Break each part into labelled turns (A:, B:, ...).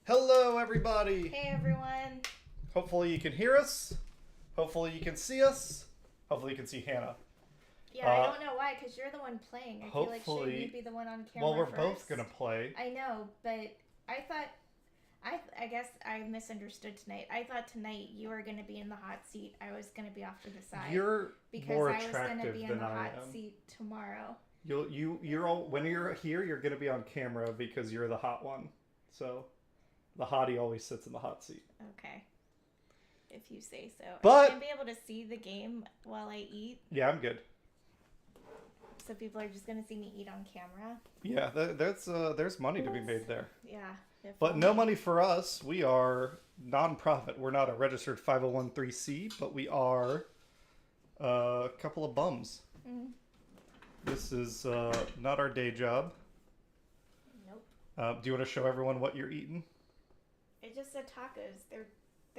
A: Hello, everybody.
B: Hey, everyone.
A: Hopefully you can hear us. Hopefully you can see us. Hopefully you can see Hannah.
B: Yeah, I don't know why, because you're the one playing. I feel like shouldn't you be the one on camera
A: Well, we're
B: first?
A: both going to play.
B: I know, but I guess I misunderstood tonight. I thought tonight you were going to be in the hot seat. I was going to be off to the side.
A: You're more attractive
B: because I was going to be in the hot
A: am.
B: seat tomorrow.
A: You're all, when you're here, you're going to be on camera because you're the hot one. So the hottie always sits in the hot seat.
B: Okay. If you say so.
A: But
B: I'm going to be able to see the game while I eat.
A: Yeah, I'm good.
B: So people are just going to see me eat on camera.
A: Yeah, there's money to be made there.
B: Yeah.
A: But no money for us. We are non-profit. We're not a registered 501(c), but we are a couple of bums. Mm. This is not our day job. Nope. Do you want to show everyone what you're eating?
B: It just said tacos. They're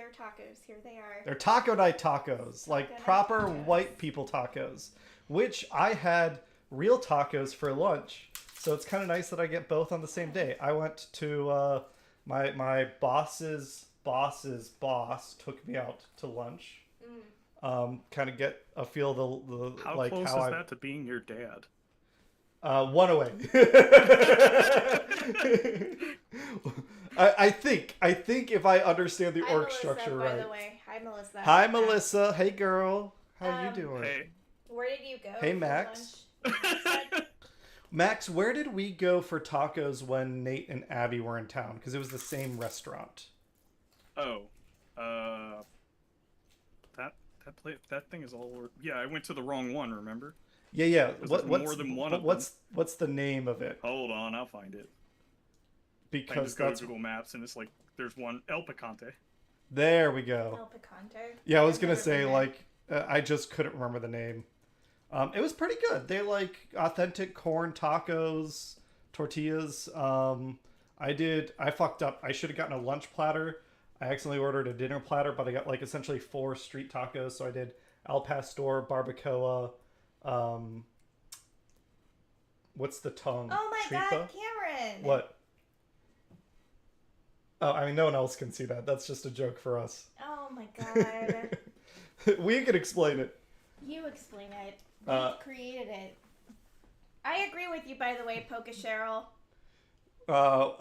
B: tacos. Here they are.
A: They're taco night tacos, like proper white people tacos, which I had real tacos for lunch. So it's kind of nice that I get both on the same day. I went to my boss's boss took me out to lunch. Kind of get a feel the
C: how
A: like
C: close
A: how
C: is that to being your dad?
A: One away. I think if I understand the org structure right.
B: By the way, hi Melissa.
A: Hi Melissa. Hey girl. How you doing?
C: Hey.
B: Where did you go?
A: Hey Max. Max, where did we go for tacos when Nate and Abby were in town? Because it was the same restaurant.
C: Oh, that thing is all over. Yeah, I went to the wrong one. Remember?
A: Yeah.
C: What's more than one of them?
A: What's the name of it?
C: Hold on, I'll find it.
A: Because
C: I just go to Google Maps and it's like there's one El Picante.
A: There we go.
B: El Picante.
A: Yeah, I was gonna say like I just couldn't remember the name. It was pretty good. They like authentic corn tacos, tortillas. I fucked up. I should have gotten a lunch platter. I accidentally ordered a dinner platter, but I got like essentially 4 street tacos. So I did al pastor, barbacoa. What's the tongue?
B: Oh my
A: Tripa?
B: God, Cameron!
A: What? Oh, I mean, no one else can see that. That's just a joke for us.
B: Oh my God.
A: We can explain it.
B: You explain it. We created it. I agree with you, by the way, Poca Cheryl.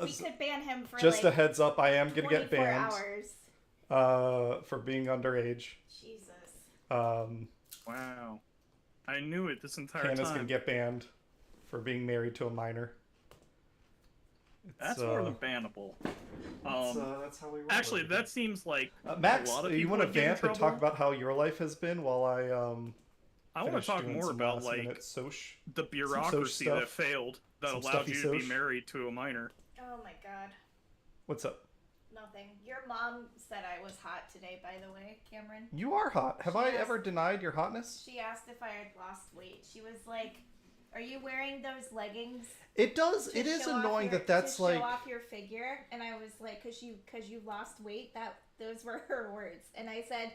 B: We could ban him for
A: just
B: like
A: a heads up. I am gonna get
B: 24
A: banned
B: hours.
A: For being underage.
B: Jesus.
C: Wow, I knew it this entire
A: Hannah's
C: time.
A: gonna get banned for being married to a minor.
C: That's more than bannable.
A: That's how we roll.
C: Actually, that seems like
A: Max,
C: a lot of people
A: you want to vamp and talk
C: trouble?
A: about how your life has been while
C: I want to talk more about like the bureaucracy that failed that allowed you to be married to a minor.
B: Oh my God.
A: What's up?
B: Nothing. Your mom said I was hot today, by the way, Cameron.
A: You are hot. Have I ever denied your hotness?
B: She asked if I had lost weight. She was like, "Are you wearing those leggings?"
A: It does. It is annoying that's
B: to
A: like
B: show off your figure. And I was like, "Cause you lost weight." Those were her words. And I said,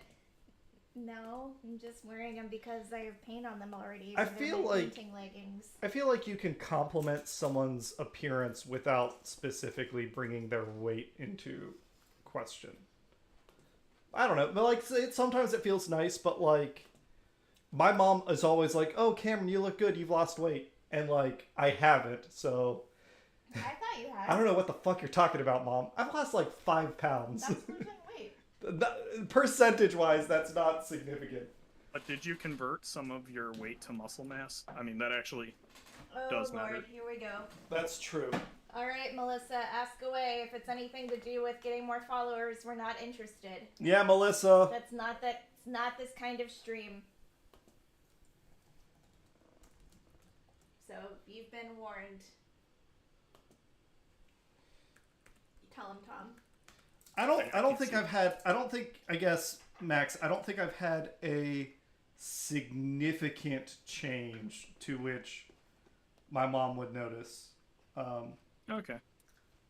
B: "No, I'm just wearing them because I have paint on them already."
A: I feel like
B: painting leggings.
A: I feel like you can compliment someone's appearance without specifically bringing their weight into question. I don't know, but like sometimes it feels nice, but like my mom is always like, "Oh, Cameron, you look good. You've lost weight," and like I haven't, so.
B: I thought you had.
A: I don't know what the fuck you're talking about, Mom. I've lost like 5 pounds.
B: That's losing weight.
A: Percentage-wise, that's not significant.
C: But did you convert some of your weight to muscle mass? I mean, that actually does matter.
B: Lord, here we go.
A: That's true.
B: All right, Melissa, ask away. If it's anything to do with getting more followers, we're not interested.
A: Yeah, Melissa.
B: It's not this kind of stream. So you've been warned. Tell him, Tom.
A: I guess, Max, I don't think I've had a significant change to which my mom would notice.
C: Okay.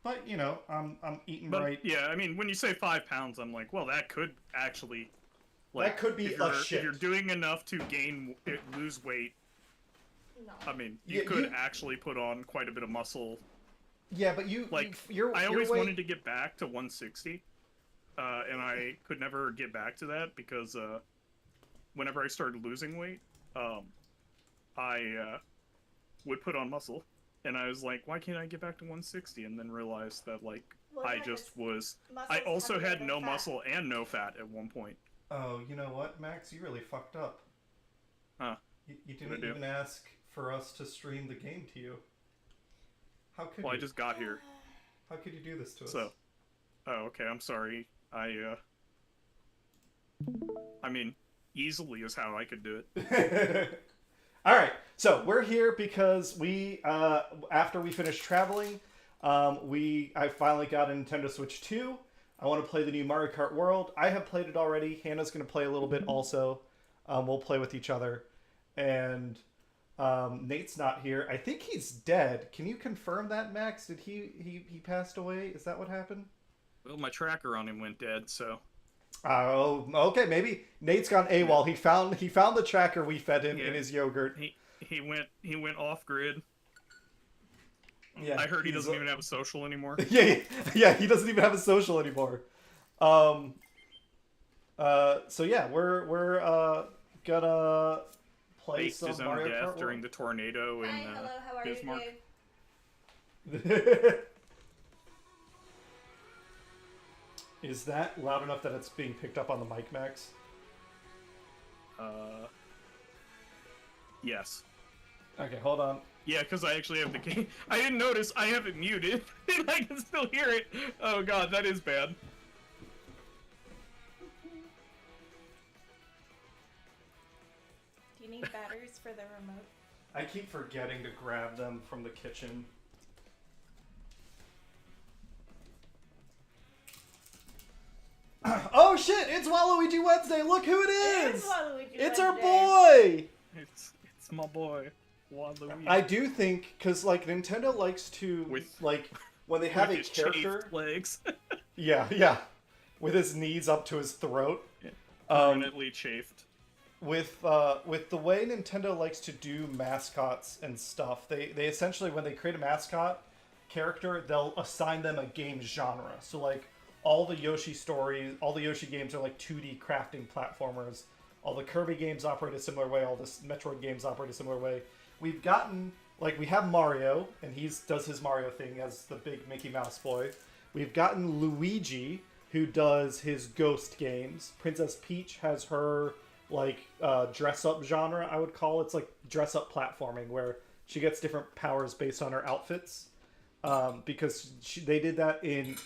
A: But, you know, I'm eating right.
C: Yeah, I mean, when you say 5 pounds, I'm like, well, that could actually...
A: Like, that could be a shit.
C: If you're doing enough to lose weight,
B: no.
C: I mean, you could actually put on quite a bit of muscle.
A: Yeah, but
C: I always wanted to get back to 160, and I could never get back to that because whenever I started losing weight, I would put on muscle, and I was like, why can't I get back to 160? And then realized that I also had no muscle and no fat at one point.
A: Oh, you know what, Max? You really fucked up.
C: Huh?
A: You didn't even ask for us to stream the game to you. How could you?
C: I just got here.
A: How could you do this to us?
C: Okay, I'm sorry. I mean, easily is how I could do it.
A: All right, so we're here because we, after we finished traveling, I finally got a Nintendo Switch 2. I want to play the new Mario Kart World. I have played it already. Hannah's going to play a little bit also. We'll play with each other. And Nate's not here. I think he's dead. Can you confirm that, Max? Did he passed away? Is that what happened?
C: Well, my tracker on him went dead, so.
A: Oh, okay. Maybe Nate's gone AWOL. He found the tracker we fed him in his yogurt.
C: He went off grid.
A: Yeah,
C: I heard he doesn't even have a social anymore.
A: yeah, he doesn't even have a social anymore. So yeah, we're gonna play
C: Faked
A: some
C: his own
A: Mario
C: death
A: Kart
C: during the tornado in
B: hello, how are
C: Bismarck.
B: you, Dave?
A: Is that loud enough that it's being picked up on the mic, Max?
C: Yes.
A: Okay, hold on.
C: Yeah, because I actually have the game. I didn't notice I have it muted, and I can still hear it. Oh god, that is bad.
B: Do you need batteries for the remote?
A: I keep forgetting to grab them from the kitchen. Oh shit! It's Waluigi Wednesday! Look who it is!
B: It is Waluigi
A: It's
B: Wednesday.
A: our boy!
C: It's my boy, Waluigi.
A: I do think, because like Nintendo likes to, like, when they have a character...
C: legs.
A: yeah. With his knees up to his throat.
C: Yeah. Permanently chafed.
A: With the way Nintendo likes to do mascots and stuff, they essentially, when they create a mascot character, they'll assign them a game genre. So like, all the Yoshi games are like 2D crafting platformers. All the Kirby games operate a similar way. All the Metroid games operate a similar way. We've gotten, like, we have Mario, and he does his Mario thing as the big Mickey Mouse boy. We've gotten Luigi, who does his Ghost games. Princess Peach has her, like, dress-up genre, I would call it. It's like dress-up platforming, where she gets different powers based on her outfits. Because they did that in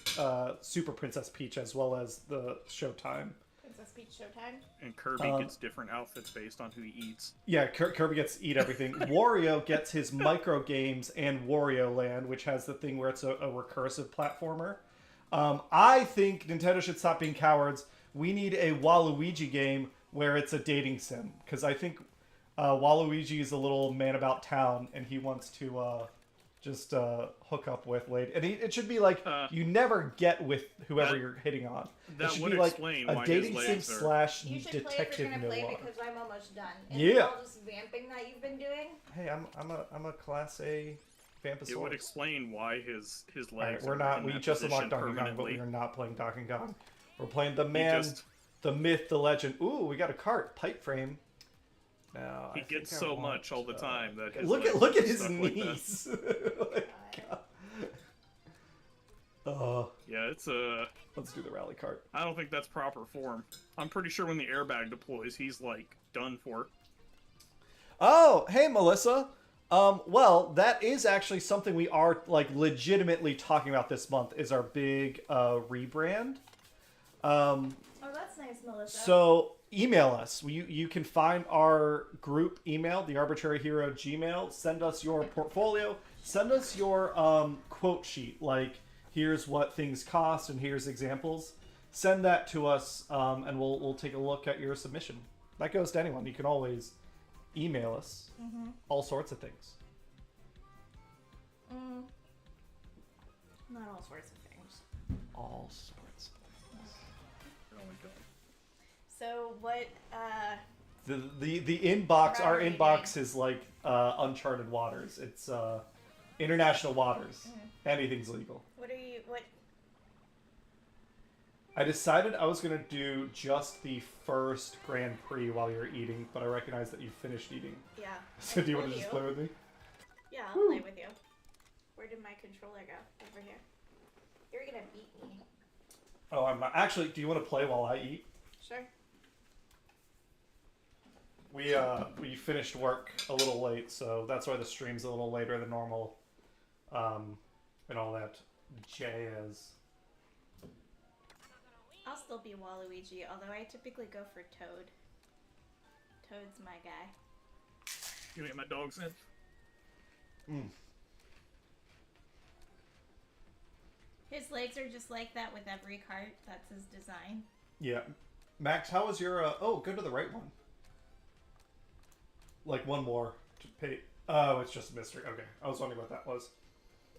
A: Super Princess Peach as well as the Showtime.
B: Princess Peach Showtime.
C: And Kirby gets different outfits based on who he eats.
A: Yeah, Kirby gets to eat everything. Wario gets his micro games and Wario Land, which has the thing where it's a recursive platformer. I think Nintendo should stop being cowards. We need a Waluigi game where it's a dating sim. Because I think Waluigi is a little man about town, and he wants to just hook up with lady. And it should be like you never get with whoever you're hitting on. It should be like a dating sim slash
B: you should
A: detective
B: play if you're gonna
A: noir.
B: play because I'm almost done. And
A: Yeah.
B: all this vamping that you've been doing.
A: Hey, I'm a class A Vamposaurus.
C: It would explain why his legs.
A: Right, we're not. We just unlocked Donkey Kong, but we are not playing Donkey Kong. We're playing the man, the myth, the legend. Ooh, we got a cart, pipe frame. Now
C: he gets so much all the time that his
A: look at his knees.
C: Yeah, it's a.
A: Let's do the rally cart.
C: I don't think that's proper form. I'm pretty sure when the airbag deploys, he's like done for.
A: Oh, hey Melissa. Well, that is actually something we are like legitimately talking about this month. Is our big rebrand.
B: Oh, that's nice, Melissa.
A: So email us. You can find our group email, the Arbitrary Hero Gmail. Send us your portfolio. Send us your quote sheet. Like, here's what things cost and here's examples. Send that to us, and we'll take a look at your submission. That goes to anyone. You can always email us all sorts of things.
B: Not all sorts of things.
A: All sorts of things.
C: Oh my god.
B: So what?
A: The inbox. Our inbox is like uncharted waters. It's international waters. Anything's legal.
B: What are you? What?
A: I decided I was going to do just the first Grand Prix while you're eating, but I recognize that you finished eating.
B: Yeah.
A: So do you want to just play with me?
B: Yeah, I'll play with you. Where did my controller go? Over here. You're going to beat me.
A: Oh, I'm not. Actually, do you want to play while I eat?
B: Sure.
A: We finished work a little late, so that's why the stream's a little later than normal. And all that jazz.
B: I'll still be Waluigi, although I typically go for Toad. Toad's my guy.
C: You get my dog's in.
B: His legs are just like that with every cart. That's his design.
A: Yeah. Max, how was your... Oh, go to the right one. Like, one more. To pay... Oh, it's just a mystery. Okay. I was wondering what that was.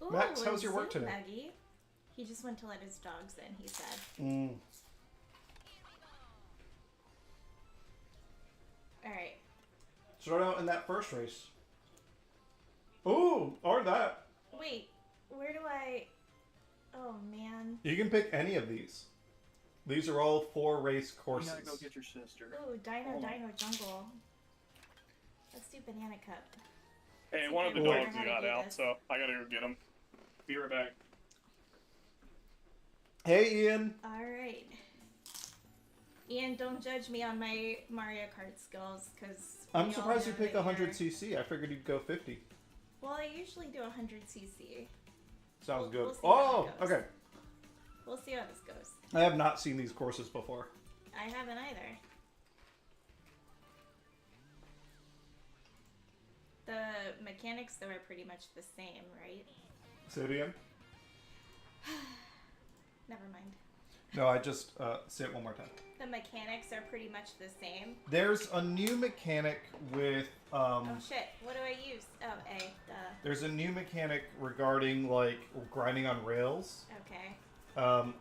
B: Ooh,
A: Max, how was your work today?
B: Maggie. He just went to let his dogs in, he said. Alright.
A: Start out in that first race. Ooh, or that.
B: Wait, where do I... Oh, man.
A: You can pick any of these. These are all 4 race courses.
C: You gotta go get your sister.
B: Ooh, Dino Jungle. Let's do Banana Cup.
C: Hey, one of the dogs got out, so I gotta go get him. Be right back.
A: Hey, Ian.
B: Alright. Ian, don't judge me on my Mario Kart skills, because...
A: I'm surprised you picked 100cc. I figured you'd go 50.
B: Well, I usually do 100cc.
A: Sounds good.
B: We'll see how it goes.
A: Okay.
B: We'll see how this goes.
A: I have not seen these courses before.
B: I haven't either. The mechanics, though, are pretty much the same, right?
A: Say it again?
B: Never mind.
A: No, I just... say it one more time.
B: The mechanics are pretty much the same.
A: There's a new mechanic with...
B: oh, shit. What do I use? Oh, A. Duh.
A: There's a new mechanic regarding, like, grinding on rails.
B: Okay.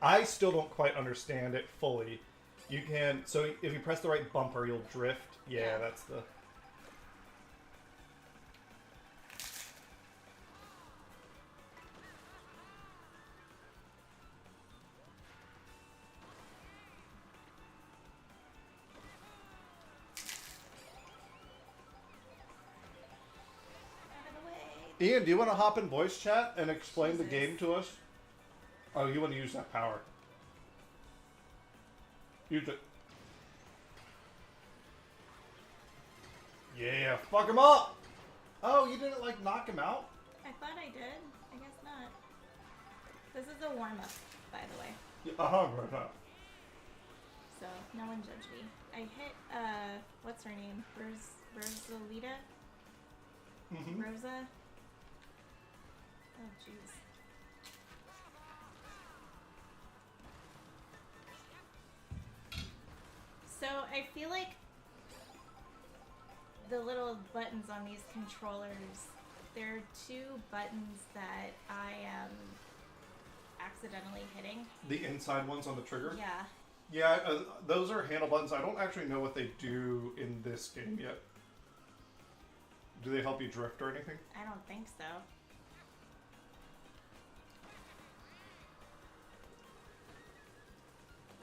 A: I still don't quite understand it fully. You can... So, if you press the right bumper, you'll drift. Yeah, that's the... Ian, do you want to hop in voice chat and explain the game to us? Oh, you want to use that power. Use it. Yeah, fuck him up! Oh, you didn't, like, knock him out?
B: I thought I did. I guess not. This is a warm-up, by the way.
A: Yeah, right.
B: So, no one judge me. I hit, what's her name? Rosalita? Rosa? Oh, jeez. So I feel like the little buttons on these controllers, there are two buttons that I am accidentally hitting.
A: The inside ones on the trigger?
B: Yeah.
A: Yeah, those are handle buttons. I don't actually know what they do in this game yet. Do they help you drift or anything?
B: I don't think so.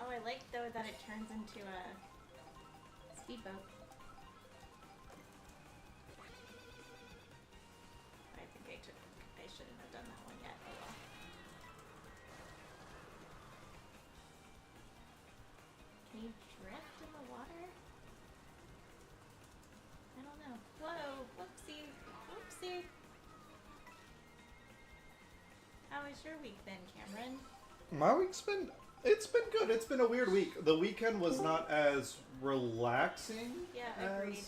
B: Oh, I like though that it turns into a speedboat. I think I shouldn't have done that one yet. Oh well. Can you drift in the water? I don't know. Whoa, whoopsie, whoopsie. How has your week been, Cameron?
A: My week's been... It's been good. It's been a weird week. The weekend was not as relaxing.
B: Yeah, agreed.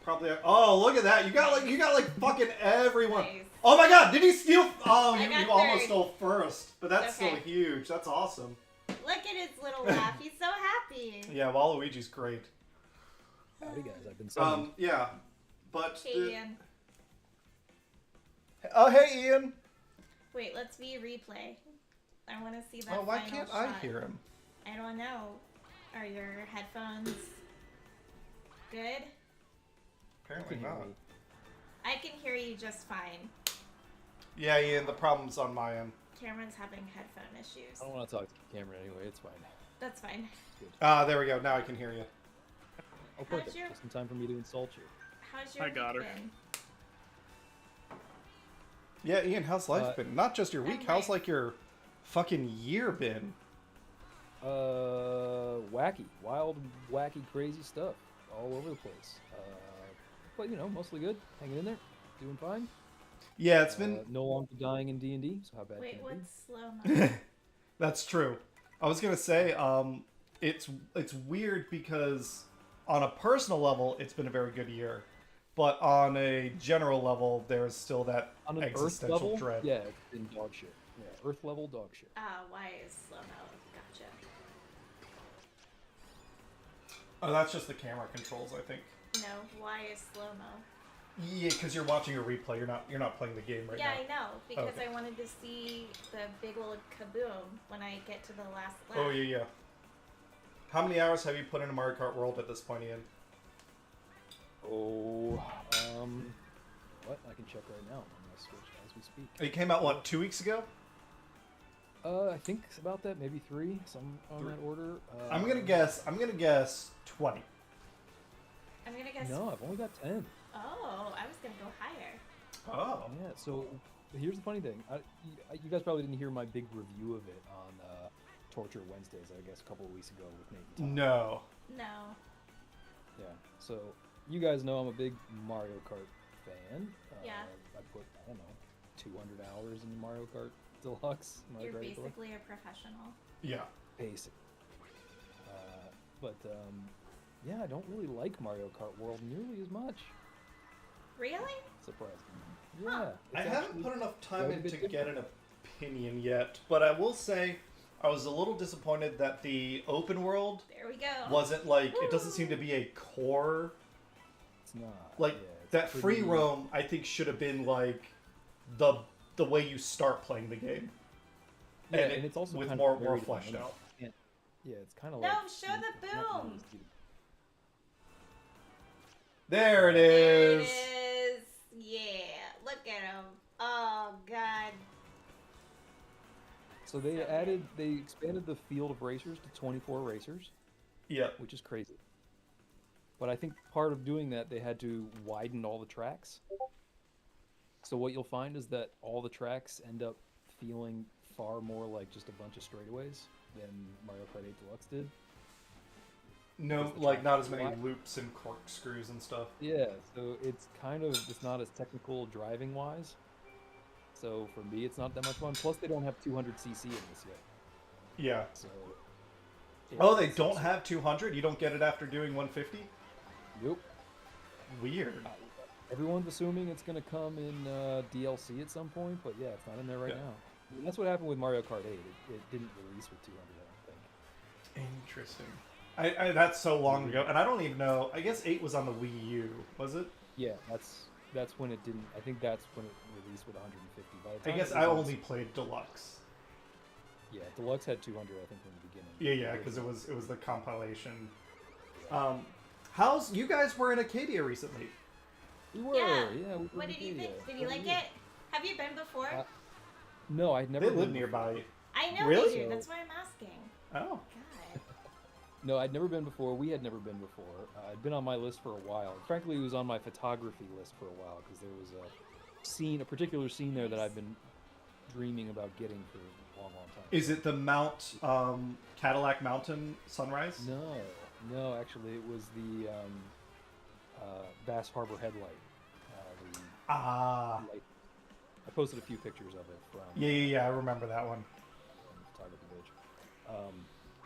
A: Probably. Oh, look at that! You got like fucking everyone.
B: Nice.
A: Oh my God! Did he steal? Oh,
B: I
A: you
B: got
A: almost
B: third.
A: stole first, but that's
B: Okay.
A: still huge. That's awesome.
B: Look at his little laugh. He's so happy.
A: Yeah, Waluigi's great.
D: Howdy guys, I've been summoned.
A: Yeah, but.
B: Hey, Ian.
A: Oh, hey, Ian.
B: Wait, let's be replay. I want to see that.
A: Oh, why
B: final
A: can't
B: shot.
A: I hear him?
B: I don't know. Are your headphones good?
A: Apparently
D: Can hear
A: not.
D: me.
B: I can hear you just fine.
A: Yeah, Ian. The problem's on my end.
B: Cameron's having headphone issues.
D: I don't want to talk to the camera anyway, it's fine.
B: That's fine.
A: There we go. Now I can hear you.
D: Oh, perfect.
B: How's your-
D: Just in time for me to insult you.
B: How's your
C: I got
B: week
C: her.
B: been?
A: Yeah, Ian. How's life been? Not just your week.
B: I'm
A: How's
B: right.
A: like your fucking year been?
D: Wacky. Wild, wacky, crazy stuff. All over the place. But, you know, mostly good. Hanging in there. Doing fine.
A: Yeah, it's been.
D: No longer dying in D&D, so how bad
B: Wait,
D: can it be?
B: what's slow mo?
A: That's true. I was gonna say, it's weird because on a personal level, it's been a very good year, but on a general level, there's still that
D: On an Earth
A: existential
D: level,
A: dread.
D: yeah, it's been dog shit. Yeah, Earth level, dog shit.
B: Why is slow mo? Gotcha.
A: Oh, that's just the camera controls, I think.
B: No, why is slow mo?
A: Yeah, because you're watching a replay. You're not playing the game right
B: Yeah,
A: now.
B: I know, because
A: Okay.
B: I wanted to see the big old kaboom when I get to the last lap.
A: Oh yeah. How many hours have you put into Mario Kart World at this point, Ian?
D: Oh, what? I can check right now on my Switch as we speak.
A: It came out what, 2 weeks ago?
D: I think about that, maybe 3, some on that order.
A: I'm gonna guess 20.
B: I'm gonna guess.
D: No, I've only got 10.
B: Oh, I was gonna go higher.
A: Oh.
D: Yeah, so here's the funny thing. You guys probably didn't hear my big review of it on Torture Wednesdays, I guess, a couple of weeks ago with Nate and Tom.
A: No.
B: No.
D: Yeah, so you guys know I'm a big Mario Kart fan.
B: Yeah.
D: I put, I don't know, 200 hours in Mario Kart Deluxe. Mario
B: You're
D: Kart Deluxe.
B: basically a professional.
A: Yeah.
D: Basic. But yeah, I don't really like Mario Kart World nearly as much.
B: Really?
D: Surprising.
B: Huh.
D: Yeah.
A: I
D: it's
A: haven't
D: actually
A: put enough time
D: quite a
A: in
D: bit
A: to
D: different.
A: get an opinion yet, but I will say I was a little disappointed that the open world
B: There we go.
A: wasn't like, it doesn't seem to be a core,
D: It's not.
A: like
D: yeah, it's
A: that free
D: pretty-
A: roam I think should have been like the way you start playing the game.
D: Yeah,
A: and,
D: and it's also
A: with
D: kind
A: more
D: of varied
A: fleshed
D: amount.
A: out.
D: Yeah, it's kind of
B: No,
D: like...
B: show the
D: not
B: boom.
D: easy.
A: There it
B: There it
A: is.
B: is. Yeah. Look at him. Oh God.
D: So they
B: So
D: added, they expanded the field of racers to 24 racers,
A: Yeah.
D: which is crazy. But I think part of doing that, they had to widen all the tracks. So what you'll find is that all the tracks end up feeling far more like just a bunch of straightaways than Mario Kart 8 Deluxe did.
A: No,
D: Because the
A: like
D: track
A: not
D: is
A: as many
D: wide.
A: loops and corkscrews and stuff.
D: Yeah, so it's kind of, it's not as technical driving wise. So for me, it's not that much fun. Plus, they don't have 200cc in this yet.
A: Yeah.
D: So.
A: Oh, they
D: it's-
A: don't have 200? You don't get it after doing 150?
D: Nope.
A: Weird.
D: Everyone's assuming it's going to come in DLC at some point, but yeah, it's not in there right
A: Yeah.
D: now. I mean, that's what happened with Mario Kart 8. It didn't release with 200, I don't think.
A: Interesting. That's so long ago, and I don't even know. I guess 8 was on the Wii U, was it?
D: Yeah, that's when it didn't. I think that's when it released with 150. By the
A: I
D: time
A: guess
D: it
A: I
D: was-
A: only played Deluxe.
D: Yeah, Deluxe had 200, I think, from the beginning.
A: Yeah, because it was the compilation. You guys were in Acadia recently?
D: We were.
B: Yeah.
D: Yeah. We were
B: What
D: in
B: did you
D: Acadia.
B: think? Did you
D: What
B: like
D: about
B: it? Have you been before?
D: No, I'd never.
A: They live
D: been
A: nearby.
B: I know
A: Really?
B: they do. That's why I'm asking.
A: Oh.
B: God.
D: No, I'd never been before. We had never been before. I'd been on my list for a while. Frankly, it was on my photography list for a while because there was a particular scene there that I've been dreaming about getting for a long, long time.
A: Is it the Cadillac Mountain sunrise?
D: No, actually, it was the Bass Harbor headlight. Light. I posted a few pictures of it from
A: Yeah, I remember that one.
D: the photography page.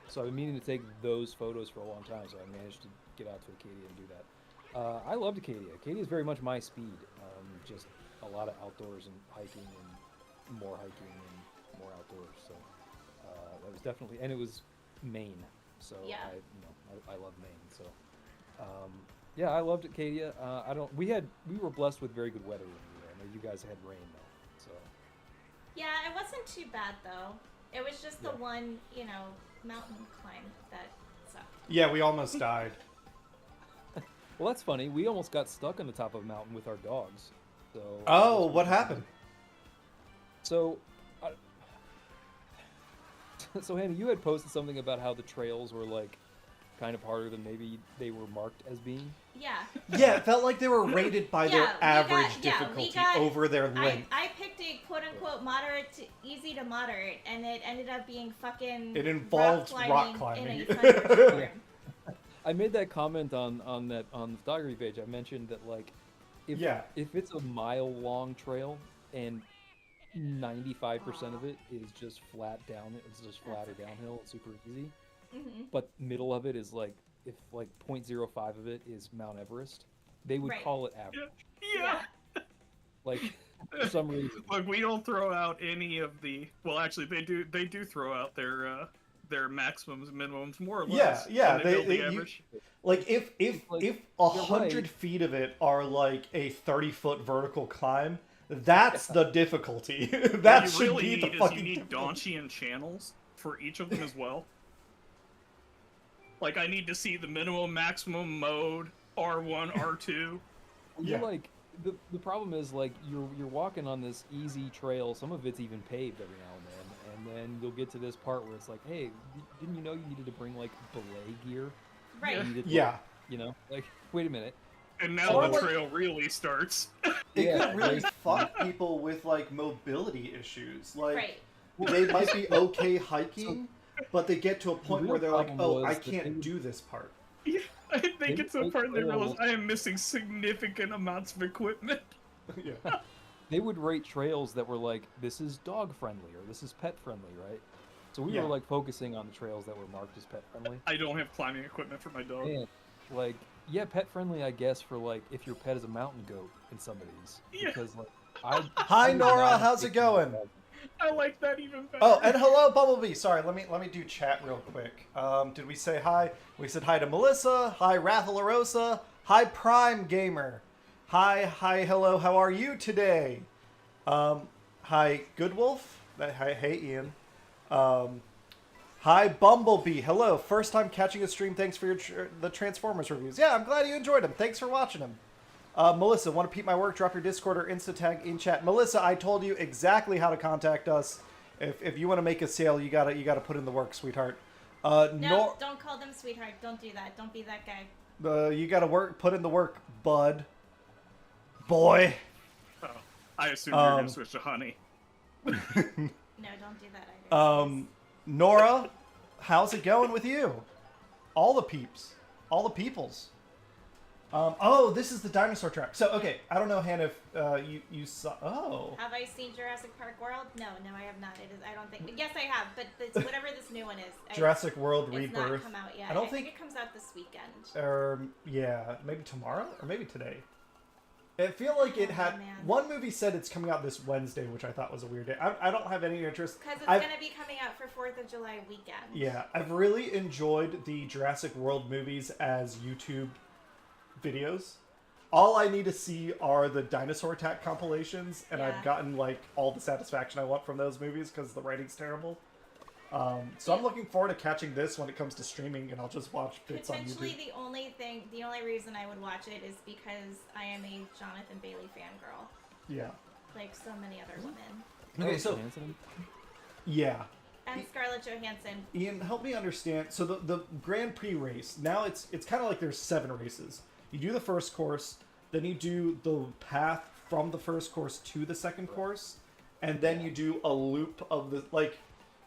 D: So I've been meaning to take those photos for a long time, so I managed to get out to Acadia and do that. I loved Acadia. Acadia is very much my speed. Just a lot of outdoors and hiking and more hiking and more outdoors. So that was definitely, and it was Maine. So
B: Yeah.
D: I love Maine. So yeah, I loved Acadia. We were blessed with very good weather when we were there. I know you guys had rain though. So
B: Yeah, it wasn't too bad though. It was just the
D: Yeah.
B: one, mountain climb that sucked.
A: Yeah, we almost died.
D: well, that's funny. We almost got stuck on the top of a mountain with our dogs. So
A: Oh, what happened?
D: So, so Hannah, you had posted something about how the trails were like kind of harder than maybe they were marked as being.
B: Yeah.
A: Yeah, it felt like they were rated by their
B: Yeah, we
A: average
B: we
A: difficulty
B: got-
A: over their length.
B: I picked a quote-unquote moderate to easy to moderate, and it ended up being fucking
A: It involved rock
B: in
A: climbing.
B: a thunderstorm.
D: I made that comment on the photography page. I mentioned that like if it's a mile-long trail and 95% of it is just flat down, it's just flat or downhill, it's super easy.
B: Mm-hmm.
D: But middle of it is like if like 0.05 of it is Mount Everest, they would
B: Right.
D: call it average.
C: Yeah.
D: Like for some reason.
C: Look, we don't throw out any of the. Well, actually, they do throw out their maximums, minimums, more or less.
A: Yeah,
C: when build the
A: you-
C: average.
A: Like if
D: Like,
A: 100
D: right.
A: feet of it are like a 30-foot vertical climb, that's the difficulty. That
C: What
A: should
C: you really
A: be the
C: need is
A: fucking
C: you need
A: difficulty.
C: Dauncian channels for each of them as well. Like I need to see the minimum, maximum mode, R1, R2.
A: Yeah.
D: You're like the problem is like you're walking on this easy trail. Some of it's even paved every now and then you'll get to this part where it's like, hey, didn't you know you needed to bring like belay gear?
B: Right.
D: You needed,
A: Yeah.
D: like wait a minute.
C: And now
A: Or
C: the
A: like-
C: trail really starts.
A: It
D: Yeah,
A: could really
D: like-
A: fuck people with like mobility issues. Like
B: Right.
A: they might be okay hiking, but they get to a point
D: real
A: where they're like,
D: problem
A: "Oh, I
D: was that they
A: can't
D: would-
A: do this part."
C: They get to a
D: would
C: part and they
D: trail-
C: realize I am missing significant amounts of equipment.
A: Yeah.
D: They would rate trails that were like, this is dog friendly or this is pet friendly, right? So we
A: Yeah.
D: were like focusing on the trails that were marked as pet friendly.
C: I don't have climbing equipment for my dog.
D: And like, yeah, pet friendly, I guess, for like if your pet is a mountain goat in some of these.
C: Yeah.
D: Because like, I
A: Hi,
D: would
A: Nora,
D: not
A: how's it
D: take my
A: going?
D: dog.
C: I like that even better.
A: Oh, and hello, Bumblebee. Sorry, let me do chat real quick. Did we say hi? We said hi to Melissa. Hi, Rathalarosa. Hi, Prime Gamer. Hi, hello. How are you today? Hi, Goodwolf. Hi, hey, Ian. Hi, Bumblebee. Hello. First time catching a stream. Thanks for the Transformers reviews. Yeah, I'm glad you enjoyed them. Thanks for watching them. Melissa, want to peep my work? Drop your Discord or Insta tag in chat. Melissa, I told you exactly how to contact us. If you want to make a sale, you gotta put in the work, sweetheart.
B: No, don't call them sweetheart. Don't do that. Don't be that guy.
A: You gotta put in the work, bud. Boy.
C: Oh, I assume you're gonna switch to honey.
B: No, don't do that either.
A: Nora, how's it going with you? All the peeps. All the peoples. Oh, this is the dinosaur track. So, okay, I don't know, Hannah, if you saw... Oh.
B: Have I seen Jurassic Park World? No, I have not. It is. I don't think. Yes, I have, but it's whatever this new one is.
A: Jurassic World
B: It's
A: Rebirth.
B: not come out yet.
A: I don't
B: think
A: think...
B: it comes out this weekend.
A: Yeah, maybe tomorrow? Or maybe today. I feel like it had...
B: man.
A: One movie said it's coming out this Wednesday, which I thought was a weird day. I don't have any interest.
B: Because it's going to be coming out for 4th of July weekend.
A: Yeah, I've really enjoyed the Jurassic World movies as YouTube videos. All I need to see are the Dinosaur Attack compilations, and I've gotten, like, all the satisfaction I want from those movies because the writing's terrible. So I'm looking forward to catching this when it comes to streaming, and I'll just watch bits on YouTube.
B: Potentially the only reason I would watch it is because I am a Jonathan Bailey fangirl.
A: Yeah.
B: Like so many other women.
A: Okay, so... Yeah.
B: And Scarlett Johansson.
A: Ian, help me understand. So the Grand Prix race, now it's kind of like there's 7 races. You do the first course, then you do the path from the first course to the second course, and then you do a loop of the... Like,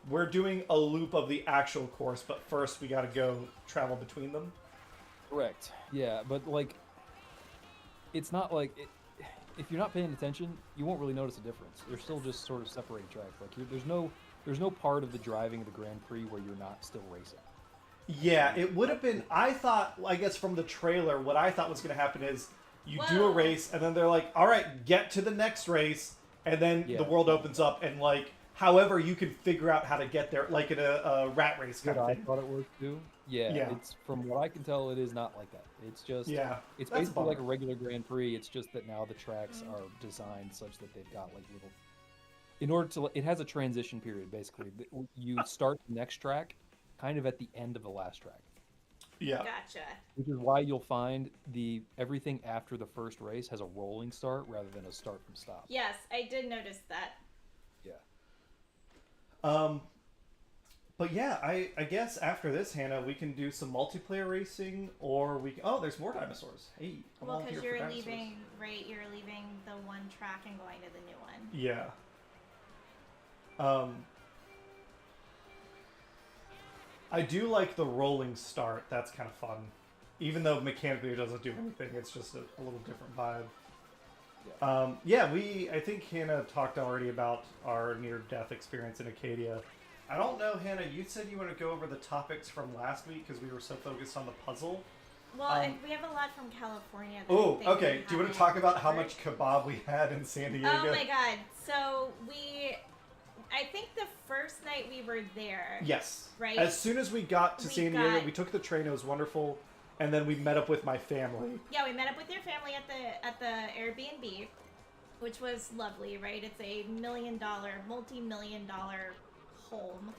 A: we're doing a loop of the actual course, but first we got to go travel between them.
D: Correct. Yeah, but like, it's not like if you're not paying attention, you won't really notice a difference. They're still just sort of separated tracks. Like there's no part of the driving of the Grand Prix where you're not still racing.
A: Yeah, it would have been. I thought, I guess from the trailer, what I thought was going to happen is you do a race, and then they're like, "All right, get to the next race," and then the world opens up, and like. However, you can figure out how to get there, like in a rat race kind of thing.
D: I thought it was too. Yeah, it's from what I can tell, it is not like that. It's just it's basically like a regular Grand Prix. It's just that now the tracks are designed such that they've got like little. In order to, it has a transition period basically. You start the next track, kind of at the end of the last track.
A: Yeah.
B: Gotcha.
D: Which is why you'll find everything after the first race has a rolling start rather than a start from stop.
B: Yes, I did notice that.
D: Yeah.
A: But yeah, I guess after this, Hannah, we can do some multiplayer racing, or we can... Oh, there's more dinosaurs. Hey, I'm all here for dinosaurs.
B: You're leaving the one track and going to the new one.
A: Yeah. I do like the rolling start. That's kind of fun. Even though mechanically it doesn't do anything, it's just a little different vibe. I think Hannah talked already about our near-death experience in Acadia. I don't know, Hannah, you said you want to go over the topics from last week because we were so focused on the puzzle.
B: Well, we have a lot from California.
A: Oh, okay. Do you want to talk about how much kebab we had in San Diego?
B: Oh my god. So I think the first night we were there.
A: Yes.
B: Right?
A: As soon as we got to San Diego, we took the train, it was wulnerful. And then we met up with my family.
B: Yeah, we met up with your family at the Airbnb, which was lovely, right? It's a multi-million-dollar home.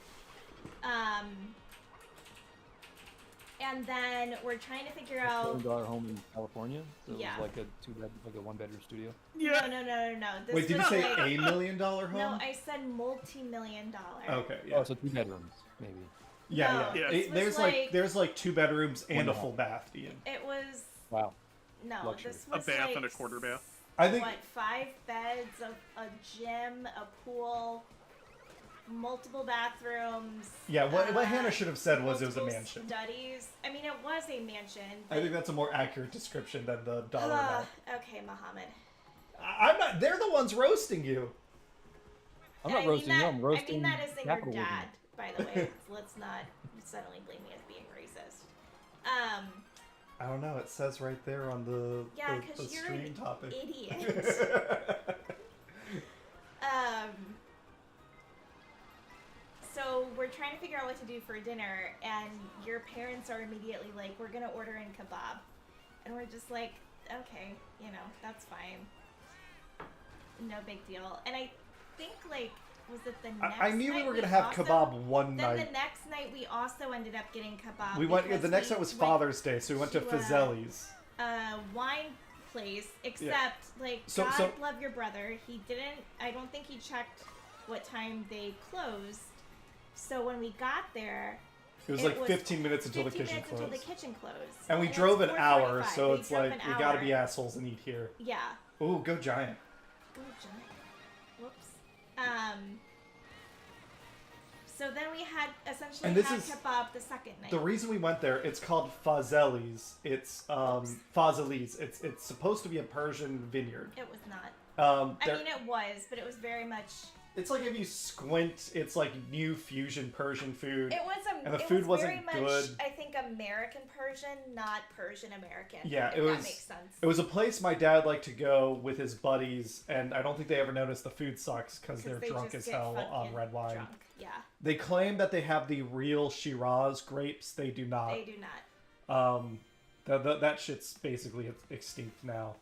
B: And then we're trying to figure out
D: $1 million home in California. So
B: yeah.
D: It was like a one-bedroom studio.
B: Yeah. No.
A: Wait, did you say $1 million home?
B: No, I said multi-million-dollar.
A: Okay. Yeah.
D: Oh, so 2 bedrooms maybe.
A: Yeah. There's like 2 bedrooms and a full bath, Ian.
B: It was.
D: Wow.
B: No,
D: luxury.
B: this was
C: a bath
B: like,
C: and a quarter bath.
A: I think
B: 5 beds, a gym, a pool, multiple bathrooms.
A: Yeah, what Hannah should have said was it was a mansion.
B: Studies. I mean, it was a mansion.
A: I think that's a more accurate description than the dollar amount.
B: Okay, Muhammad.
A: I'm not. They're the ones roasting you.
D: I'm not roasting you. I'm roasting.
B: I mean that isn't your
D: capitalism.
B: dad, by the way. Let's not suddenly blame me as being racist.
A: I don't know. It says right there on the
B: you're
A: stream
B: an
A: topic.
B: Idiot. So we're trying to figure out what to do for dinner, and your parents are immediately like, "We're gonna order in kebab," and we're just like, "Okay, that's fine, no big deal." And I think was it the next?
A: I knew
B: night
A: we were gonna have kebab one
B: then
A: night.
B: The next night we also ended up getting kebab.
A: We went. The next night was Father's Day, so we went to Fazeli's.
B: Wine place, except God love your brother. He didn't. I don't think he checked what time they closed. So when we got there,
A: it was 15 minutes until the kitchen closed. And we
B: And
A: drove
B: it's
A: an hour,
B: 4:45.
A: so
B: We
A: it's
B: drove
A: like
B: an
A: we gotta
B: hour.
A: be assholes and eat here.
B: Yeah.
A: Ooh, go Giant.
B: Go Giant. Whoops. So then we had essentially kebab the second night.
A: The reason we went there, it's called Fazeli's. It's Fazeli's. It's supposed to be a Persian vineyard.
B: It was not.
A: I
B: mean, it was, but it was very much.
A: It's like if you squint, it's like new fusion Persian food.
B: And the
A: food wasn't
B: very much,
A: good.
B: I think, American Persian, not Persian American.
A: Yeah,
B: if that makes sense.
A: It was a place my dad liked to go with his buddies, and I don't think they ever noticed the food sucks because they're drunk as hell on red wine.
B: Drunk. Yeah.
A: They claim that they have the real Shiraz grapes. They do not.
B: They do not.
A: That shit's basically extinct now.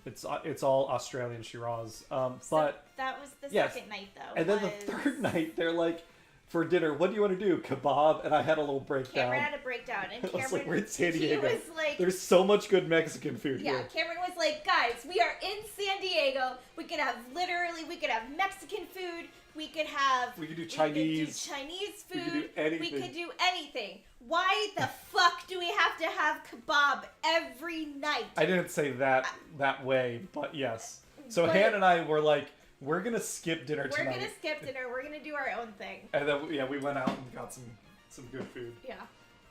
A: It's all Australian Shiraz.
B: So
A: But
B: that was the second night, though.
A: And then the third night, they're like, for dinner, what do you want to do? Kebab? And I had a little breakdown.
B: Cameron had a breakdown, and Cameron,
A: I was like, we're in San Diego.
B: He was like,
A: there's so much good Mexican food
B: yeah,
A: here.
B: Cameron was like, guys, we are in San Diego. We could have Mexican food. We could do Chinese.
A: We could do anything.
B: We could do anything. Why the fuck do we have to have kebab every night?
A: I didn't say that way, but yes. So Han and I were like, we're gonna skip dinner tonight.
B: We're gonna skip dinner. We're gonna do our own thing.
A: And then we went out and got some good food.
B: Yeah.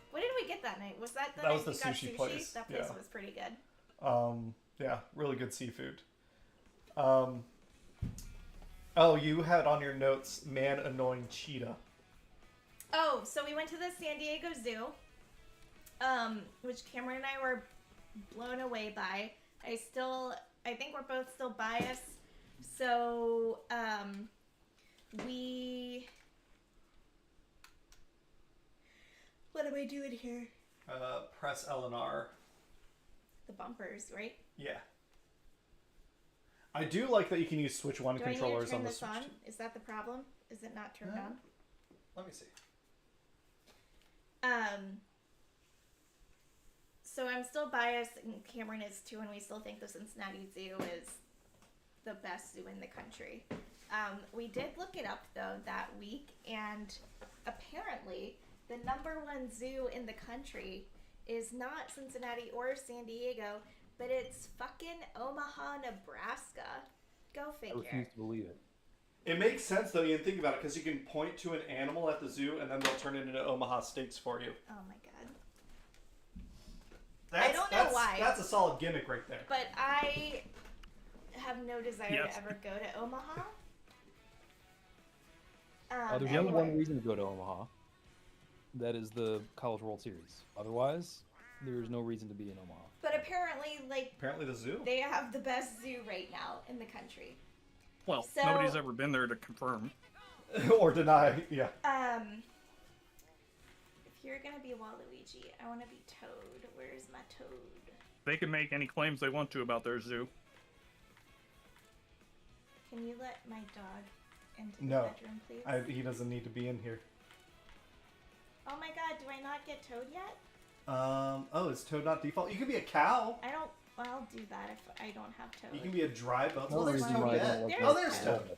B: What did we get that night? Was that the
A: that
B: night
A: was the
B: we got
A: sushi place?
B: That place was pretty good.
A: Yeah, really good seafood. Oh, you had on your notes, man annoying cheetah.
B: Oh, so we went to the San Diego Zoo, which Cameron and I were blown away by. I think we're both still biased. So, what am I doing here?
A: Press L and R.
B: The bumpers, right?
A: Yeah. I do like that you can use Switch 1 controllers on the Switch.
B: On? Is that the problem? Is it not turned on?
A: Let me see.
B: So I'm still biased, and Cameron is too, and we still think the Cincinnati Zoo is the best zoo in the country. We did look it up, though, that week, and apparently the #1 zoo in the country is not Cincinnati or San Diego, but it's fucking Omaha, Nebraska. Go figure.
D: I refuse to believe it.
A: It makes sense, though, you think about it, because you can point to an animal at the zoo, and then they'll turn it into Omaha steaks for you.
B: Oh, my God. I don't know why.
A: That's a solid gimmick right there.
B: But I have no desire to ever go to Omaha.
D: There's only one reason to go to Omaha. That is the College World Series. Otherwise, there's no reason to be in Omaha.
B: But apparently
A: the zoo.
B: They have the best zoo right now in the country.
C: Well, nobody's ever been there to confirm.
A: Or deny, yeah.
B: If you're gonna be Waluigi, I want to be Toad. Where's my Toad?
C: They can make any claims they want to about their zoo.
B: Can you let my dog into the bedroom, please?
A: He doesn't need to be in here.
B: Oh my God, do I not get Toad yet?
A: Is Toad not default? You can be a cow.
B: Well, I'll do that if I don't have Toad.
A: You can be a dry bone.
D: No
A: there's
D: reason
A: Toad
D: why I
A: yet.
D: don't like
A: Oh, there's Toad.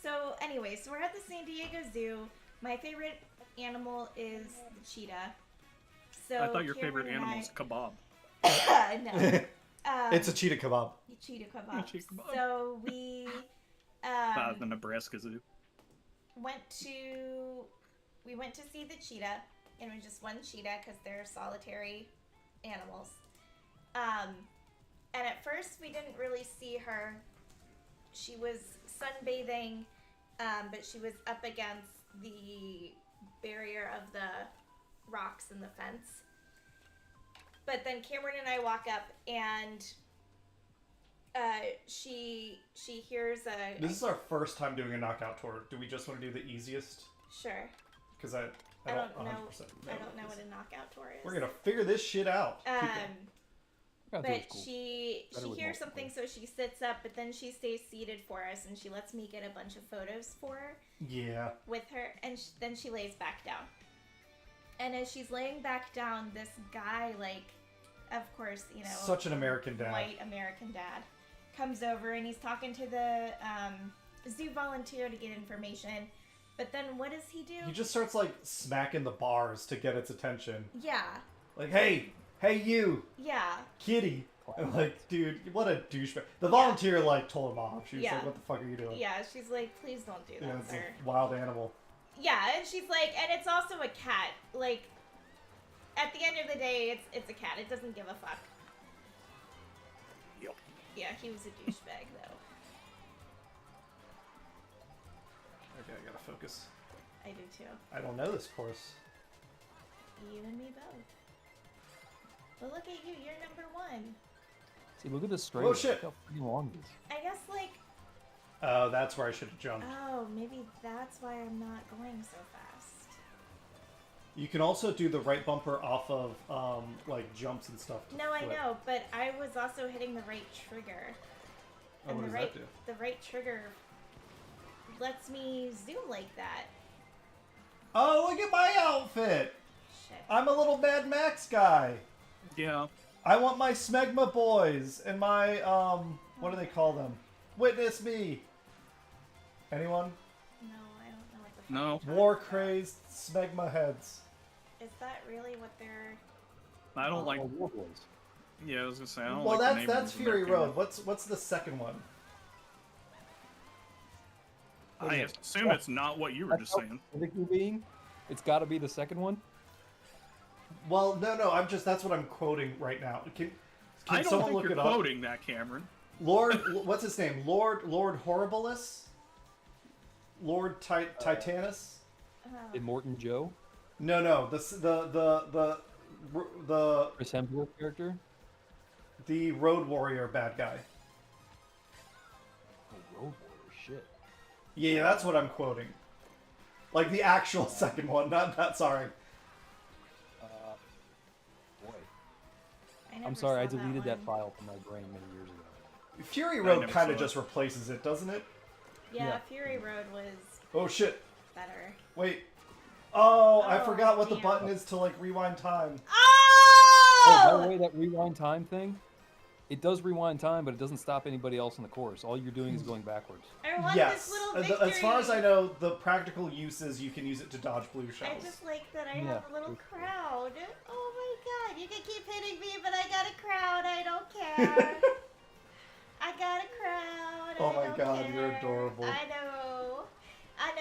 B: So anyway, so we're at the San Diego Zoo. My favorite animal is the cheetah. So
C: I thought your
B: Cameron
C: favorite animal was kebab.
B: No.
A: It's a cheetah kebab.
B: Cheetah kebab.
C: Cheetah kebab.
B: So we
C: The Nebraska Zoo.
B: went to see the cheetah, and it was just one cheetah because they're solitary animals. And at first we didn't really see her. She was sunbathing, but she was up against the barrier of the rocks and the fence. But then Cameron and I walk up, and she hears a...
A: This is our first time doing a knockout tour. Do we just want to do the easiest?
B: Sure.
A: Because I
B: I
A: don't
B: don't know.
A: 100%
B: I don't know what a knockout tour is.
A: We're gonna figure this shit out.
B: But she hears something, so she sits up, but then she stays seated for us, and she lets me get a bunch of photos for her.
A: Yeah.
B: With her, and then she lays back down. And as she's laying back down, this guy, of course,
A: such an American dad,
B: white American dad, comes over, and he's talking to the zoo volunteer to get information. But then what does he do?
A: He just starts smacking the bars to get its attention.
B: Yeah.
A: Hey you.
B: Yeah.
A: Kitty. I'm dude, what a douchebag. The volunteer told him off. She was like, what the fuck are you doing?
B: Yeah, she's like, please don't do that,
A: it's
B: sir.
A: a wild animal.
B: Yeah, and she's like, and it's also a cat. At the end of the day, it's a cat. It doesn't give a fuck.
C: Yep.
B: Yeah, he was a douchebag, though.
A: Okay, I gotta focus.
B: I do too.
A: I don't know this course.
B: You and me both. But look at you, you're number 1.
D: See, look at this straight.
A: Oh, shit.
D: Look how freaking long it is.
B: I guess, like...
A: Oh, that's where I should have jumped.
B: Oh, maybe that's why I'm not going so fast.
A: You can also do the right bumper off of, like, jumps and stuff.
B: No, I know, but I was also hitting the right trigger.
A: Oh, what does that do?
B: The right trigger lets me zoom like that.
A: Oh, look at my outfit!
B: Shit.
A: I'm a little Mad Max guy.
C: Yeah.
A: I want my Smegma boys and my, what do they call them? Witness me! Anyone?
B: No, I don't know what the fuck
C: No.
B: you're talking
A: War-crazed Smegma heads.
B: about. Is that really what they're...
C: I don't like.
D: Oh, War Boys.
C: Yeah, I was gonna say I don't
A: Well,
C: like the
A: that's
C: name
A: Fury
C: of their
A: Road. What's the second one?
C: I assume it's not what you were just saying.
D: Being, it's got to be the second one.
A: Well, no, that's what I'm quoting right now. Can
C: I don't
A: someone
C: think
A: look
C: you're
A: it up?
C: quoting that, Cameron.
A: Lord, what's his name? Lord Horribilis? Lord Titanus?
D: Immortan Joe,
A: No, the
D: Chris Hemsworth character.
A: the Road Warrior bad guy.
D: Oh, Road Warrior, shit.
A: Yeah, that's what I'm quoting. Like the actual second one, not sorry.
D: Boy,
B: I never
D: I'm sorry, I
B: saw
D: deleted that
B: one.
D: file from my brain many years ago.
A: Fury Road
C: never
A: kind
C: saw
A: of
C: it.
A: just replaces it, doesn't it?
B: Yeah,
D: Yeah.
B: Fury Road was
A: Oh shit!
B: better.
A: Wait. Oh, I
B: Oh,
A: forgot what the
B: damn.
A: button is to like rewind time.
D: Oh, by the
B: Oh!
D: way, that rewind time thing, it does rewind time, but it doesn't stop anybody else in the course. All you're doing is going backwards.
B: I want
A: Yes.
B: this little victory.
A: As far as I know, the practical use is you can use it to dodge blue
B: I
A: shells.
B: just like that I
D: Yeah,
B: have a little
D: that's cool.
B: crowd. Oh my god, you can keep hitting me, but I got a crowd. I don't care. I got a crowd.
A: Oh
B: I
A: my
B: don't
A: God,
B: care.
A: you're adorable.
B: I know.
A: I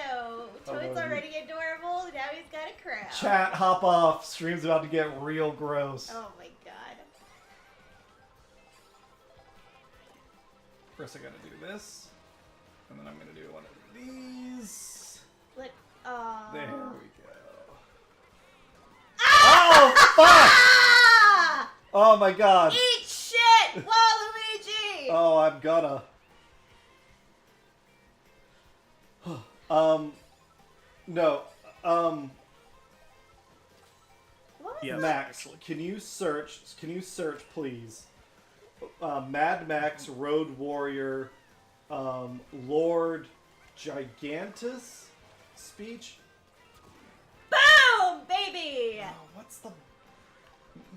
B: Toad's
A: love you.
B: already adorable. Now he's got a crowd.
A: Chat, hop off. Stream's about to get real gross.
B: Oh my god.
A: First I gotta do this. And then I'm gonna do one of these.
B: There
A: There we go.
B: Ah!
A: Oh, fuck!
B: Ah!
A: Oh my god.
B: Eat shit, Waluigi!
A: Oh, I'm gonna. No.
B: What was
C: Yeah.
B: that?
A: Max, can you search, please? Mad Max Road Warrior Lord Gigantus speech?
B: Boom, baby!
A: Oh, what's the...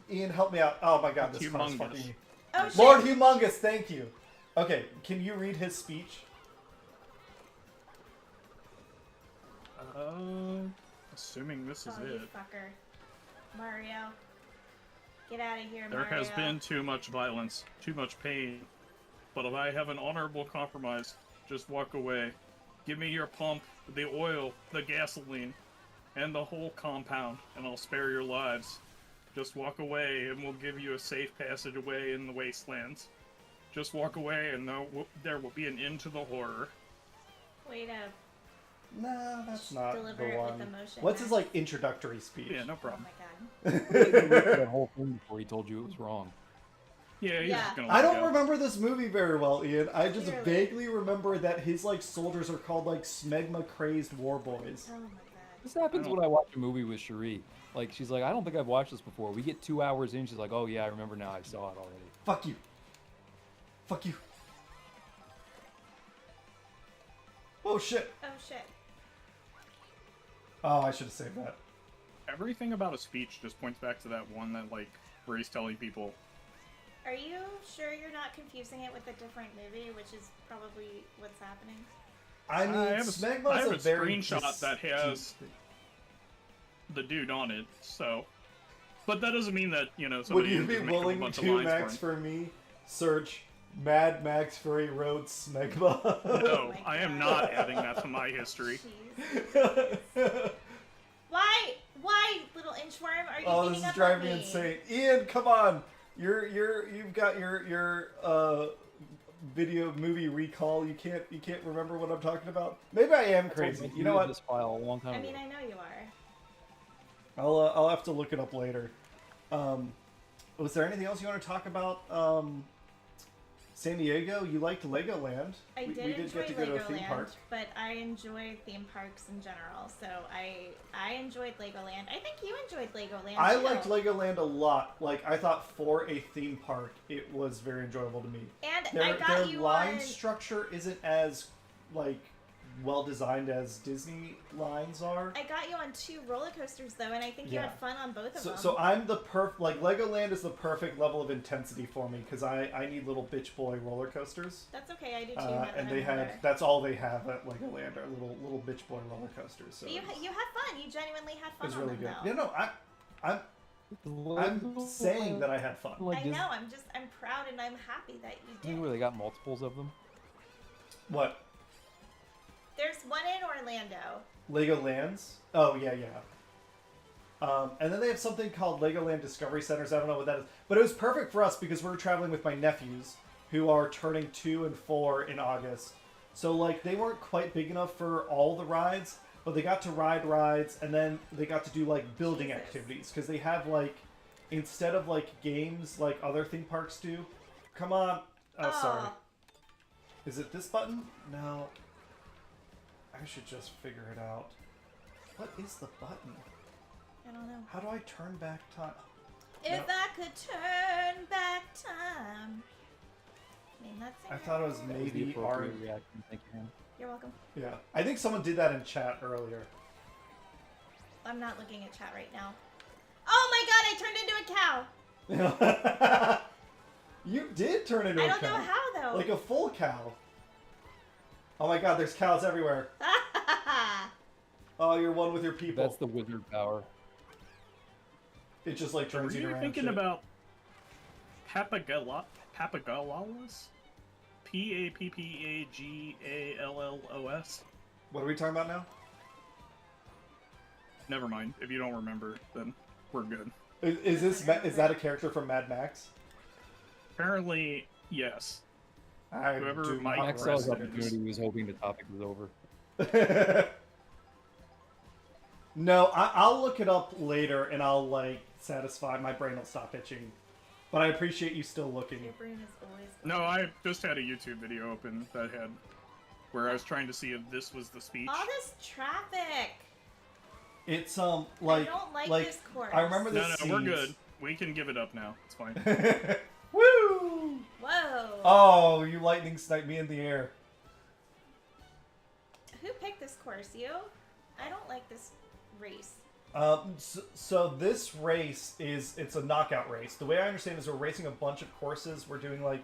A: Ian, help me out. Oh my god, this car's
C: Humongous.
A: fucking me.
B: Oh shit!
A: Lord Humongous, thank you. Okay, can you read his speech?
C: Assuming this is
B: Oh, you
C: it.
B: fucker. Mario. Get out of here,
C: There
B: Mario.
C: has been too much violence, too much pain. But if I have an honorable compromise, just walk away. Give me your pump, the oil, the gasoline, and the whole compound, and I'll spare your lives. Just walk away, and we'll give you a safe passage away in the wastelands. Just walk away, and there will be an end to the horror.
B: Way to...
A: No, that's not
B: Deliver
A: the
B: it with
A: one.
B: emotion,
A: What's his
B: Max.
A: like introductory speech?
C: Yeah, no
B: Oh
C: problem.
B: my god.
D: He wrote that whole thing before he told you it was wrong.
C: Yeah, he's
B: Yeah.
C: just gonna
A: I
C: let
A: don't
C: go.
A: remember this movie very well, Ian. I just
B: Clearly.
A: vaguely remember that his like soldiers are called like smegma crazed war boys.
B: Oh my god.
D: This happens when I watch a movie with Cherie. Like, she's like, I don't think I've watched this before. We get 2 hours in, she's like, oh yeah, I remember now. I saw it already.
A: Fuck you. Fuck you. Oh shit.
B: Oh shit.
A: Oh, I should have saved that.
C: Everything about a speech just points back to that one that, like, where he's telling people,
B: Are you sure you're not confusing it with a different movie, which is probably what's happening?
A: I mean,
C: I have
A: smegma's
C: a
A: a very
C: screenshot that has the dude on it, so... But that doesn't mean that, you know,
A: Would
C: somebody
A: you
C: can
A: be
C: just make up a
A: willing
C: bunch of
A: to,
C: lines
A: Max,
C: for him.
A: for me, search Mad Max Fury Road smegma?
C: No,
B: my
C: I am
B: God.
C: not adding that to my history.
B: Jeez. Why, little inchworm, are you
A: Oh,
B: beating
A: this is
B: up
A: driving
B: on
A: me
B: me?
A: insane. Ian, come on. You've got your video movie recall. You can't remember what I'm talking about. Maybe I am crazy. You know what?
D: This file a long time
B: I
D: ago.
B: mean, I know you are.
A: I'll have to look it up later. Was there anything else you want to talk about? San Diego, you liked Legoland.
B: I
A: We
B: did
A: did
B: enjoy
A: get to go to a theme
B: Legoland,
A: park.
B: but I enjoy theme parks in general. So I enjoyed Legoland. I think you enjoyed Legoland.
A: I
B: too.
A: liked Legoland a lot. Like, I thought for a theme park, it was very enjoyable to me.
B: And
A: Their
B: I got you
A: line
B: on.
A: structure isn't as, like, well designed as Disney lines are.
B: I got you on 2 roller coasters though, and I think you
A: Yeah.
B: had fun on both of them.
A: So I'm the like, Legoland is the perfect level of intensity for me, because I need little bitch boy roller coasters.
B: That's okay. I do too. now that
A: And
B: I'm
A: they
B: older.
A: that's all they have at Legoland are little bitch boy roller coasters. So
B: But you had fun. You genuinely had
A: it
B: fun
A: was
B: on
A: really
B: them,
A: good.
B: though.
A: Yeah, no, I'm saying that I had fun.
D: Like
B: I
D: Disney-
B: know. I'm proud and I'm happy that you
D: Disney
B: did.
D: where they got multiples of them.
A: What?
B: There's one in Orlando.
A: Legolands? Oh, yeah. And then they have something called Legoland Discovery Centers. I don't know what that is. But it was perfect for us because we're traveling with my nephews, who are turning 2 and 4 in August. So, like, they weren't quite big enough for all the rides, but they got to ride rides, and then they got to do, like, building
B: Jesus.
A: activities. Because they have, like, instead of, like, games like other theme parks do. Come on. Oh, sorry. Is it this button? No. I should just figure it out. What is the button?
B: I don't know.
A: How do I turn back time?
B: If
A: No.
B: I could turn back time. Name that singer.
A: I thought it was
D: That was the
A: maybe
D: appropriate
A: Art.
D: reaction. Thank you, man.
B: You're welcome.
A: Yeah. I think someone did that in chat earlier.
B: I'm not looking at chat right now. Oh my god, I turned into a cow!
A: You did turn into
B: I
A: a
B: don't
A: cow.
B: know how though.
A: Like a full cow. Oh my god, there's cows everywhere. Oh, you're one with your people.
D: That's the wizard power.
A: It just like
C: Were
A: turns you
C: you
A: around.
C: thinking
A: shit.
C: about Papagalos? Pappagallos?
A: What are we talking about now?
C: Never mind. If you don't remember, then we're good.
A: Is that a character from Mad Max?
C: Apparently, yes.
A: I
C: Whoever
A: do
C: might
A: not
D: Max saw his
A: remember.
D: opportunity, was hoping the topic was over.
A: No, I'll look it up later and I'll like satisfy my brain will stop itching. But I appreciate you still looking.
B: Your brain is always.
C: No, I just had a YouTube video open that had where I was trying to see if this was the speech.
B: All this traffic.
A: It's like
B: I don't like this course.
A: I remember
C: No,
A: this.
C: no, we're good. We can give it up now. It's fine.
A: Woo!
B: Whoa.
A: Oh, you lightning sniped me in the air.
B: Who picked this course? You? I don't like this race.
A: So this race it's a knockout race. The way I understand is we're racing a bunch of courses. We're doing like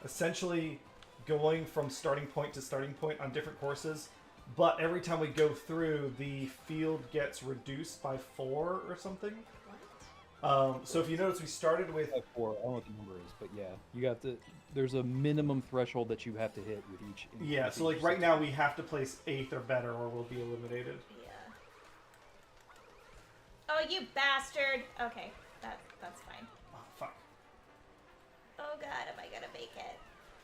A: essentially going from starting point to starting point on different courses. But every time we go through, the field gets reduced by 4 or something.
B: What?
A: So if you notice, we started with
D: 4. I don't know what the number is, but yeah, you have to. There's a minimum threshold that you have to hit with each.
A: yeah.
D: with
A: So like
D: each
A: right
D: section.
A: now we have to place 8th or better, or we'll be eliminated.
B: Yeah. Oh, you bastard! Okay, that's fine.
A: Oh, fuck.
B: Oh god, am I gonna make it?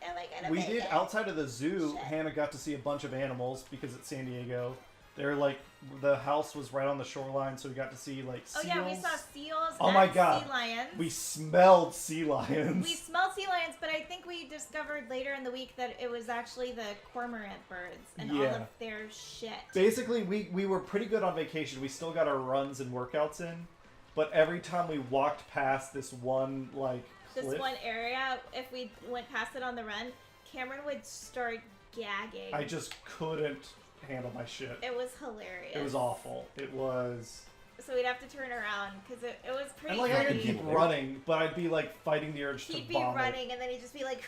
B: Am I gonna
A: We
B: make
A: did
B: it?
A: outside of the zoo.
B: Shit.
A: Hannah got to see a bunch of animals because it's San Diego. They're like the house was right on the shoreline, so we got to see like
B: Oh
A: seals.
B: yeah, we saw seals
A: Oh
B: and
A: my God.
B: sea lions.
A: We smelled sea lions.
B: We smelled sea lions, but I think we discovered later in the week that it was actually the cormorant birds and all
A: Yeah.
B: of their shit.
A: Basically, we were pretty good on vacation. We still got our runs and workouts in, but every time we walked past this one like
B: This
A: cliff,
B: one area, if we went past it on the run, Cameron would start gagging.
A: I just couldn't handle my shit.
B: It was hilarious.
A: It was awful. It was.
B: So we'd have to turn around because it was pretty
A: And like I
B: funny.
A: could keep running, but I'd be like fighting the urge
B: He'd
A: to
B: be
A: vomit.
B: running and then he'd just be like,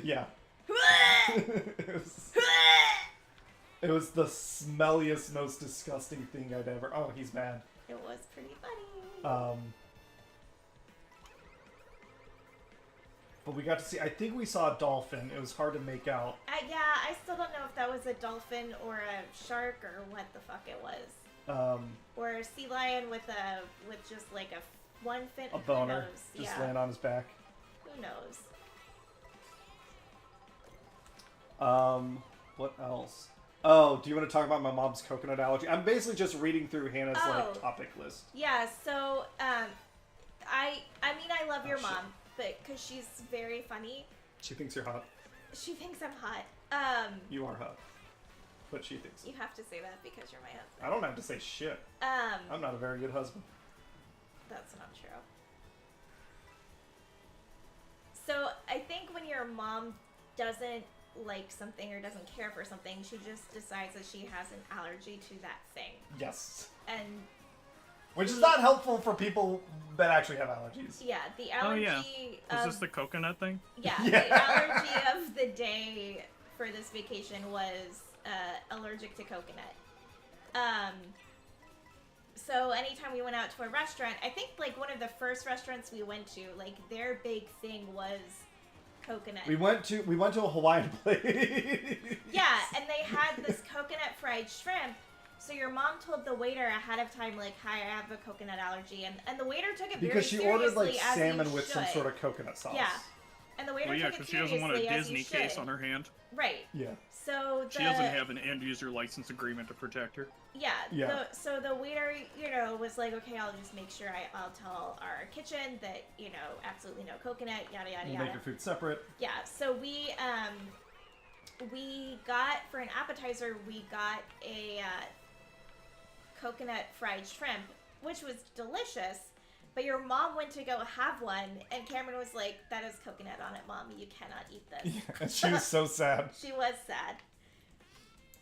A: Yeah. It was the smelliest, most disgusting thing I'd ever. Oh, he's mad.
B: It was pretty funny.
A: But we got to see. I think we saw a dolphin. It was hard to make out.
B: Yeah, I still don't know if that was a dolphin or a shark or what the fuck it was. Or a sea lion with just like a one fin.
A: A boner
B: Who knows?
A: just
B: Yeah.
A: laying on his back.
B: Who knows?
A: What else? Oh, do you want to talk about my mom's coconut allergy? I'm basically just reading through Hannah's like topic list.
B: Yeah. So, I mean, I love your
A: shit.
B: mom, but because she's very funny.
A: She thinks you're hot.
B: She thinks I'm hot.
A: You are hot. But she thinks.
B: You have to say that because you're my husband.
A: I don't have to say shit. I'm not a very good husband.
B: That's not true. So I think when your mom doesn't like something or doesn't care for something, she just decides that she has an allergy to that thing.
A: Yes.
B: And
A: which is not helpful for people that actually have allergies.
B: yeah, the allergy.
C: Oh yeah. Is this the coconut thing?
B: Yeah,
A: Yeah.
B: the allergy of the day for this vacation was allergic to coconut. So anytime we went out to a restaurant, I think like one of the first restaurants we went to, like their big thing was coconut.
A: We went to a Hawaiian place.
B: Yeah, and they had this coconut fried shrimp. So your mom told the waiter ahead of time, like, "Hi, I have a coconut allergy," and the waiter took it
A: because
B: very
A: she ordered
B: seriously,
A: like
B: as
A: salmon
B: you
A: with some
B: should.
A: sort of coconut sauce.
B: Yeah, and the waiter
C: Well, yeah,
B: took it
C: because she doesn't want a
B: seriously, as
C: Disney
B: you
C: case
B: should.
C: on her hand.
B: Right.
A: Yeah.
B: So
C: She doesn't have an end-user license agreement to protect her.
B: Yeah.
A: Yeah.
B: So the waiter, was like, okay, I'll just make sure I'll tell our kitchen that, absolutely no coconut, yada, yada,
A: You
B: yada.
A: make your food separate.
B: Yeah. So we got, for an appetizer, we got a coconut fried shrimp, which was delicious. But your mom went to go have one, and Cameron was like, "That has coconut on it, Mom. You cannot eat this."
A: Yeah, she was so sad.
B: She was sad.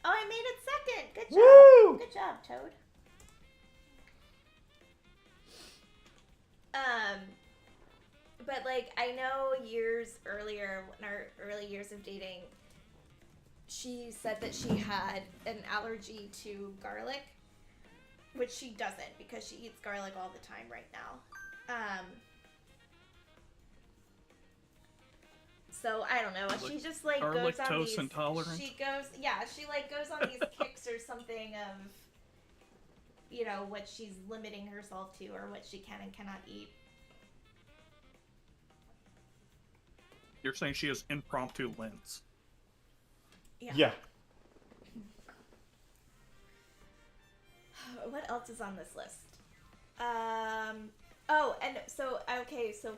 B: Oh, I made it second. Good job.
A: Woo!
B: Good job, Toad. But like I know years earlier, in our early years of dating, she said that she had an allergy to garlic, which she doesn't because she eats garlic all the time right now. So I don't know. She just like goes on
C: lactose
B: these.
C: intolerant?
B: She like goes on these kicks or something of, what she's limiting herself to or what she can and cannot eat.
C: You're saying she has impromptu limbs.
A: Yeah.
B: What else is on this list? Oh, and so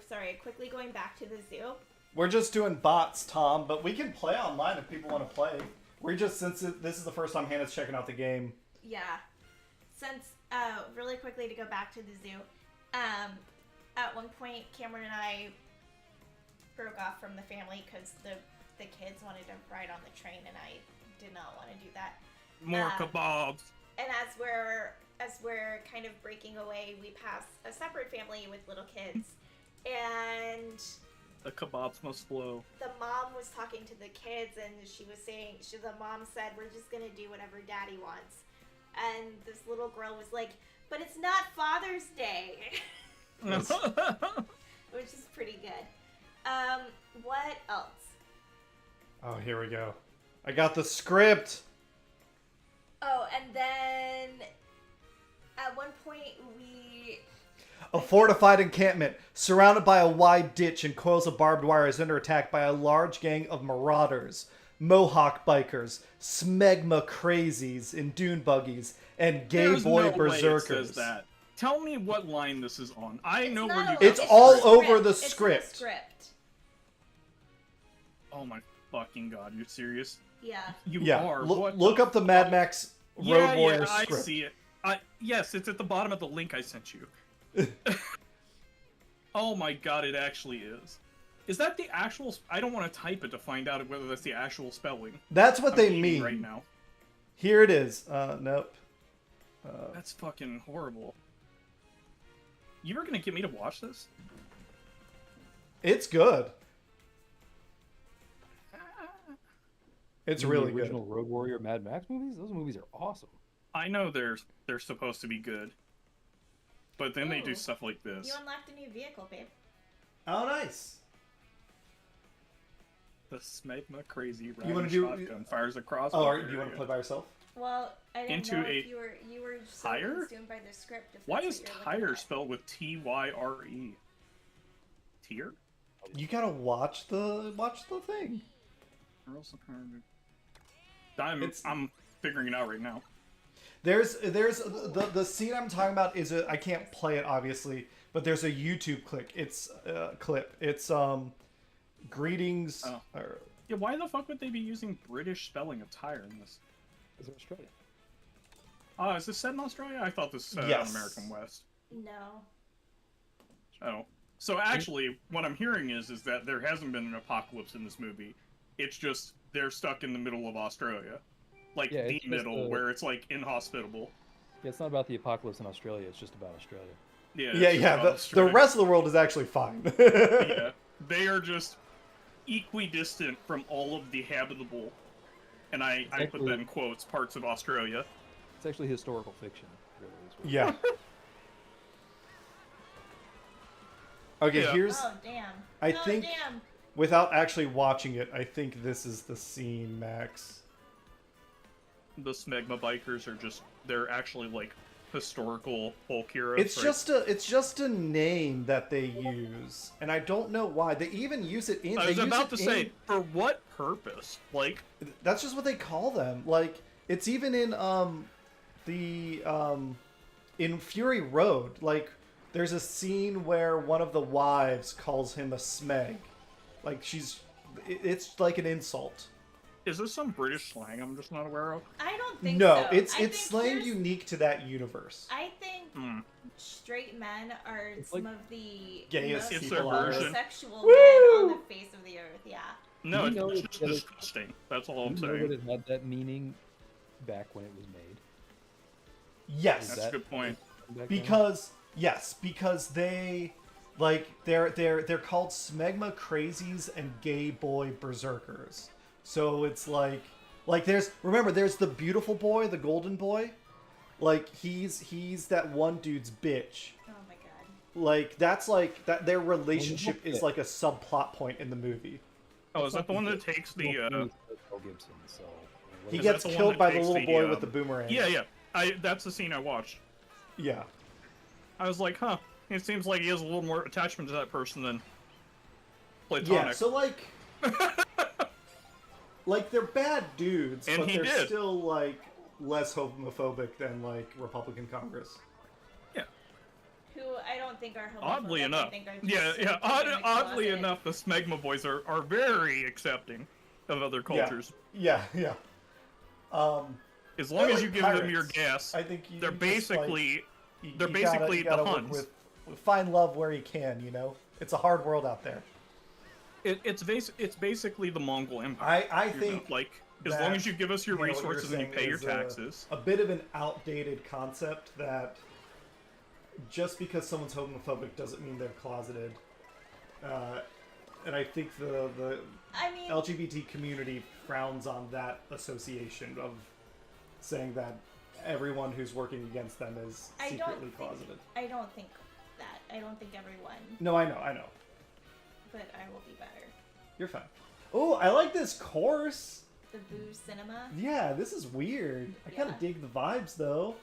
B: sorry. Quickly going back to the zoo.
A: We're just doing bots, Tom, but we can play online if people want to play. This is the first time Hannah's checking out the game.
B: Yeah. Since, really quickly to go back to the zoo, at one point Cameron and I broke off from the family because the kids wanted to ride on the train and I did not want to do that.
C: More kebabs.
B: And as we're kind of breaking away, we pass a separate family with little kids, and
C: The kebabs must flow.
B: the mom was talking to the kids, and the mom said, "We're just gonna do whatever Daddy wants," and this little girl was like, "But it's not Father's Day," which is pretty good. What else?
A: Oh, here we go. I got the script.
B: Oh, and then at one point
A: A fortified encampment, surrounded by a wide ditch and coils of barbed wire, is under attack by a large gang of marauders, Mohawk bikers, smegma crazies in dune buggies, and gay
C: There's
A: boy
C: no way it
A: berserkers.
C: says that. Tell me what line this is on. I know
B: not
C: where
B: a
C: you.
B: line,
A: It's
B: in
A: all
B: the
A: over the
B: It's in the
A: script.
B: script.
C: Oh my fucking god! You're serious?
B: Yeah.
C: You
A: Yeah,
C: are.
A: look up the Mad Max Road Warrior
C: I
A: script.
C: see it. Yes, it's at the bottom of the link I sent you. Oh my god, it actually is. Is that the actual? I don't want to type it to find out whether that's the actual spelling.
A: That's what
C: I'm
A: they
C: eating
A: mean.
C: right now.
A: Here it is. Nope.
C: That's fucking horrible. You were gonna get me to watch this?
A: It's good. It's
D: The
A: really
D: original
A: good.
D: Road Warrior Mad Max movies? Those movies are awesome.
C: I know they're supposed to be good, but then they do
B: Ooh.
C: stuff like this.
B: You unlocked a new vehicle, babe.
A: Oh, nice.
C: The Smegma crazy
A: wanna
C: riding
A: do-
C: shotgun fires across.
A: Oh, do you want to play by yourself?
B: Well, I didn't
C: Into
B: know
C: a
B: if you were so
C: tire?
B: consumed by the script. If
C: Why
B: that's
C: is
B: what you're
C: tire
B: looking at.
C: spelled with Tyre? Tier?
A: You gotta watch the thing.
C: I'm figuring it out right now.
A: There's the scene I'm talking about is I can't play it obviously, but there's a YouTube clip. It's greetings.
C: Oh. Yeah, why the fuck would they be using British spelling of tire in this?
D: Is it Australia?
C: Oh, is this set in Australia? I thought this was set
A: Yes.
C: on American West.
B: No.
C: Oh. So actually, what I'm hearing is that there hasn't been an apocalypse in this movie. It's just they're stuck in the middle of Australia. Like,
D: Yeah,
C: the
D: it's just
C: middle, where it's, like, inhospitable.
D: Yeah, it's not about the apocalypse in Australia. It's just about Australia.
C: Yeah,
A: The
C: Australia.
A: rest of the world is actually fine.
C: Yeah. They are just equidistant from all of the habitable, and I put that in quotes, parts of Australia.
D: It's actually historical fiction, really. Is what
A: Yeah. Okay,
C: Yeah.
A: here's
B: Oh damn.
A: I
B: oh,
A: think
B: damn.
A: without actually watching it, I think this is the scene, Max.
C: The Smegma bikers are just, they're actually, like, historical folk heroes.
A: It's
C: right?
A: just a name that they use, and I don't know why. They even use it in.
C: I was
A: they use
C: about
A: it
C: to
A: in-
C: say, for what purpose? Like,
A: That's just what they call them. Like, it's even in in Fury Road. Like, there's a scene where one of the wives calls him a smeg. Like, it's like an insult.
C: is this some British slang I'm just not aware of?
B: I don't think
A: No,
B: so.
A: it's
B: I think
A: slang
B: here's-
A: unique to that universe.
B: I think
C: Hmm.
B: straight men are
D: It's
B: some
D: like-
B: of the
A: Gayest
B: most
C: It's their
A: people on
C: version.
A: Earth.
B: sexual
A: Woo!
B: men on the face of the earth. Yeah.
C: No,
D: You know
C: it's
D: that
C: just
D: the other-
C: disgusting. That's all I'm
D: You know that
C: saying.
D: it had that meaning back when it was made.
A: Yes,
C: That's a good point.
D: Back then?
A: because they they're called smegma crazies and gay boy berserkers. So it's like there's the beautiful boy, the golden boy. Like he's that one dude's bitch.
B: Oh my god.
A: Like that's like that their relationship
D: Well,
A: is like a subplot point in the movie.
C: Oh, is that the one that takes the,
D: Mel Gibson, so,
A: He
C: Is
A: gets
C: that the one
A: killed
C: that
A: by the
C: takes
A: little
C: the,
A: boy with the boomerang.
C: Yeah. That's the scene I watched.
A: Yeah.
C: I was like, huh. It seems like he has a little more attachment to that person than platonic.
A: Yeah, so like they're bad dudes,
C: And
A: but
C: he
A: they're
C: did.
A: still like less homophobic than like Republican Congress.
B: Who I don't think are homophobic.
C: Oddly
B: I
C: enough.
B: think are just
C: Yeah.
B: sort of in the
C: Oddly
B: closet.
C: enough, the Smegma boys are very accepting of other cultures.
A: Yeah.
C: As long
A: They're
C: as you
A: like
C: give them your
A: pirates.
C: gas,
A: I think
C: they're basically
A: you
C: they're
A: gotta-
C: basically
A: you gotta
C: the
A: work
C: Huns.
A: find love where you can. You know, it's a hard world out there.
C: It's basically the Mongol Empire.
A: I
C: you know?
A: think
C: Like, as
A: that,
C: long as you give us your
A: what you're
C: resources and you
A: saying
C: pay your
A: is,
C: taxes.
A: a bit of an outdated concept that just because someone's homophobic doesn't mean they're closeted. And I think the
B: I mean,
A: LGBT community frowns on that association of saying that everyone who's working against them is secretly closeted.
B: I don't think that. I don't think everyone,
A: No, I know.
B: but I will be better.
A: You're fine. Oh, I like this course.
B: The Boo Cinema.
A: Yeah, this is weird. I kind
B: Yeah.
A: of dig the vibes though.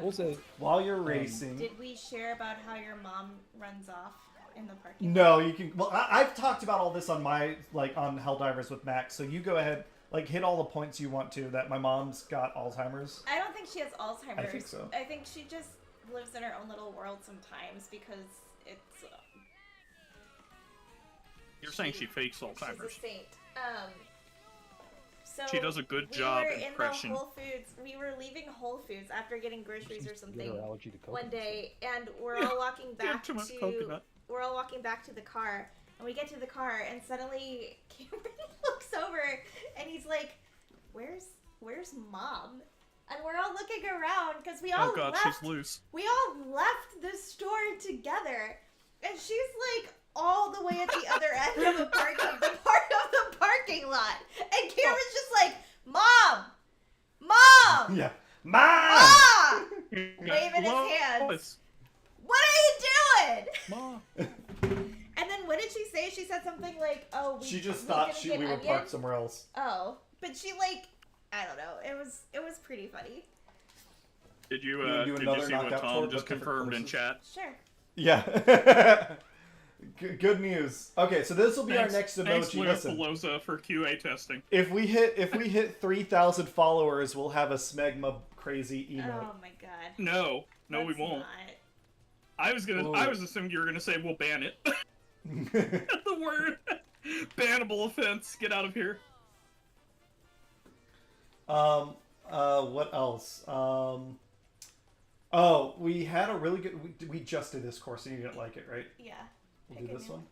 D: Also,
A: While you're racing.
B: Did we share about how your mom runs off in the parking lot?
A: No, you can. Well, I've talked about all this on my on Helldivers with Max. So you go ahead, hit all the points you want to. That my mom's got Alzheimer's.
B: I don't think she has Alzheimer's.
A: I think so.
B: I think she just lives in her own little world sometimes because it's.
C: You're saying she fakes
B: She's
C: Alzheimer's.
B: a saint. So
C: She does a good job
B: we were in
C: impression.
B: the Whole Foods. We were leaving Whole Foods after getting groceries or
D: get
B: something
D: her allergy to coconut.
B: one day, and we're all walking
C: Yeah,
B: back
C: too much
B: to
C: coconut.
B: we're all walking back to the car, and we get to the car, and suddenly Cameron looks over, and he's like, "Where's Mom?" And we're all looking around because we all
C: Oh god,
B: left.
C: she's loose.
B: We all left the store together, and she's like all the way at the other end of the part of the parking lot, and Cameron's just like, "Mom, Mom,
A: Yeah. Mom!
B: Mom!" waving his hands.
C: Lois.
B: What are you doing?
C: Mom.
B: And then what did she say? She said something like, "Oh,
A: She just
B: we
A: thought
B: didn't
A: we
B: get
A: were
B: onion?"
A: parked somewhere else.
B: Oh, but she I don't know. It was pretty funny.
C: Did you
A: You do
C: did
A: another
C: you see what
A: knockout
C: Tom
A: tour,
C: just
A: but different
C: confirmed in
A: courses?
C: chat?
B: Sure.
A: Yeah. Good news. Okay, so this will be our next
C: Thanks,
A: emoji.
C: Luna
A: Listen,
C: Pelosa, for QA testing.
A: if we hit 3,000 followers, we'll have a smegma crazy emote.
B: Oh my god.
C: No, we
B: Let's
C: won't.
B: not.
C: I was assuming you were gonna say we'll ban it. The word bannable offense. Get out of here.
A: What else? Oh, we had a really good. We just did this course and you didn't like it, right?
B: Yeah.
A: We'll
B: Pick
A: do
B: a
A: this
B: new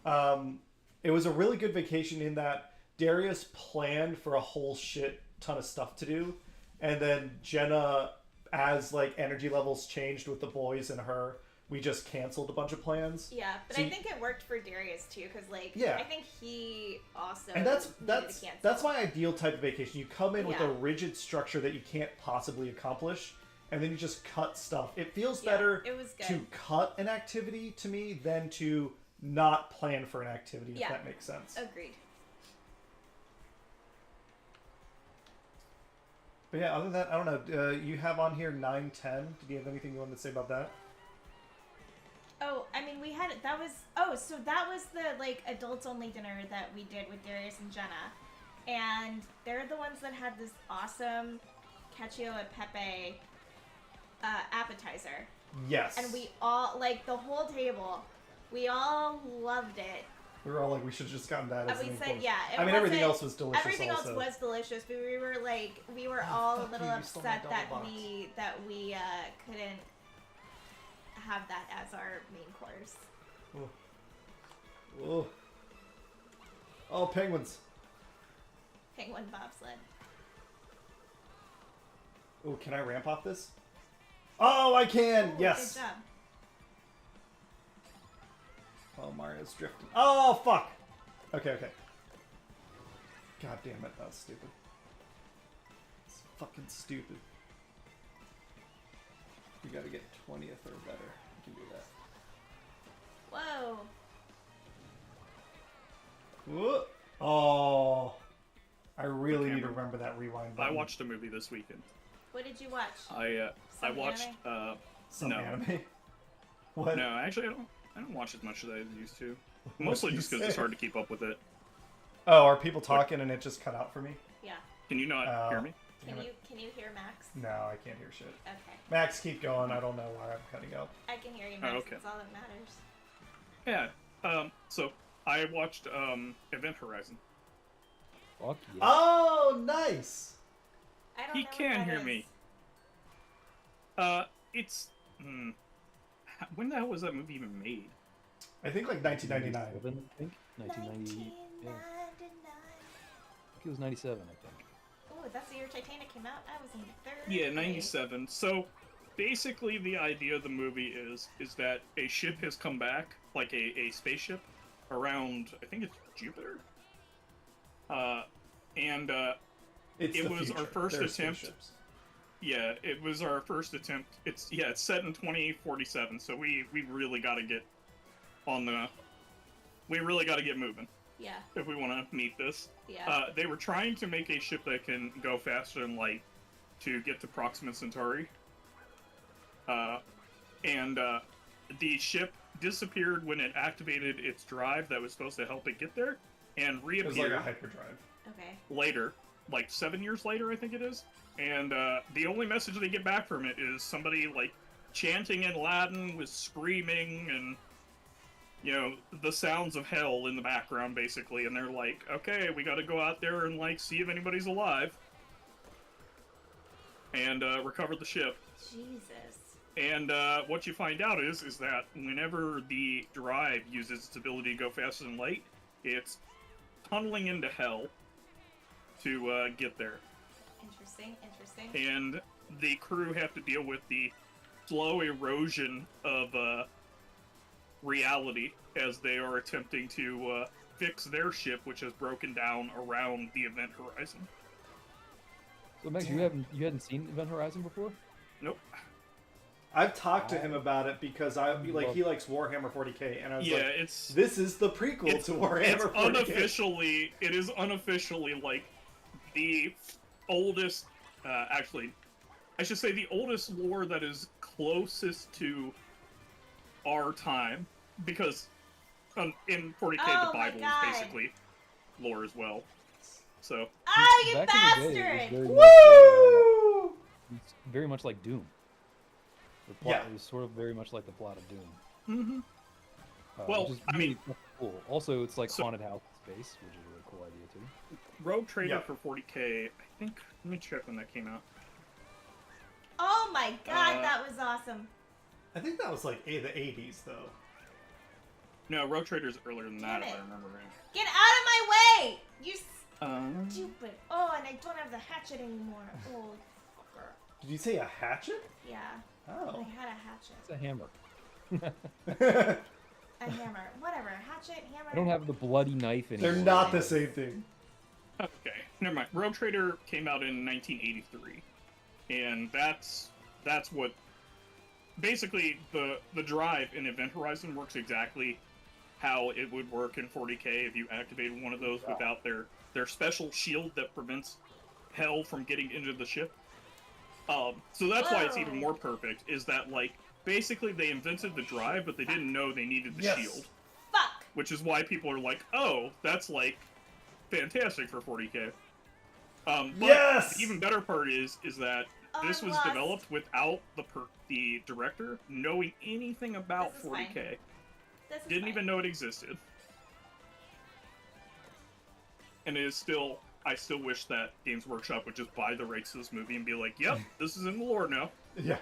A: one. It was a really good vacation in that Darius planned for a whole shit ton of stuff to do, and then Jenna, as like energy levels changed with the boys and her, we just canceled a bunch of plans.
B: Yeah, but
A: So
B: I think it worked for Darius too, because like
A: Yeah.
B: I think he also
A: And
B: needed to cancel.
A: that's my ideal type of vacation. You come in with
B: Yeah.
A: a rigid structure that you can't possibly accomplish, and then you just cut stuff. It feels
B: Yeah,
A: better
B: it was good.
A: to cut an activity to me than to not plan for an activity, if
B: Yeah.
A: that makes sense.
B: Agreed.
A: But yeah, other than that, I don't know. You have on here 9:10. Did you have anything you wanted to say about that?
B: Oh, I mean, we had that was so that was the like adults only dinner that we did with Darius and Jenna, and they're the ones that had this awesome cacio e pepe appetizer,
A: Yes.
B: and we all like the whole table, we all loved it.
A: We were all like, we should have just gotten that as
B: And
A: the
B: we
A: main
B: said,
A: course.
B: yeah.
A: I mean, everything else was delicious.
B: Everything
A: also.
B: else was delicious, but we were like, we were
A: Oh,
B: all a
A: fuck
B: little
A: you stole my
B: upset that
A: double box.
B: we couldn't have that as our main course.
A: Oh. Oh, penguins.
B: Penguin bobsled.
A: Oh, can I ramp off this? Oh, I can!
B: Ooh,
A: Yes!
B: Good job.
A: Oh, Mario's drifting. Oh, fuck! Okay. God damn it, that was stupid. It's fucking stupid. You gotta get 20th or better. You can do that.
B: Whoa.
A: Whoa. Oh. I really
C: Okay,
A: need to remember that rewind button.
C: I watched a movie this weekend.
B: What did you watch?
C: I
B: Some
C: watched
B: anime?
A: Some
C: no.
A: anime. What?
C: No, actually I don't watch as much as I used to.
A: What
C: Mostly
A: did you
C: just because it's
A: say?
C: hard to keep up with it.
A: Oh, are people talking and it just cut out for me?
B: Yeah.
C: Can you not
A: Oh.
C: hear me?
A: Damn it.
B: Can you hear Max?
A: No, I can't hear shit.
B: Okay.
A: Max, keep going. I don't know why I'm cutting out.
B: I can hear you, Max.
C: okay.
B: That's all that matters.
C: Yeah. So I watched Event Horizon.
D: Fuck yeah.
A: Oh, nice!
B: I don't
C: He
B: know what
C: can
B: that
C: hear
B: is.
C: me. It's when the hell was that movie even made?
A: I think like 1999.
D: 97, I think. 1990. Yeah.
B: 1999.
D: I think it was 97, I think.
B: Oh, that's the year Titanic came out. I was in third
C: Yeah,
B: grade.
C: 97. So basically the idea of the movie is that a ship has come back, like a spaceship, around, I think it's Jupiter?
A: It's
C: It
A: the
C: was our
A: future.
C: first
A: There's
C: attempt.
A: spaceships.
C: Yeah, it was our first attempt. It's set in 2047, so we really got to get on the... We really got to get moving
B: Yeah.
C: if we want to meet this.
B: Yeah.
C: They were trying to make a ship that can go faster than light to get to Proxima Centauri. The ship disappeared when it activated its drive that was supposed to help it get there, and
A: It was like
C: reappeared
A: a hyperdrive.
B: Okay.
C: later, like 7 years later, I think it is. And the only message they get back from it is somebody like chanting in Latin with screaming and, you know, the sounds of hell in the background, basically. And they're like, okay, we gotta go out there and, like, see if anybody's alive. And recover the ship.
B: Jesus.
C: And what you find out is that whenever the drive uses its ability to go faster than light, it's tunneling into hell to get there.
B: Interesting.
C: And the crew have to deal with the slow erosion of reality as they are attempting to fix their ship, which has broken down around the event horizon.
D: So Max, you hadn't seen Event Horizon before?
C: Nope.
A: I've talked to him about it because he likes Warhammer 40k, and I was
C: Yeah,
A: like,
C: it's
A: this is the prequel to Warhammer 40k.
C: it is unofficially like the oldest. Actually, I should say the oldest lore that is closest to our time, because in 40k
B: Oh
C: the
B: my
C: Bible
B: God.
C: is basically lore as well. So
B: Ah, you
D: Back in the day,
B: bastard!
D: it was very much
A: Woo!
D: it's very much like Doom. The plot
A: Yeah.
D: was sort of very much like the plot of Doom.
C: mhm.
D: Which
C: Well,
D: is
C: I
D: really
C: mean,
D: cool. Also, it's like
C: so-
D: haunted house space, which is a really cool idea too.
C: Rogue Trader
A: Yeah.
C: for 40k, I think, let me check when that came out.
B: Oh my God,
C: Uh,
B: that was awesome.
A: I think that was like the 80s though.
C: No, Rogue Trader's earlier than
B: Damn
C: that, if
B: it.
C: I remember right.
B: Get out of my way! You
C: Um,
B: stupid. Oh, and I don't have the hatchet anymore. Oh, fucker.
A: Did you say a hatchet?
B: Yeah, I
A: Oh.
B: had a hatchet.
D: It's a hammer.
B: A hammer. Whatever. Hatchet, hammer.
D: I don't have the bloody knife anymore.
A: They're not the same thing.
C: okay, never mind. Rogue Trader came out in 1983, and that's what basically the drive in Event Horizon works exactly how it would work in 40k if you activated one of those without their special shield that prevents hell from getting into the ship. So that's why it's even
B: Whoa.
C: more perfect. Is that like basically they invented the drive, but they didn't know they needed the
A: Yes.
C: shield,
B: Fuck!
C: which is why people are like, "Oh, that's like fantastic for 40k." But
A: Yes!
C: the even better part is that
B: Oh,
C: this
B: I'm
C: was
B: lost.
C: developed without the director knowing anything about
B: This is
C: 40k.
B: This is
C: Didn't
B: fine.
C: even know it existed. And it is still, I still wish that Games Workshop would just buy the rights to this movie and be like, "Yep, this is in the lore now."
A: Yeah.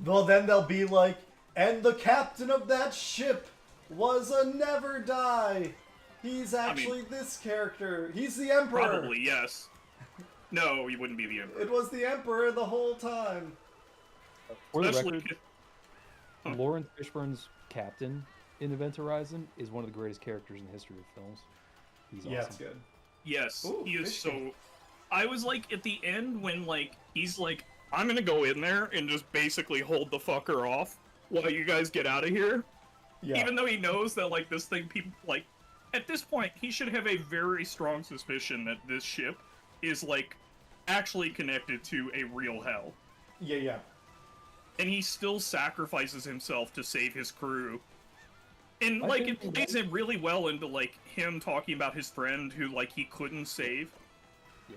A: Well, then they'll be like, and the captain of that ship was a never die. He's actually this character. He's the emperor.
C: Probably, yes. No, he wouldn't be the emperor.
A: It was the emperor the whole time.
D: For the
C: Especially
D: record,
C: Huh.
D: Lawrence Fishburne's captain in Event Horizon is one of the greatest characters in the history of films. He's
A: Yeah,
D: awesome.
A: it's good.
C: yes,
A: Ooh,
C: he is
A: fish
C: so... I was like, at the end, when like, he's like, "I'm gonna go in there and just basically hold the fucker off while you guys get out of here."
A: Yeah.
C: Even though he knows that, like, this thing, people, like, at this point, he should have a very strong suspicion that this ship is, like, actually connected to a real hell.
A: Yeah.
C: And he still sacrifices himself to save his crew. And,
D: I
C: like,
D: think
C: it plays in really well into, like, him talking about his friend who, like, he couldn't save.
D: Yeah.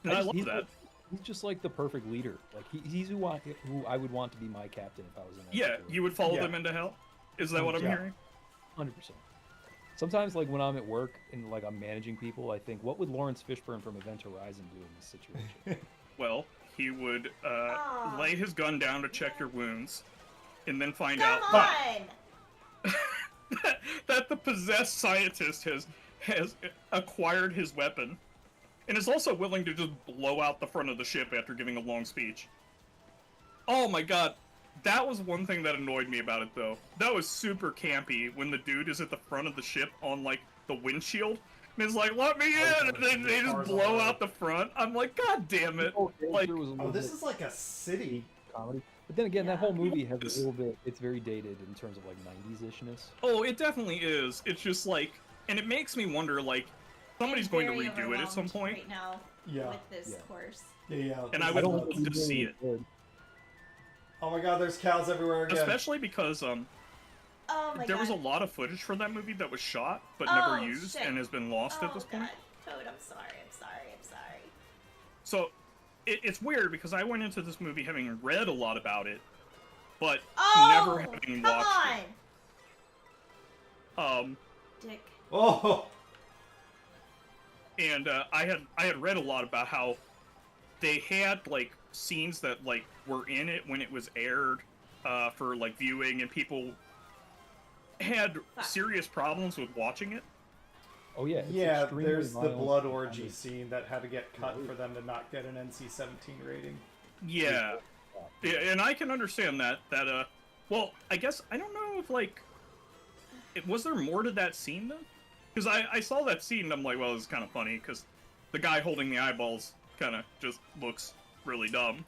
C: And I
D: just-
C: love
D: he's
C: that.
D: like- he's just like the perfect leader. Like he's who I would want to be my captain if I was in that
C: Yeah,
D: situation.
C: you would follow
A: Yeah.
C: them into hell? Is that what I'm
A: Yeah.
C: hearing?
D: 100%. Sometimes, like when I'm at work and like I'm managing people, I think, what would Lawrence Fishburne from Event Horizon do in this situation?
C: Well, he would
B: Aw.
C: lay his gun down to check your wounds, and then find
B: Come
C: out
B: on!
C: that the possessed scientist has acquired his weapon, and is also willing to just blow out the front of the ship after giving a long speech. Oh my god, that was one thing that annoyed me about it though. That was super campy when the dude is at the front of the ship on like the windshield, and is like, "Let me in," and then they just blow out the front. I'm like, God damn it! Like,
D: was a
A: Oh,
D: little
A: this
D: bit
A: is like a city.
D: comedy. But then again, that
B: Yeah.
D: whole movie has a little bit. It's very dated in terms of like 90s-ishness.
C: oh, it definitely is. It's just like, and it makes me wonder, like, somebody's going to
B: Very
C: redo it at some
B: overwhelmed
C: point.
B: right now
A: Yeah.
B: with this
D: Yeah.
B: course.
A: Yeah.
C: And I
A: this
C: would
A: is
C: love
A: nuts.
C: to see it.
D: Good.
A: Oh my god, there's cows everywhere again.
C: Especially because
B: Oh my
C: there
B: god.
C: was a lot of footage from that movie that was shot but
B: Oh,
C: never used
B: shit.
C: and has been lost
B: Oh
C: at this point.
B: god. Toad, I'm sorry. I'm sorry.
C: So it's weird because I went into this movie having read a lot about it, but
B: Oh!
C: never having
B: Come
C: watched
B: on!
C: it.
B: Dick.
A: Oh.
C: And I had read a lot about how they had like scenes that like were in it when it was aired for like viewing, and people had
B: Fuck.
C: serious problems with watching it.
D: Oh yeah. It's
A: Yeah,
D: extremely
A: there's the
D: violent.
A: blood orgy scene that had to get cut for them to not get an NC-17 rating.
C: Yeah. Yeah, and I can understand that. Well, I guess I don't know if like, was there more to that scene though? Because I saw that scene and I'm like, well, it's kind of funny because the guy holding the eyeballs kind of just looks really dumb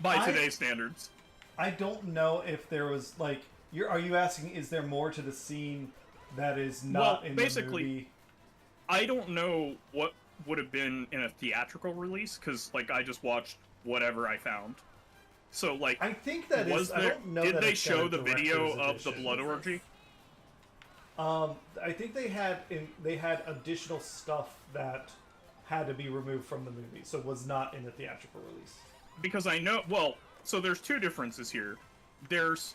C: by today's standards.
A: I don't know if there was like, are you asking? Is there more to the scene that is not in
C: basically,
A: the movie?
C: I don't know what would have been in a theatrical release because like I just watched whatever I found. So like,
A: I think that
C: was
A: is. I
C: there?
A: don't know
C: Did
A: that
C: they
A: it's got
C: show
A: a
C: the video
A: director's
C: of the
A: edition.
C: blood orgy?
A: I think they had additional stuff that had to be removed from the movie, so was not in the theatrical release.
C: Because I know, well, so there's two differences here. There's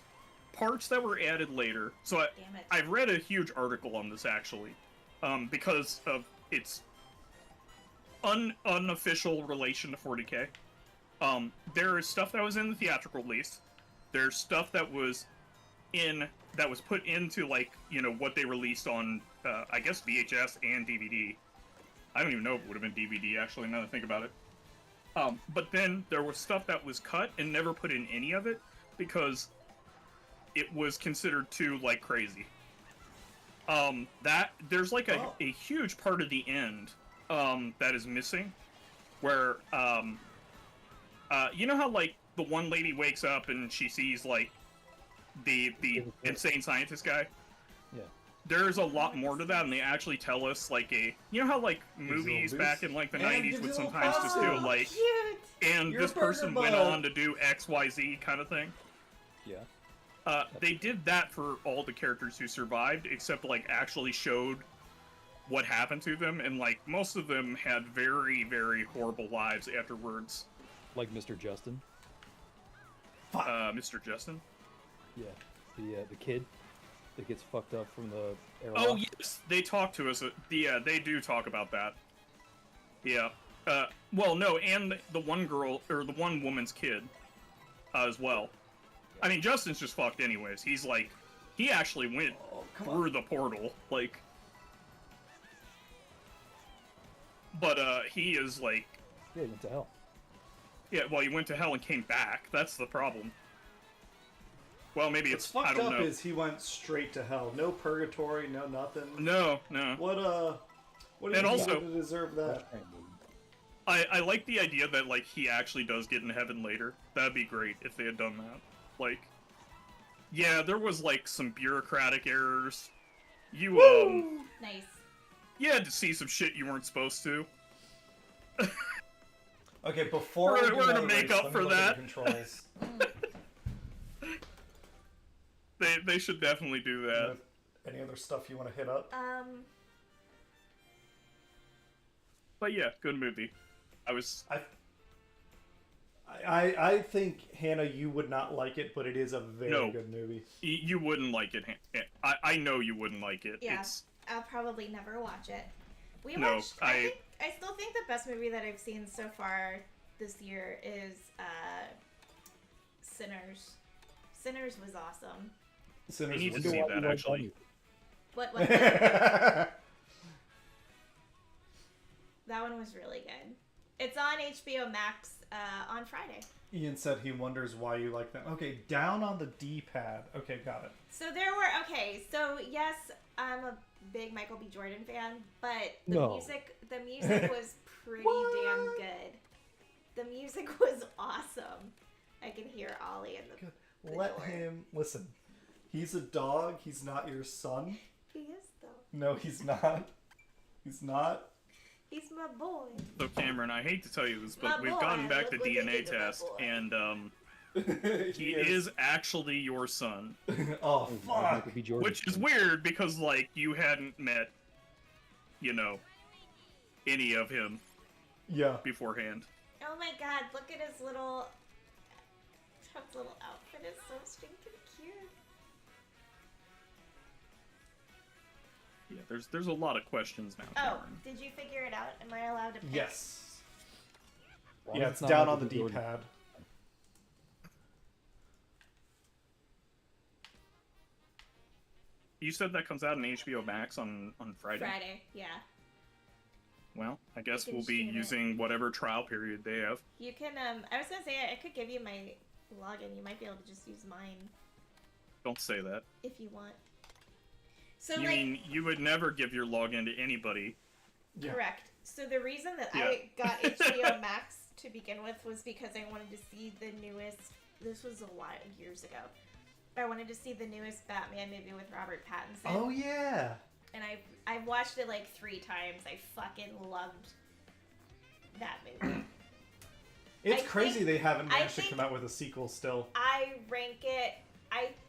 C: parts that were added later. So
B: Damn it.
C: I've read a huge article on this actually, because of its unofficial relation to 40K. There is stuff that was in the theatrical release. There's stuff that was put into, like, you know, what they released on, I guess, VHS and DVD. I don't even know if it would have been DVD, actually, now that I think about it. But then there was stuff that was cut and never put in any of it because it was considered too, like, crazy. There's, like, a huge part of the end, that is missing, where, you know how, like, the one lady wakes up and she sees, like, the insane scientist guy?
D: Yeah.
C: There's a lot more to that, and they actually tell us, like, you know how, like, movies back in, like, the
A: And
C: 90s
A: gives
C: would
A: you a little
C: sometimes just do,
A: costume.
C: like,
B: Cute.
C: and
A: Your
C: this person
A: burger
C: went
A: bud.
C: on to do XYZ kind of thing?
D: Yeah.
C: They did that for all the characters who survived, except, like, actually showed what happened to them, and, like, most of them had very, very horrible lives afterwards.
D: Like Mr. Justin.
C: Mr. Justin?
D: Yeah. The kid that gets fucked up from the airlock.
C: Oh, yes, they talk to us. Yeah, they do talk about that. Yeah. Well, no, and the one girl, or the one woman's kid, as well. I mean, Justin's just fucked anyways. He's like, he actually went through the portal, like... But, he is, like...
D: Yeah, he went to hell.
C: Yeah, well, he went to hell and came back. That's the problem. Well, maybe
A: What's
C: it's... I
A: fucked
C: don't
A: up
C: know.
A: is he went straight to hell. No purgatory, no nothing.
C: No, no.
A: What did
C: And
A: he
C: also-
A: do to deserve that?
C: I like the idea that, like, he actually does get in heaven later. That'd be great if they had done that. Like, yeah, there was, like, some bureaucratic errors. You,
B: Nice.
C: you had to see some shit you weren't supposed to.
A: Okay, before
C: We're
A: we do
C: gonna
A: another
C: make
A: race,
C: up
A: let
C: for
A: me look at
C: that.
A: the controls.
C: They should definitely do that.
A: Any other stuff you want to hit up?
C: But yeah, good movie.
A: I think, Hannah, you would not like it, but it is a very good movie.
C: You wouldn't like it. I know you wouldn't like it.
B: Yeah.
C: It's...
B: I'll probably never watch it.
C: No,
B: I still think the best movie that I've seen so far this year is Sinners. Sinners was awesome.
A: Sinners
C: I need to
A: was
C: see
A: good.
C: that, actually.
B: What? That one was really good. It's on HBO Max on Friday.
A: Ian said he wonders why you like them. Okay, down on the D-pad. Okay, got it.
B: So so yes, I'm a big Michael B. Jordan fan, but the
D: No.
B: music was pretty damn good. The music was awesome. I can hear Ollie in the
A: Let
B: door.
A: him listen. He's a dog. He's not your son.
B: He is though.
A: No, he's not. He's not.
B: He's my boy.
C: So Cameron, I hate to tell you this, but
B: My
C: we've
B: boy,
C: gotten back to
B: look what they
C: DNA
B: did to my
C: test,
B: boy.
C: and he is actually your son.
A: Oh fuck!
D: Michael B. Jordan.
C: Which is weird because, like, you hadn't met, you know, any of him
A: Yeah.
C: beforehand.
B: Oh my god, look at his little outfit is so stinking cute.
C: Yeah, there's a lot of questions now,
B: Oh,
C: Cameron.
B: did you figure it out? Am I allowed to pick?
A: Yes.
D: Well,
A: Yeah,
D: it's
A: it's
D: not
A: down on
D: Michael
A: the
D: B. Jordan.
A: D-pad.
C: You said that comes out on HBO Max on Friday?
B: Friday, yeah.
C: Well, I guess
B: You can
C: we'll be
B: stream it.
C: using whatever trial period they have.
B: You can, I was gonna say, I could give you my login. You might be able to just use mine
C: Don't say that.
B: if you want. So,
C: You
B: like,
C: mean you would never give your login to anybody?
A: Yeah.
B: correct. So the reason that
C: Yeah.
B: I got HBO Max to begin with was because I wanted to see the newest, this was a lot of years ago. I wanted to see the newest Batman movie with Robert Pattinson.
A: Oh yeah.
B: And I've watched it like 3 times. I fucking loved that movie.
A: It's
B: I
A: crazy
B: think-
A: they haven't
B: I
A: managed to
B: think-
A: come out with a sequel still.
B: I rank it.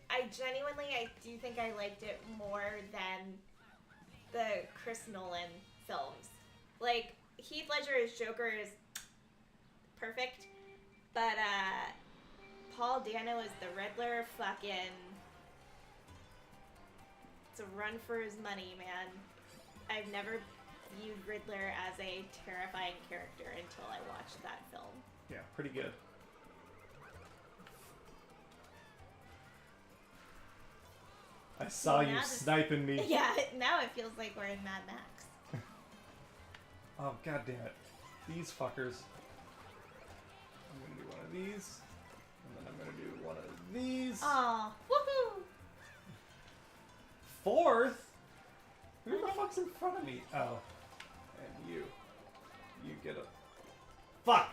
B: I genuinely, I do think I liked it more than the Chris Nolan films. Like, Heath Ledger as Joker is perfect, but Paul Dano as the Riddler, fucking, it's a run for his money, man. I've never viewed Riddler as a terrifying character until I watched that film.
A: Yeah, pretty good. I saw you
B: Now this-
A: sniping me.
B: Yeah, now it feels like we're in Mad Max.
A: Oh, god damn it. These fuckers. I'm gonna do one of these. And then I'm gonna do one of these.
B: Aw, woohoo!
A: Fourth? Who the fuck's in front of me? Oh. And you. You get a... Fuck!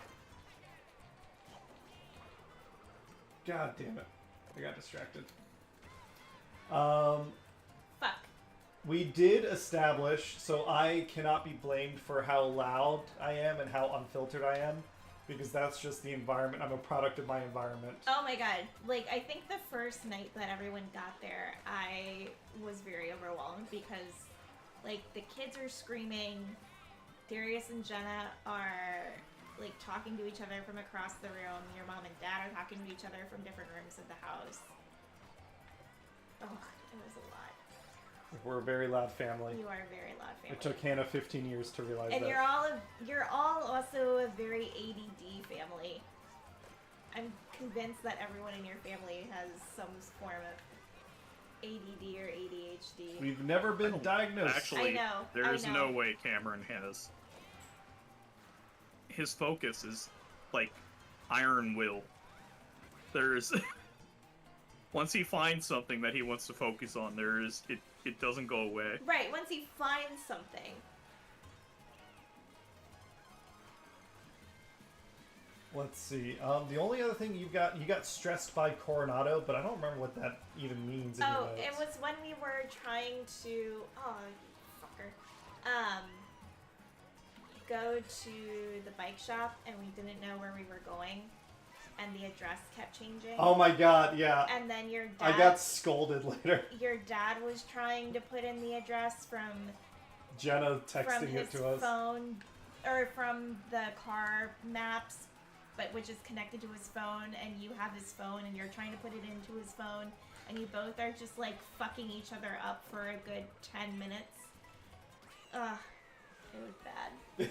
A: God damn it. I got distracted.
B: Fuck.
A: We did establish, so I cannot be blamed for how loud I am and how unfiltered I am, because that's just the environment. I'm a product of my environment.
B: Oh my god. Like, I think the first night that everyone got there, I was very overwhelmed because, like, the kids are screaming. Darius and Jenna are, like, talking to each other from across the room. Your mom and dad are talking to each other from different rooms of the house. Oh, it was a lot.
A: We're a very loud family.
B: You are a very loud family.
A: It took Hannah 15 years to realize
B: And
A: that.
B: you're all also a very ADD family. I'm convinced that everyone in your family has some form of ADD or ADHD.
A: We've never been diagnosed.
C: Actually,
B: I know,
C: there is
B: I know.
C: no way Cameron has. His focus is like iron will. There's once he finds something that he wants to focus on, it doesn't go away.
B: Right, once he finds something.
A: Let's see. The only other thing you got stressed by Coronado, but I don't remember what that even means. In
B: Oh,
A: your
B: it
A: notes.
B: was when we were trying to, oh, you fucker, go to the bike shop and we didn't know where we were going, and the address kept changing.
A: Oh my god, yeah.
B: And then your
A: I
B: dad,
A: got scolded later.
B: your dad was trying to put in the address from
A: Jenna texting
B: his
A: it to us.
B: phone, or from the car maps, but which is connected to his phone, and you have his phone, and you're trying to put it into his phone, and you both are just like fucking each other up for a good 10 minutes. Ugh, it was bad.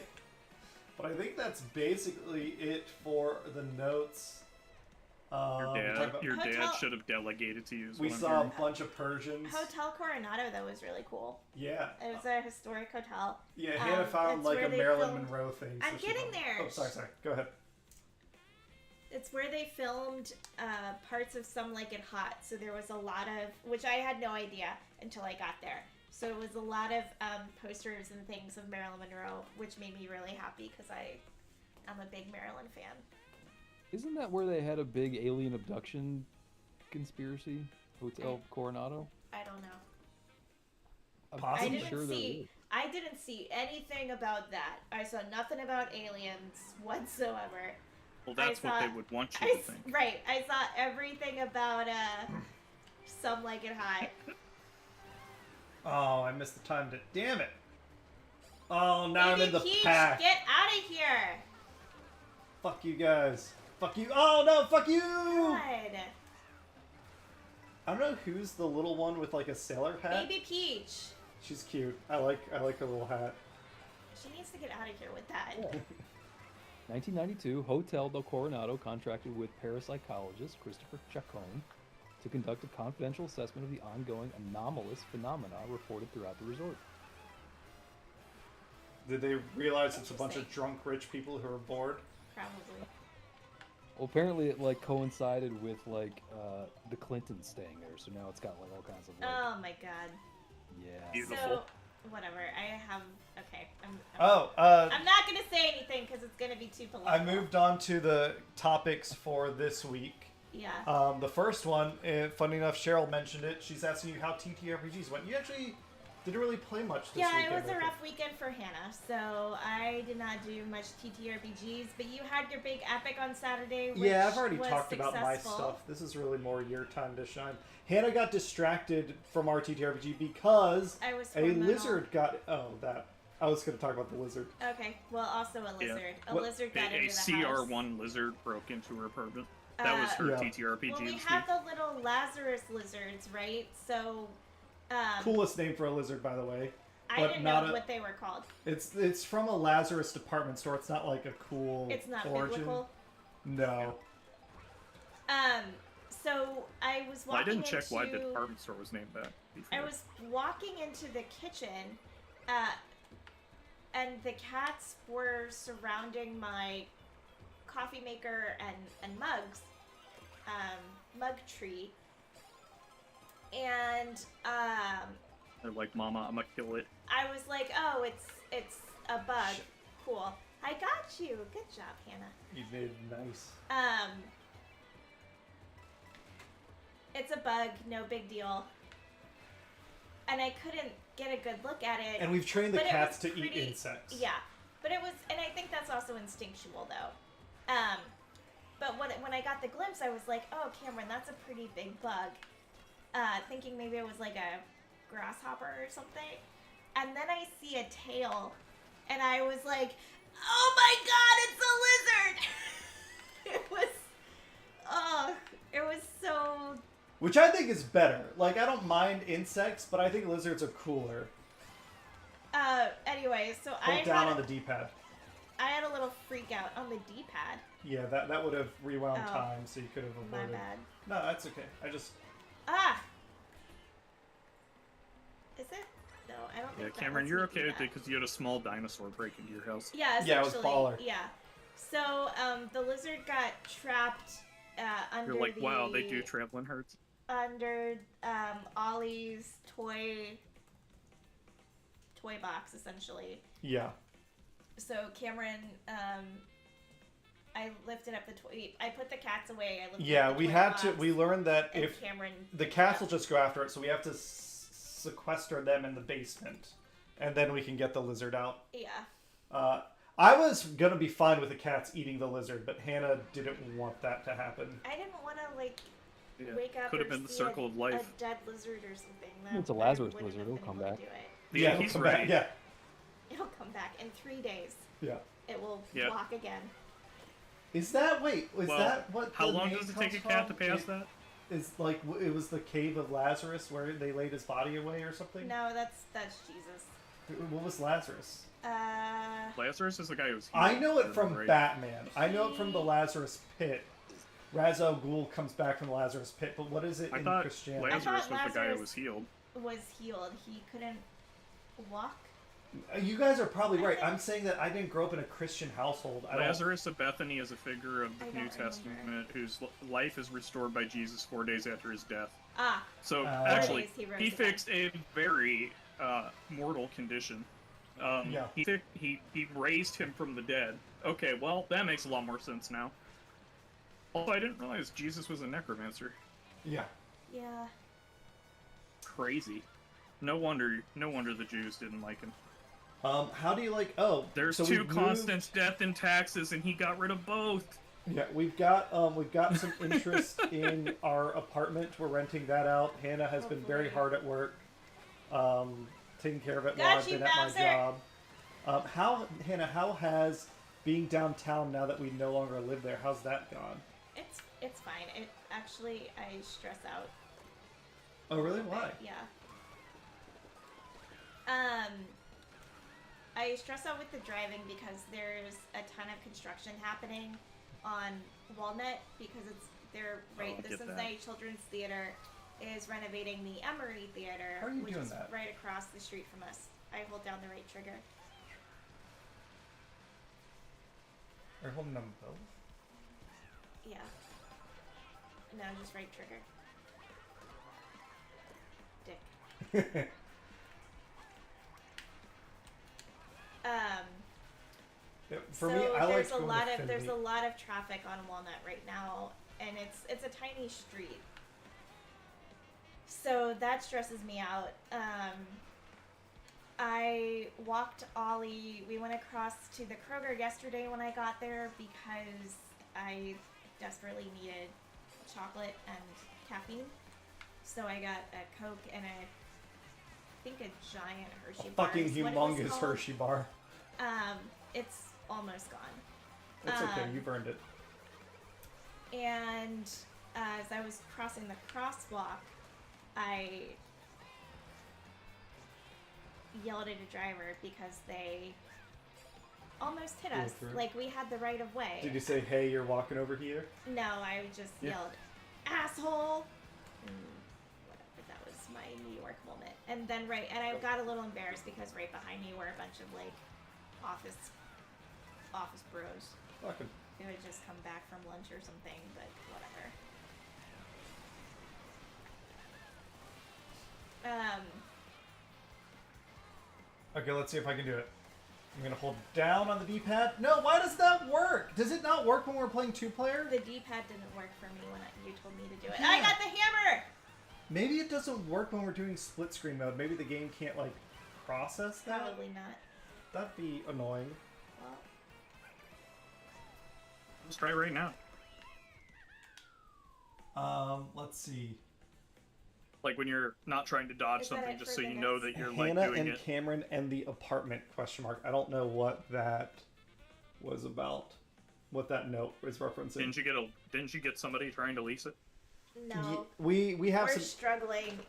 A: But I think that's basically it for the notes.
C: Your dad
B: Hotel-
C: should have delegated to you. is
A: We
C: what I'm
A: saw a
C: hearing.
A: bunch of Persians.
B: Hotel Coronado, though, was really cool.
A: Yeah.
B: It was a historic hotel.
A: Yeah, Hannah found
B: it's
A: like
B: where
A: a
B: they
A: Marilyn
B: filmed-
A: Monroe thing.
B: I'm
A: she
B: getting
A: found-
B: there.
A: Oh, sorry. Go ahead.
B: It's where they filmed parts of Some Like It Hot, so there was a lot of, which I had no idea until I got there. So it was a lot of posters and things of Marilyn Monroe, which made me really happy because I'm a big Marilyn fan.
D: Isn't that where they had a big alien abduction conspiracy? Hotel Coronado?
B: I don't know.
D: I'm
A: Possibly.
D: pretty sure there is.
B: I didn't see anything about that. I saw nothing about aliens whatsoever.
C: Well, that's
B: I
C: what
B: saw-
C: they would want you to think.
B: Right, I saw everything about Some Like It Hot.
A: Oh, I missed the time to. Damn it. Oh, now I'm
B: Baby
A: in the
B: Peach,
A: pack.
B: get out of here!
A: Fuck you guys. Fuck you. Oh no, fuck you!
B: God.
A: I don't know who's the little one with like a sailor hat.
B: Baby Peach.
A: She's cute. I like her little hat.
B: She needs to get out of here with that.
D: 1992, Hotel del Coronado contracted with parapsychologist Christopher Chacon to conduct a confidential assessment of the ongoing anomalous phenomena reported throughout the resort.
A: Did they realize it's a bunch of drunk rich people who are bored?
B: Probably.
D: Well, apparently it like coincided with like the Clintons staying there, so now it's got like all kinds of like,
B: Oh my god.
D: yeah.
C: Beautiful.
B: So, whatever. I have. Okay.
A: I'm
B: not gonna say anything because it's gonna be too political.
A: I moved on to the topics for this week.
B: Yeah.
A: The first one, funny enough, Cheryl mentioned it. She's asking you how TTRPGs went. You actually Didn't really play much this
B: Yeah,
A: weekend.
B: it was a
A: I
B: rough
A: think.
B: weekend for Hannah, so I did not do much TTRPGs, but you had your big epic on Saturday, which
A: Yeah, I've already
B: was
A: talked about my
B: successful.
A: stuff. This is really more your time to shine. Hannah got distracted from our TTRPG because
B: I was
A: a
B: hormonal.
A: lizard got... Oh, that. I was going to talk about the lizard.
B: Okay, well, also a lizard. A
A: What-
B: lizard got
C: A
B: into the house.
C: CR1 lizard broke into her apartment. That was her
A: Yeah.
C: TTRPG
B: Well, we
C: this
B: have
C: week.
B: the little Lazarus lizards, right? So,
A: Coolest name for a lizard, by the way.
B: I
A: but
B: didn't
A: not
B: know
A: a-
B: what they were called.
A: It's from a Lazarus department store. It's not like a cool
B: It's not
A: origin.
B: biblical.
A: No.
B: So I was
C: Well, I
B: walking
C: didn't check
B: into...
C: why the department store was named that.
B: I was walking into the kitchen, and the cats were surrounding my coffee maker and mugs, mug tree, and
C: They're like, Mama, I'm gonna kill it.
B: I was like, oh, it's a bug. Cool. I got you. Good job, Hannah.
A: You did nice.
B: It's a bug, no big deal. And I couldn't get a good look at it.
A: And we've trained the
B: but it
A: cats
B: was
A: to eat
B: pretty-
A: insects.
B: Yeah, but it was, and I think that's also instinctual though. But when I got the glimpse, I was like, oh, Cameron, that's a pretty big bug. Thinking maybe it was like a grasshopper or something. And then I see a tail, and I was like, oh my god, it's a lizard! It was so...
A: Which I think is better. Like, I don't mind insects, but I think lizards are cooler.
B: Anyway, so
A: Hold down on the D-pad.
B: I had a little freak out on the D-pad.
A: Yeah, that would have rewound
B: Oh.
A: time, so you could have
B: My
A: avoided.
B: bad.
A: No, that's okay. I just...
B: Ah! Is it? No, I don't
C: Yeah,
B: think that
C: Cameron,
B: lets
C: you're
B: me
C: okay
B: do
C: with
B: that.
C: it because you had a small dinosaur break into your house.
B: Yeah, essentially.
A: Yeah, it was baller.
B: Yeah. So, the lizard got trapped under
C: You're like,
B: the...
C: wow, they do traveling hurts.
B: Under Ollie's toy box, essentially.
A: Yeah.
B: So Cameron, I lifted up the toy. I put the cats away. I lifted
A: Yeah,
B: up the
A: we
B: toy
A: had
B: box,
A: to... We learned that
B: and
A: if...
B: Cameron
A: The
B: picked it
A: cats will
B: up.
A: just go after it, so we have to sequester them in the basement. And then we can get the lizard out.
B: Yeah.
A: I was gonna be fine with the cats eating the lizard, but Hannah didn't want that to happen.
B: I didn't want to
C: Yeah.
B: wake up.
C: Could have
B: or
C: been the
B: see
C: circle of life.
B: A dead lizard or something.
D: It's a
B: I
D: Lazarus
B: wouldn't
D: lizard,
B: have
D: it'll
B: been
D: come
B: able to
D: back.
B: do it.
C: Yeah,
A: it'll
C: he's
A: come
C: ready.
A: back. Yeah.
B: It'll come back in 3 days.
A: Yeah.
B: It will
C: Yeah.
B: walk again.
A: Is that
C: Well,
A: that what?
C: How
A: the
C: long
A: name
C: does it take a
A: comes
C: cat to
A: from?
C: pass that?
A: Is like it was the cave of Lazarus where they laid his body away or something?
B: No, that's Jesus.
A: What was Lazarus?
C: Lazarus is the guy who's
A: I
C: healed,
A: know it from
C: right?
A: Batman. I know it from the Lazarus Pit. Ra's al Ghul comes back from the Lazarus Pit, but what is it
C: I
A: in
C: thought
A: Christianity?
C: Lazarus
B: I thought
C: was the guy who
B: Lazarus-
C: was healed.
B: Was healed. He couldn't walk.
A: You guys are probably
B: I
A: right.
B: think-
A: I'm saying that I didn't grow up in a Christian household. I don't-
C: Lazarus of Bethany is a figure of the
B: I don't
C: New
B: remember.
C: Testament whose life is restored by Jesus 4 days after his death.
B: Ah,
C: So
A: 4
C: actually,
B: days he rose
C: he
B: again.
C: fixed a very mortal condition.
A: Yeah.
C: He raised him from the dead. Okay, well that makes a lot more sense now. Although I didn't realize Jesus was a necromancer.
A: Yeah.
B: yeah.
C: Crazy. No wonder the Jews didn't like him.
A: How do you like? Oh,
C: There's
A: so
C: two
A: we've
C: constants, death and taxes, and he got rid of both.
A: Yeah, we've got some interest in our apartment. We're renting that out. Hannah has been very
B: Hopefully.
A: hard at work, taking care of it
B: Got
A: while I've
B: you,
A: been at my
B: Bowser.
A: job. Hannah, how has being downtown now that we no longer live there? How's that gone?
B: It's fine. It actually, I stress out.
A: Oh, really? Why?
B: Yeah. I stress out with the driving because there's a ton of construction happening on Walnut because they're right.
C: I
B: The
C: get that.
B: Cincinnati Children's Theater is renovating the Emory Theater,
A: How are you
B: which
A: doing
B: is
A: that?
B: right across the street from us. I hold down the right trigger.
A: Are you holding them both?
B: Yeah. No, just right trigger. Dick.
A: Yeah, for
B: so
A: me, I like
B: there's
A: going
B: a lot
A: to
B: of there's a
A: Finley.
B: lot of traffic on Walnut right now, and it's a tiny street. So that stresses me out. I walked Ollie. We went across to the Kroger yesterday when I got there because I desperately needed chocolate and caffeine. So I got a Coke and I think a giant Hershey bar.
A: Fucking
B: is what it was
A: humongous
B: called.
A: Hershey bar.
B: It's almost gone.
A: It's okay, you've earned it.
B: And as I was crossing the crosswalk, I yelled at a driver because they almost hit us.
A: through.
B: Like, we had the right of way.
A: Did you say, hey, you're walking over here?
B: No, I just
C: Yeah.
B: yelled, asshole! Whatever, that was my New York moment. And then and I got a little embarrassed because right behind me were a bunch of, like, office bros
A: Fucking.
B: who had just come back from lunch or something, but whatever.
A: Okay, let's see if I can do it. I'm gonna hold down on the D-pad. No, why does that work? Does it not work when we're playing 2-player?
B: The D-pad didn't work for me when you told me to do it.
A: Yeah.
B: I got the hammer!
A: Maybe it doesn't work when we're doing split screen mode. Maybe the game can't, like, process that?
B: Probably not.
A: That'd be annoying.
B: Well,
C: Let's try right now.
A: Let's see.
C: Like when you're not trying to dodge
B: Is that
C: something,
B: it
C: just
B: for
C: so you
B: minutes?
C: know that you're like
A: Hannah
C: doing
A: and
C: it.
A: Cameron and the apartment, question mark. I don't know what that was about. What that note was referencing.
C: Didn't you get somebody trying to lease it?
B: no.
A: We have
B: We're
A: some...
B: struggling.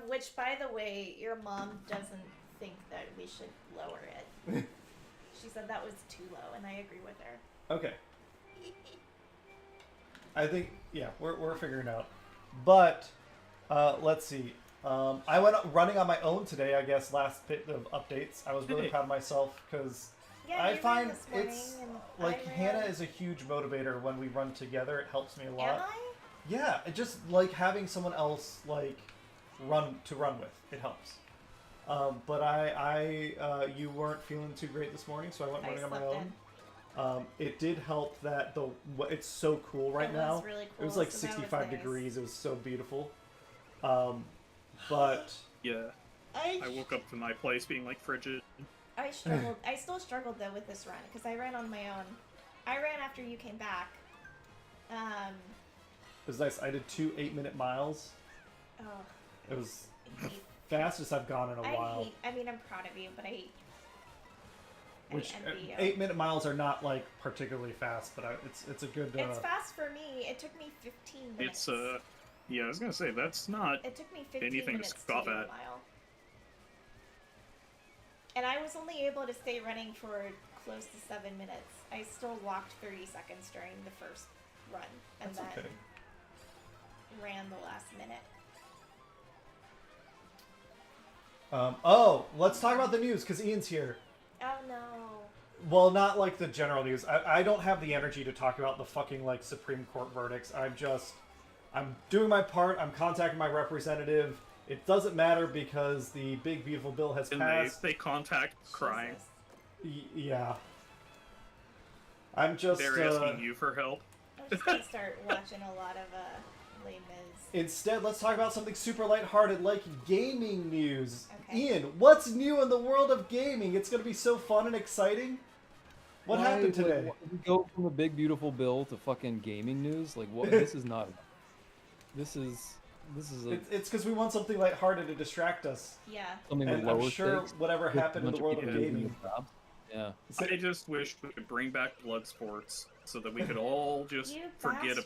B: Which, by the way, your mom doesn't think that we should lower it. She said that was too low, and I agree with her.
A: Okay. I think, yeah, we're figuring it out. But, let's see. I went running on my own today, I guess, last bit of updates. I was really proud of myself because
B: Yeah,
A: I
B: you ran
A: find
B: this morning,
A: it's,
B: and
A: like,
B: I
A: Hannah
B: ran.
A: is a huge motivator when we run together. It helps me a
B: Am
A: lot.
B: I?
A: Yeah, it just, like, having someone else, like, run with. It helps. But you weren't feeling too great this morning, so I went
B: I
A: running on my
B: slept
A: own. It did help that it's so cool right
B: It
A: now.
B: was really
A: It was
B: cool,
A: like
B: so that was
A: 65
B: nice.
A: degrees. It was so beautiful. But
C: Yeah. I woke up to my place being like frigid.
B: I struggled. I still struggled though with this run because I ran on my own. I ran after you came back.
A: it was nice. I did 2 8-minute miles.
B: Oh,
A: It was
B: I
A: the
B: hate.
A: fastest I've gone in a while.
B: I mean, I'm proud of you, but I
A: Which
B: envy you.
A: 8-minute miles are not like particularly fast, but it's a good.
B: It's fast for me. It took me 15 minutes.
C: It's yeah, I was gonna say that's not.
B: It took me 15
C: anything to
B: minutes to
C: scoff
B: do a
C: at.
B: mile. And I was only able to stay running for close to 7 minutes. I still walked 30 seconds during the first run, and
A: That's
B: then
A: okay.
B: ran the last minute.
A: Let's talk about the news because Ian's here.
B: Oh no.
A: Well, not like the general news. I don't have the energy to talk about the fucking like Supreme Court verdicts. I'm doing my part. I'm contacting my representative. It doesn't matter because the big beautiful bill has
C: And
A: passed.
C: they contact crying.
B: Jesus.
A: Yeah. I'm just.
C: They're asking you for help.
B: I'm just gonna start watching a lot of Les Mis.
A: Instead, let's talk about something super lighthearted like gaming news.
B: Okay.
A: Ian, what's new in the world of gaming? It's gonna be so fun and exciting. What happened today?
D: We go from a big beautiful bill to fucking gaming news. Like what? This is not. This is a,
A: It's because we want something lighthearted to distract us.
B: Yeah.
D: something with
A: And
D: lower
A: I'm sure
D: stakes.
A: whatever
D: with a
A: happened in the
D: bunch
A: world of
D: people doing
A: gaming.
D: their jobs. Yeah.
C: I just wish we could bring back blood sports so that we could all just
B: You
C: forget
B: bastard.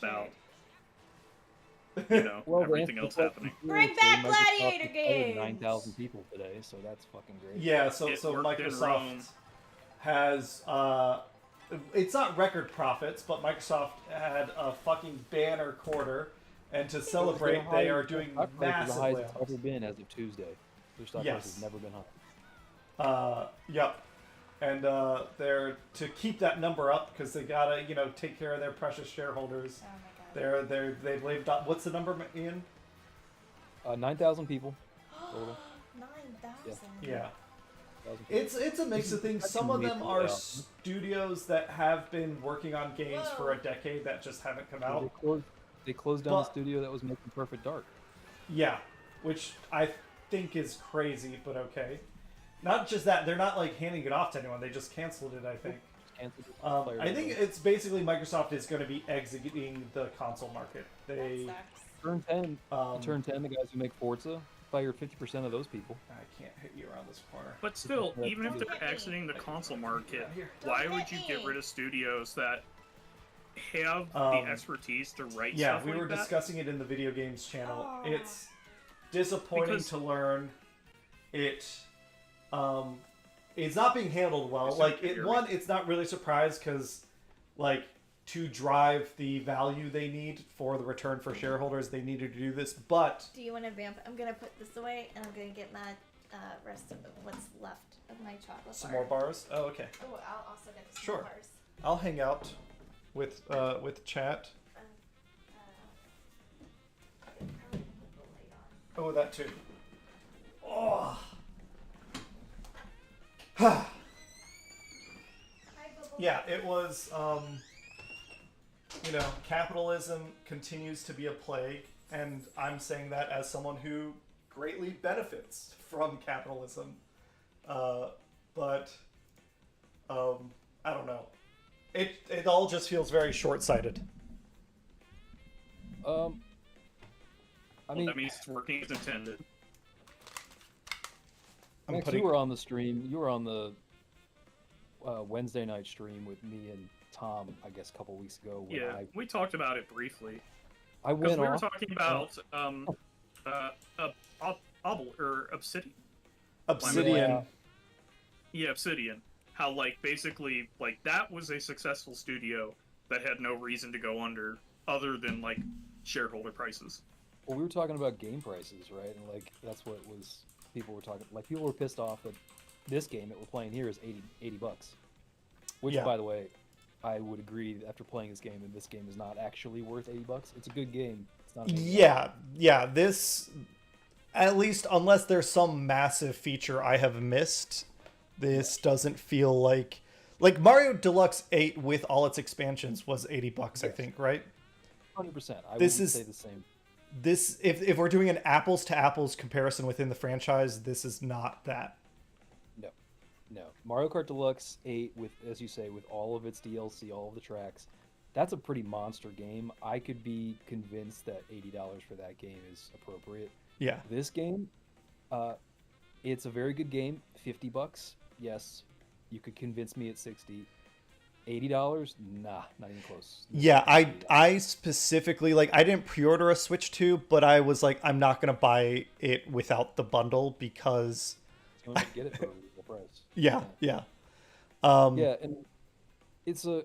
C: about
D: Well,
C: everything else happening.
B: Bring back gladiator games!
D: 9,000 people today, so that's fucking great.
A: Yeah, so
C: It worked in Rome.
A: Microsoft has it's not record profits, but Microsoft had a fucking banner quarter, and to celebrate, they are doing massive
D: The highest it's
A: layoffs.
D: ever been as of Tuesday. Their stock price
A: Yes.
D: has never been higher.
A: Yep. And they're to keep that number up because they gotta take care of their precious shareholders.
B: Oh my god.
A: They've lived up. What's the number, Ian?
D: 9,000 people total.
B: 9,000.
A: Yeah.
D: 1,000 people.
A: It's a mix of things. Some of them are studios that have been working on games for a decade that just haven't come out.
D: They closed down the
A: But-
D: studio that was making Perfect Dark.
A: Yeah, which I think is crazy, but okay. not just that, they're not like handing it off to anyone. They just canceled it, I think. I think it's basically Microsoft is going to be exiting the console market. They
B: That sucks.
D: Turn 10. Turn 10, the guys who make Forza, fired 50% of those people.
A: I can't hit you around this corner.
C: But still,
D: Yeah,
C: even if
B: don't
C: they're
B: hit me.
C: exiting the console market,
A: Here.
C: why
B: Don't
C: would
B: hit
C: you get
B: me.
C: rid of studios that have the
A: Um,
C: expertise to write
A: Yeah,
C: stuff
A: we
C: like
A: were
C: that?
A: discussing it in the video games channel.
B: Oh.
A: It's disappointing
C: Because-
A: to learn it's not being handled well.
C: It's
A: Like
C: infuriating.
A: it's not really surprised because like to drive the value they need for the return for shareholders, they needed to do this. But
B: Do you want to vamp? I'm gonna put this away, and I'm gonna get my rest of what's left of my chocolate
A: some
B: bar.
A: more bars. Oh, okay.
B: Oh, I'll also get some
A: Sure.
B: more bars.
A: I'll hang out with chat.
B: Probably put the light on.
A: Oh, that too. Oh.
B: Hi, Bubble.
A: Yeah, it was, capitalism continues to be a plague, and I'm saying that as someone who greatly benefits from capitalism. But I don't know. It all just feels very short-sighted.
D: I mean,
C: That means it's working as intended.
A: I'm
D: Max,
A: putting...
D: you were on the stream. You were on the Wednesday night stream with me and Tom, I guess, a couple weeks ago. When
C: Yeah, we talked about it briefly.
D: I
C: Because
D: went
C: we were
D: off.
C: talking about Obsidian.
A: Obsidian.
C: Yeah, Obsidian. How like basically like that was a successful studio that had no reason to go under other than like shareholder prices.
D: Well, we were talking about game prices, right? And like that's what was people were talking. Like people were pissed off that this game that we're playing here is $80. Which,
A: Yeah.
D: by the way, I would agree after playing this game that this game is not actually worth $80. It's a good game. It's not.
A: Yeah. This, at least unless there's some massive feature I have missed, this doesn't feel like Mario Deluxe 8 with all its expansions was $80, I think, right?
D: 100%. I
A: This
D: would
A: is-
D: say the same.
A: This, if we're doing an apples to apples comparison within the franchise, this is not that.
D: No. Mario Kart Deluxe 8 with, as you say, with all of its DLC, all of the tracks, that's a pretty monster game. I could be convinced that $80 for that game is appropriate.
A: Yeah.
D: This game, it's a very good game. $50, yes. You could convince me at $60. $80, nah, not even close.
A: Yeah, I specifically I didn't pre-order a Switch 2, but I was like, I'm not gonna buy it without the bundle because
D: You want to get it for a reasonable price.
A: yeah.
D: Yeah, and it's a.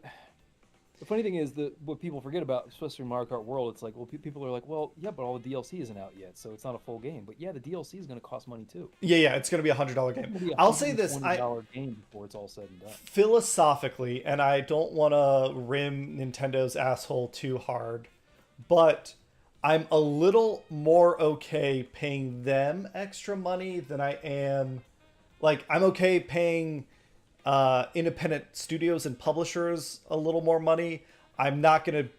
D: The funny thing is that what people forget about, especially in Mario Kart World, it's like, well, people are like, well, yeah, but all the DLC isn't out yet, so it's not a full game. But yeah, the DLC is going to cost money too.
A: Yeah, it's gonna be $100
D: It's
A: game.
D: gonna be a
A: I'll say this,
D: $120 game before it's all said and done.
A: philosophically, and I don't want to rim Nintendo's asshole too hard, but I'm a little more okay paying them extra money than I am. I'm okay paying independent studios and publishers a little more money. I'm not going to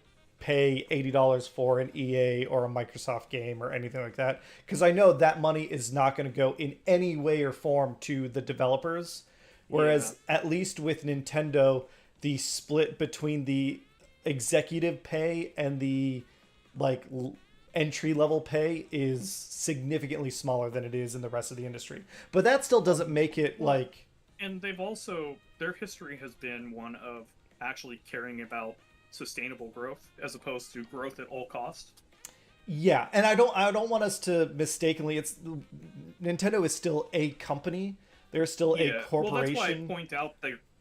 A: pay $80 for an EA or a Microsoft game or anything like that because I know that money is not going to go in any way or form to the developers. Whereas at least with Nintendo, the split between the executive pay and the entry level pay is significantly smaller than it is in the rest of the industry. But that still doesn't make it
C: And they've also their history has been one of actually caring about sustainable growth as opposed to growth at all cost.
A: Yeah, and I don't want us to mistakenly. Nintendo is still a company. They're still a corporation.
C: Well, that's why I point out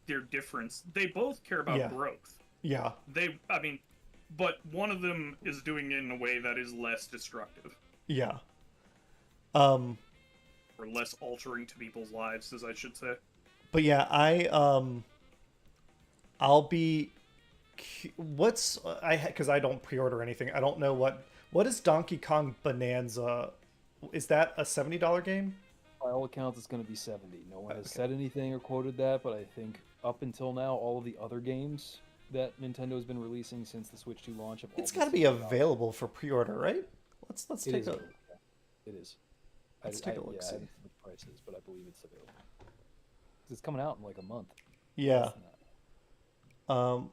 C: their difference. They both care about growth.
A: Yeah.
C: But one of them is doing it in a way that is less destructive.
A: Yeah.
C: Or less altering to people's lives, as I should say.
A: But yeah, I'll be. Because I don't pre-order anything. I don't know what is Donkey Kong Bonanza. Is that a $70 game?
D: By all accounts, it's going to be $70. No one has said anything or quoted that, but I think up until now, all of the other games that Nintendo has been releasing since the Switch 2 launch have all
A: It's
D: been
A: got to be
D: $70.
A: available for pre-order, right? Let's
D: It
A: take
D: is
A: a.
D: available. It is.
A: Let's take a look.
D: Yeah, I
A: See.
D: haven't seen what the price is, but I believe it's available. It's coming out in like a month.
A: Yeah.
D: Less than that.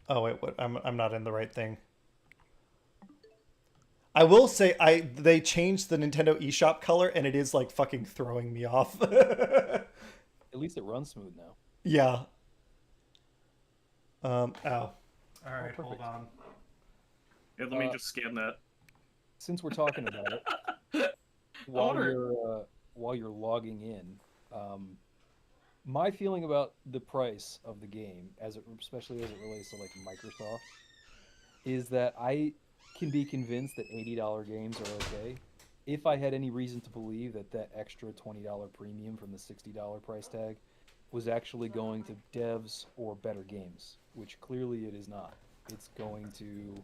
A: Oh wait, what? I'm not in the right thing. I will say they changed the Nintendo eShop color and it is like fucking throwing me off.
D: At least it runs smooth now.
A: Yeah. Ow. All right,
D: perfect.
A: hold on.
C: Yeah, let me just scan that.
D: Since we're talking about it, while you're logging in, my feeling about the price of the game, especially as it relates to like Microsoft, is that I can be convinced that $80 games are okay if I had any reason to believe that that extra $20 premium from the $60 price tag was actually going to devs or better games, which clearly it is not. It's going to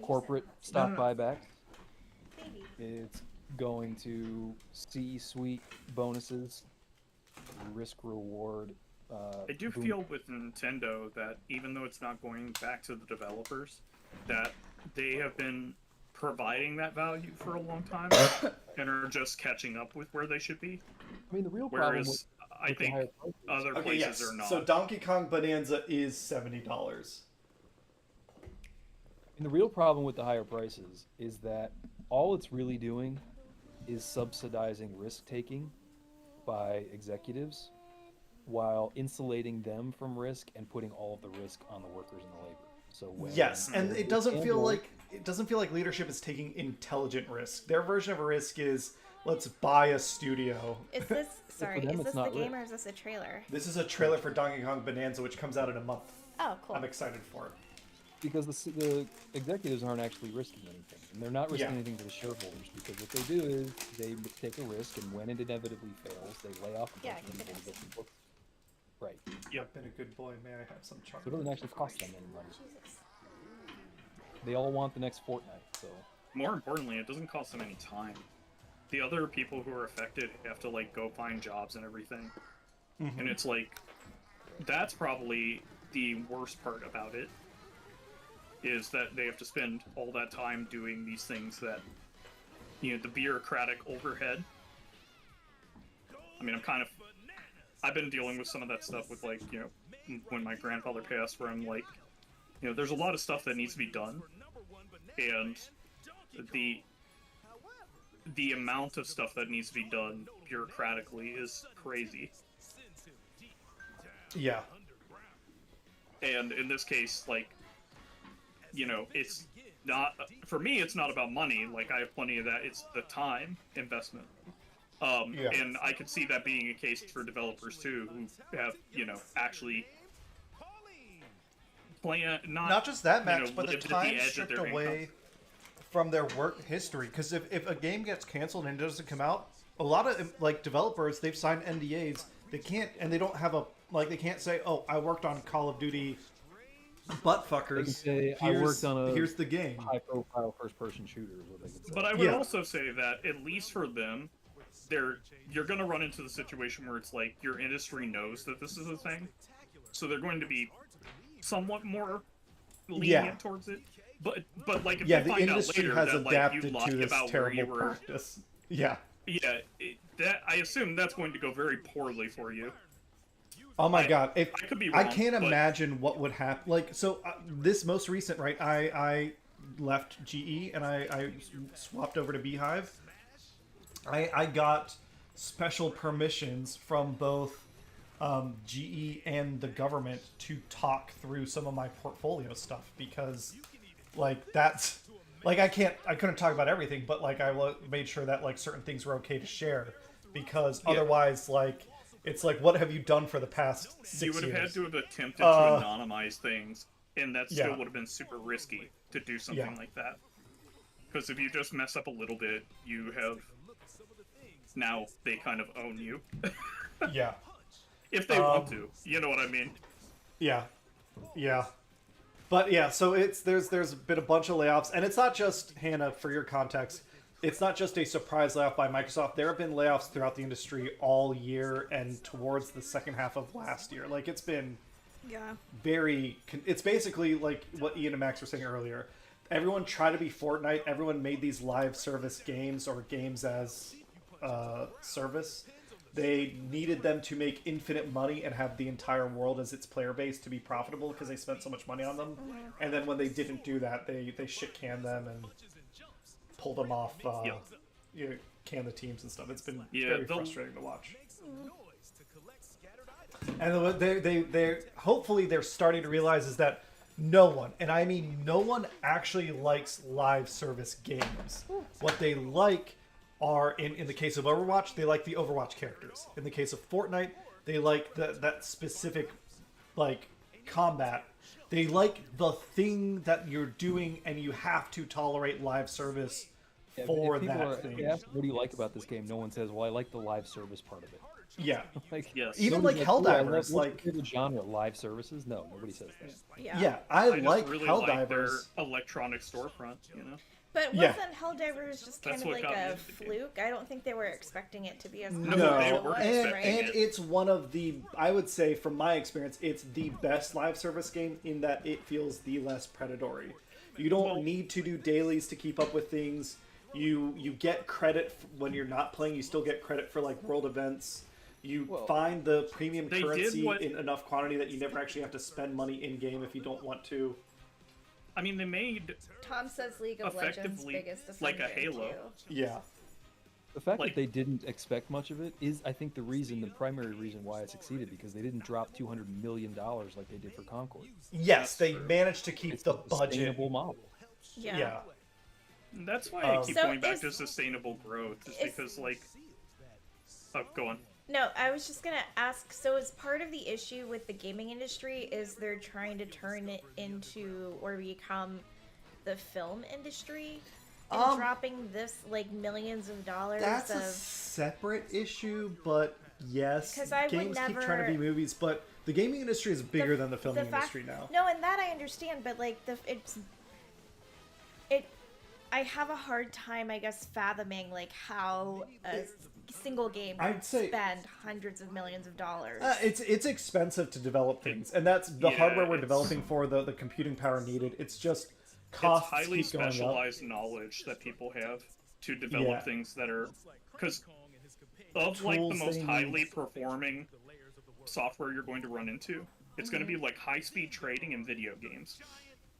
D: corporate stock buybacks.
B: Baby.
D: It's going to C-suite bonuses, risk reward.
C: I do feel with Nintendo that even though it's not going back to the developers, that they have been providing that value for a long time and are just catching up with where they should be.
D: I mean, the real problem
C: Whereas I
D: with the
C: think
D: higher prices,
C: other places are not.
A: So Donkey Kong Bonanza is $70.
D: the real problem with the higher prices is that all it's really doing is subsidizing risk taking by executives while insulating them from risk and putting all of the risk on the workers and the labor. So
A: Yes, and it doesn't feel like leadership is taking intelligent risk. Their version of a risk is let's buy a studio.
B: Is this sorry?
D: them,
B: Is
D: it's
B: this the
D: not
B: game
D: risk.
B: or is this a trailer?
A: This is a trailer for Donkey Kong Bonanza, which comes out in a month.
B: Oh, cool.
A: I'm excited for it.
D: because the executives aren't actually risking anything, and they're not risking anything to the shareholders, because what they do is they take a risk, and when it inevitably fails, they lay off a bunch of people to get some books. Right.
A: Yep, been a good boy. May I have some
D: So it
A: chocolate?
D: doesn't actually cost them any money.
B: Jesus.
D: They all want the next Fortnite, so
C: More importantly, it doesn't cost them any time. The other people who are affected have to like go find jobs and everything. And it's like, that's probably the worst part about it, is that they have to spend all that time doing these things that, you know, the bureaucratic overhead. I mean, I've been dealing with some of that stuff with, like, you know, when my grandfather passed, where I'm like, you know, there's a lot of stuff that needs to be done, and the amount of stuff that needs to be done bureaucratically is crazy.
A: Yeah.
C: And in this case, like, you know, it's not, for me, it's not about money. Like, I have plenty of that. It's the time investment. And I could see that being a case for developers too, who have, you know, actually
A: Not just that, Max,
C: you know,
A: but the
C: lived at
A: time
C: edge of
A: stripped
C: their
A: away
C: income.
A: from their work history. Because if a game gets canceled and it doesn't come out, a lot of like developers, they've signed NDAs. They can't, and they don't have they can't say, "Oh, I worked on Call of Duty." Butt fuckers.
D: they can say, I worked on a
A: here's the game.
D: high-profile first-person shooter, is what they can say.
C: But I would also say that, at least for them, you're going to run into the situation where it's like your industry knows that this is a thing, so they're going to be somewhat more lenient towards it. But like if
A: the
C: you find out
A: industry
C: later
A: has
C: that like
A: adapted
C: you lied
A: to this
C: about where you
A: terrible
C: were,
A: practice. Yeah.
C: That I assume that's going to go very poorly for you.
A: Oh my god!
C: I could be wrong,
A: I can't
C: but
A: imagine what would happen. Like, so this most recent, right? I left GE and I swapped over to Beehive. I got special permissions from both GE and the government to talk through some of my portfolio stuff because, like, that's like I couldn't talk about everything, but like I made sure that like certain things were okay to share because otherwise, like. It's like, what have you done for the past 6 years?
C: You would have had to have attempted to anonymize things, and that still would have been super risky to do something like that. Because if you just mess up a little bit, you have... Now they kind of own you.
A: Yeah.
C: If they want to. You know what I mean?
A: Yeah. Yeah. But yeah, so there's been a bunch of layoffs, and it's not just, Hannah, for your context, it's not just a surprise layoff by Microsoft. There have been layoffs throughout the industry all year and towards the second half of last year. Like, it's been it's basically like what Ian and Max were saying earlier. Everyone tried to be Fortnite. Everyone made these live service games or games as service. They needed them to make infinite money and have the entire world as its player base to be profitable because they spent so much money on them. And then when they didn't do that, they shit-canned them and pulled them off, can the teams and stuff. It's been very frustrating to watch. And they hopefully they're starting to realize is that no one, and I mean no one, actually likes live service games. What they like are, in the case of Overwatch, they like the Overwatch characters. In the case of Fortnite, they like that specific, like, combat. They like the thing that you're doing, and you have to tolerate live service for that thing.
D: Ask, what do you like about this game? No one says, well, I like the live service part of it.
A: Yeah.
D: Like,
C: yes.
A: Even like Helldivers, like
D: the genre live services. No, nobody says that.
A: Yeah, I like
C: really
A: Helldivers.
C: like their electronic storefront, you know.
B: But wasn't Helldivers just kind
C: That's
B: of
C: what
B: like
C: got me
B: a
C: into the game.
B: fluke? I don't think they were expecting it to be as
C: No,
B: popular
C: they
B: as it
C: weren't
B: was,
C: expecting
B: right?
A: And it's one of the, I would say from my experience, it's the best live service game in that it feels the less predatory. You don't need to do dailies to keep up with things. You get credit when you're not playing. You still get credit for like world events. You find the premium currency in enough quantity that you never actually have to spend money in game if you don't want to.
C: I mean, they made
B: Tom says League of Legends biggest offender
C: like a Halo.
B: too.
A: Yeah.
D: The fact that they didn't expect much of it is, I think, the primary reason why it succeeded, because they didn't drop $200 million like they did for Concord.
A: Yes, they managed to keep the budget.
D: Sustainable model.
A: Yeah.
C: That's why I keep going back to sustainable growth, just because, like... Oh, go on.
B: No, I was just gonna ask, so is part of the issue with the gaming industry is they're trying to turn it into or become the film industry? And dropping this, like, millions of dollars
A: That's a separate issue, but yes, games keep trying to be movies, but the gaming industry is bigger than the film industry now.
B: No, and that I understand, but, like, I have a hard time, I guess, fathoming, like, how a single game would spend hundreds of millions of dollars.
A: It's expensive to develop things, and that's the hardware we're developing for the computing power needed. It's just costs
C: it's highly
A: keep going
C: specialized knowledge that people have to develop things that are... Because of, like, the most highly performing software you're going to run into, it's going to be, like, high-speed trading in video games.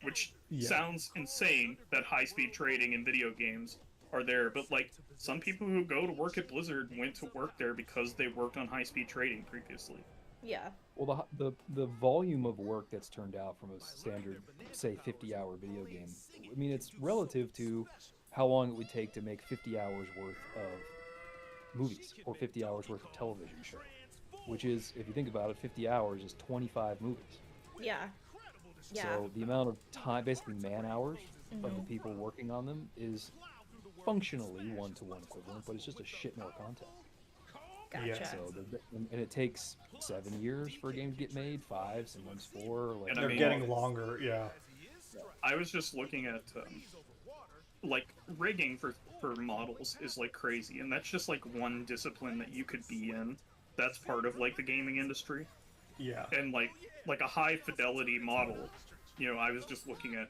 C: Which sounds insane that high-speed trading in video games are there, but, like, some people who go to work at Blizzard went to work there because they worked on high-speed trading previously.
B: Yeah.
D: Well, the volume of work that's turned out from a standard, say, 50-hour video game, I mean, it's relative to how long it would take to make 50 hours worth of movies or 50 hours worth of television show, which is, if you think about it, 50 hours is 25 movies.
B: Yeah. Yeah.
D: So the amount of time, basically man-hours, of the people working on them is functionally one-to-one equivalent, but it's just a shit more content.
B: Gotcha.
A: Yeah.
D: So and it takes 7 years for a game to get made, 5, sometimes 4. Like,
C: And I
A: They're
C: mean,
A: getting longer,
C: I was just looking at, like, rigging for models is, like, crazy, and that's just, like, one discipline that you could be in. That's part of, like, the gaming industry.
A: Yeah.
C: And, like a high-fidelity model, you know, I was just looking at,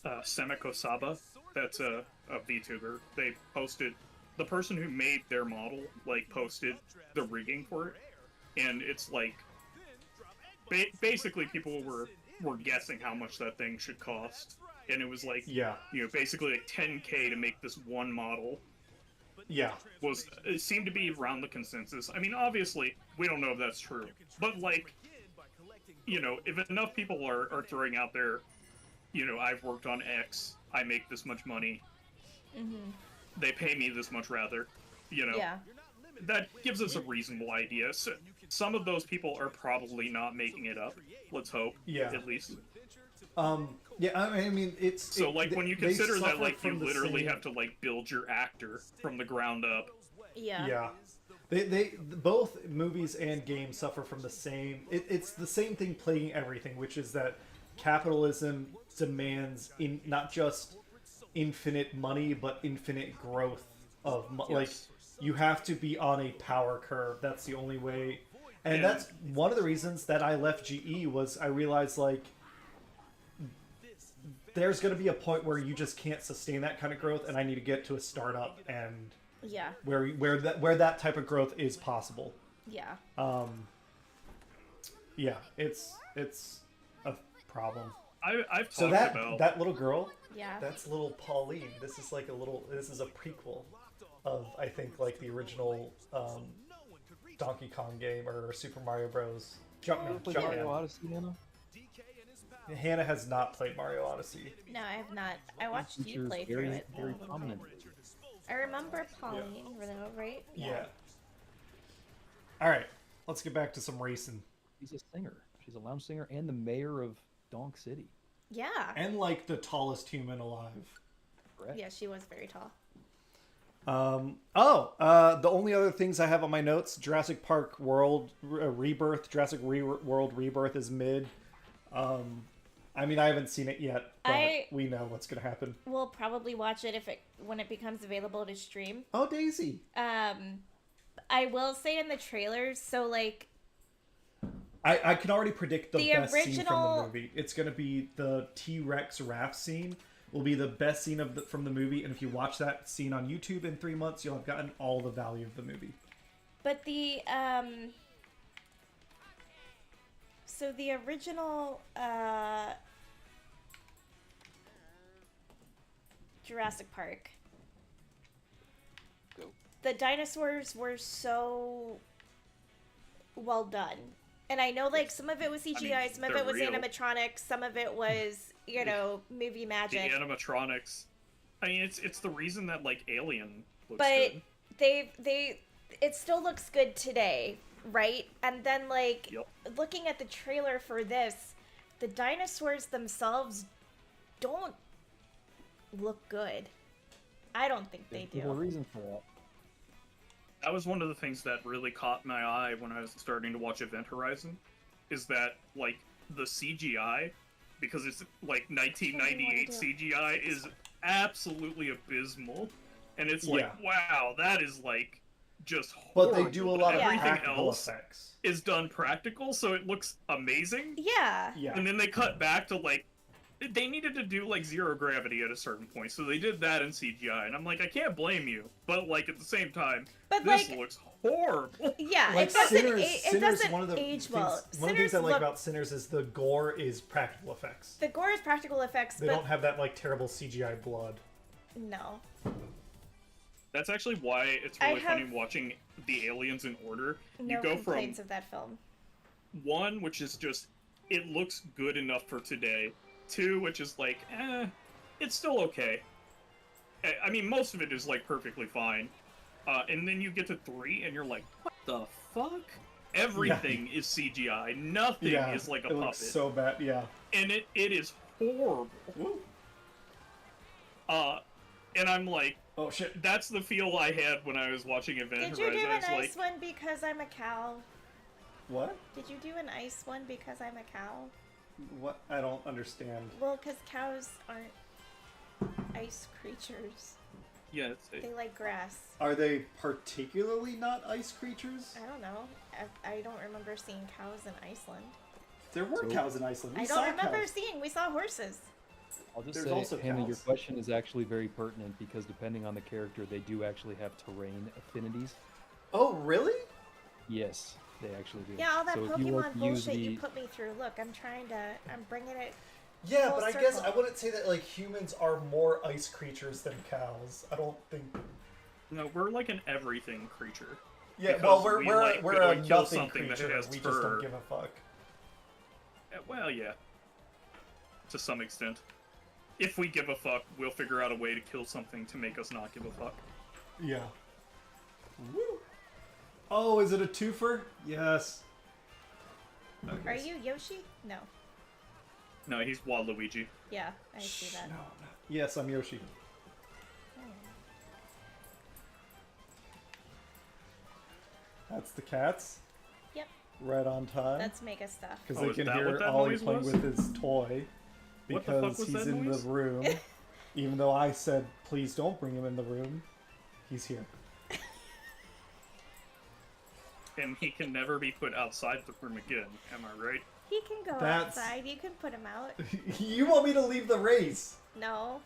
C: Semiko Saba, that's a VTuber. They posted... The person who made their model, like, posted the rigging for it, and it's, like... basically, people were guessing how much that thing should cost, and it was, like, you know, basically, like, $10K to make this one model.
A: Yeah.
C: It seemed to be around the consensus. I mean, obviously, we don't know if that's true, but, like, you know, if enough people are throwing out there, you know, I've worked on X, I make this much money, they pay me this much rather, you know, that gives us a reasonable idea. So, some of those people are probably not making it up, let's hope, at least.
A: Yeah, I mean, it's...
C: So, like, when you consider that, like, you literally have to, like, build your actor from the ground up.
B: Yeah.
A: Yeah. They both movies and games suffer from the same... It's the same thing plaguing everything, which is that capitalism demands not just infinite money, but infinite growth of... Like, you have to be on a power curve. That's the only way... And that's one of the reasons that I left GE was I realized, like... There's going to be a point where you just can't sustain that kind of growth, and I need to get to a startup and
B: Yeah.
A: where that type of growth is possible.
B: Yeah.
A: Yeah, it's a problem.
C: I've
A: So
C: talked about
A: that little girl,
B: Yeah.
A: that's little Pauline. This is like this is a prequel of, I think, like the original Donkey Kong game or Super Mario Bros.
D: Play Mario Odyssey, Hannah?
A: Hannah has not played Mario Odyssey.
B: No, I have not. I watched you
D: Features
B: play through
D: very,
B: it.
D: very prominent.
B: I remember Pauline, though, right?
A: Yeah. All right, let's get back to some racing.
D: She's a singer. She's a lounge singer and the mayor of Donk City.
B: Yeah.
A: And like the tallest human alive.
D: Correct.
B: Yeah, she was very tall.
A: The only other things I have on my notes: Jurassic Park World Rebirth. World Rebirth is mid. I mean, I haven't seen it yet, but we know what's gonna happen.
B: We'll probably watch it when it becomes available to stream.
A: Oh, Daisy.
B: I will say in the trailers, so like
A: I can already predict the best scene from
B: original-
A: the movie. It's gonna be the T-Rex raft scene. Will be the best scene from the movie, and if you watch that scene on YouTube in 3 months, you'll have gotten all the value of the movie.
B: But the so the original Jurassic Park,
D: Go.
B: the dinosaurs were so well done. And I know, like, some of it was CGI, some of
C: they're
B: it was
C: real.
B: animatronics, some of it was, movie
C: the
B: magic.
C: animatronics. I mean, it's the reason that like Alien looks
B: But
C: good.
B: it still looks good today, right? And then, like,
C: Yep.
B: looking at the trailer for this, the dinosaurs themselves don't look good. I don't think they
D: There's a
B: do.
D: reason for that.
C: That was one of the things that really caught my eye when I was starting to watch Event Horizon, is that, like, the CGI, because it's, like, 1998 CGI, is absolutely abysmal. And it's like, wow, that is, like, just
A: But
C: horrible.
A: they do a lot of
B: Yeah.
C: Everything
A: practical
C: else
A: effects.
C: is done practical, so it looks amazing.
B: Yeah.
A: Yeah.
C: And then they cut back to, like, they needed to do, like, zero gravity at a certain point, so they did that in CGI. And I'm like, I can't blame you. But, like, at the same time,
B: But,
C: this
B: like,
C: looks horrible.
B: yeah,
A: Like
B: it doesn't,
A: Sinners,
B: it doesn't
A: one of the
B: age
A: things,
B: well.
A: one of the
B: Sinners
A: things I like
B: look-
A: about Sinners is the gore is practical effects.
B: the gore is practical effects,
A: They
B: but
A: don't have that like terrible CGI blood.
B: no.
C: That's actually why it's
B: I
C: really funny
B: have
C: watching the aliens in order.
B: No
C: You go from
B: complaints of that film.
C: one, which is just, it looks good enough for today. Two, which is like, it's still okay. I mean, most of it is like perfectly fine. And then you get to 3, and you're like, what the fuck? Everything is CGI. Nothing is like a
A: it
C: puppet.
A: looks so bad. Yeah.
C: And it is horrible.
A: Woo.
C: And I'm like,
A: Oh shit.
C: that's the feel I had when I was watching Event
B: Did you
C: Horizon.
B: do
C: I
B: an
C: was
B: ice
C: like,
B: one because I'm a cow?
A: What?
B: Did you do an ice one because I'm a cow?
A: What? I don't understand.
B: Well, because cows aren't ice creatures.
C: yeah,
B: They like grass.
A: Are they particularly not ice creatures?
B: I don't know. I don't remember seeing cows in Iceland.
A: There were
D: So-
A: cows in Iceland. We
B: I
A: saw
B: don't remember
A: cows.
B: seeing. We saw horses.
D: I'll just
A: There's
D: say,
A: also
D: Hannah, your
A: cows.
D: question is actually very pertinent because depending on the character, they do actually have terrain affinities.
A: Oh really?
D: Yes, they actually do.
B: Yeah, all that
D: so if you like
B: Pokemon
D: to use
B: bullshit you
D: the,
B: put me through. Look, I'm bringing it.
A: Yeah,
B: Full
A: but I guess
B: circle.
A: I wouldn't say that like humans are more ice creatures than cows. I don't think.
C: no, we're like an everything creature.
A: Yeah,
C: Because
A: well,
C: we,
A: we're
C: like,
A: we're
C: could,
A: a
C: like, kill
A: nothing
C: something that
A: creature.
C: has
A: We just
C: fur.
A: don't give a fuck.
C: Well, yeah. To some extent. If we give a fuck, we'll figure out a way to kill something to make us not give a fuck.
A: Yeah. Woo. Oh, is it a twofer? Yes. Okay.
B: Are you Yoshi? No.
C: No, he's Waluigi.
B: Yeah, I see that.
A: No, no. Yes, I'm Yoshi. That's the cats.
B: Yep.
A: Right on time.
B: That's mega stuff.
A: Because
C: Oh,
A: they
C: is
A: can
C: that
A: hear
C: what that
A: Ollie
C: noise
A: playing
C: was?
A: with his toy.
C: What the fuck
A: Because
C: was
A: he's
C: that
A: in
C: noise?
A: the room. Even though I said, please don't bring him in the room. He's here.
C: And he can never be put outside the room again, am I right?
B: He can go
A: That's-
B: outside. You can put him out.
A: You want me to leave the race?
B: No.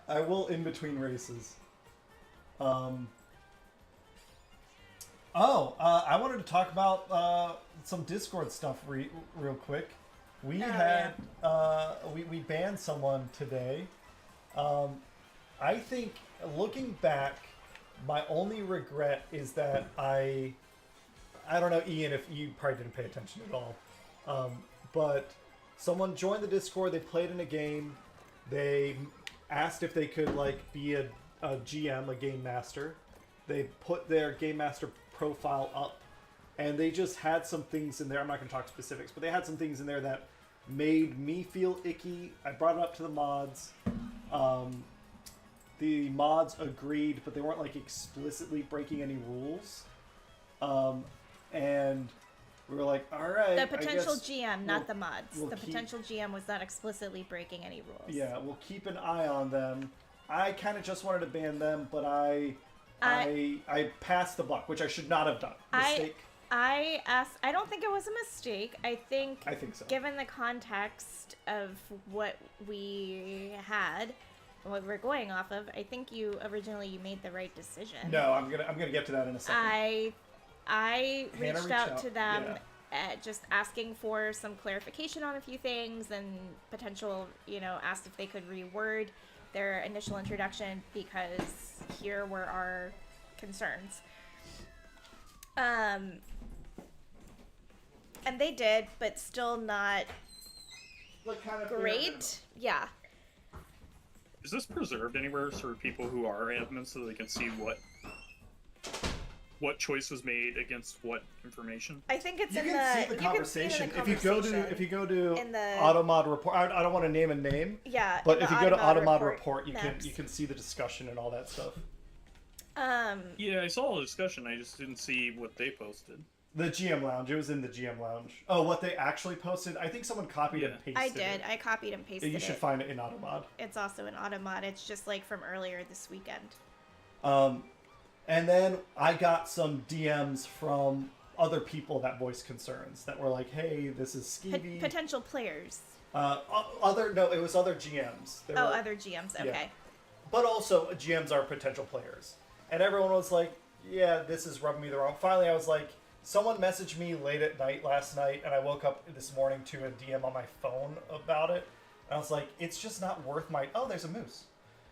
A: I will in between races. I wanted to talk about some Discord stuff real quick. We we banned someone today. I think looking back, my only regret is that I don't know, Ian, if you probably didn't pay attention at all, but someone joined the Discord. They played in a game. They asked if they could like be a GM, a game master. They put their game master profile up, and they just had some things in there. I'm not going to talk specifics, but they had some things in there that made me feel icky. I brought it up to the mods. The mods agreed, but they weren't like explicitly breaking any rules. And we were like, all right.
B: The potential GM, not the mods.
A: We'll
B: the potential GM was not explicitly breaking any rules.
A: Yeah, we'll keep an eye on them. I kind of just wanted to ban them, but I passed the buck, which I should not have done. Mistake.
B: I don't think it was a mistake. I think
A: so.
B: Given the context of what we had and what we're going off of, I think you made the right decision.
A: No, I'm gonna get to that in a second.
B: I reached out to them, just asking for some clarification on a few things and potential, asked if they could reword their initial introduction because here were our concerns. And they did, but still not great. Yeah.
C: Is this preserved anywhere for people who are admins so they can see what choice was made against what information?
B: I think it's
A: you can see the conversation. If you go to
B: in the
A: Automod report, I don't want to name a name.
B: Yeah.
A: But if you go to Automod report, you can see the discussion and all that stuff.
C: Yeah, I saw the discussion. I just didn't see what they posted.
A: The GM Lounge. It was in the GM Lounge. Oh, what they actually posted? I think someone copied and pasted it.
B: I did. I copied and pasted it.
A: You should find it in Automod.
B: It's also in Automod. It's just like from earlier this weekend.
A: And then I got some DMs from other people that voiced concerns that were like, "Hey, this is skeevy."
B: Potential players.
A: It was other GMs.
B: Other GMs. Okay.
A: Yeah. But also, GMs are potential players, and everyone was like, "Yeah, this is rubbing me the wrong." Finally, I was like, someone messaged me late at night last night, and I woke up this morning to a DM on my phone about it, and I was like, "It's just not worth my." Oh, there's a moose.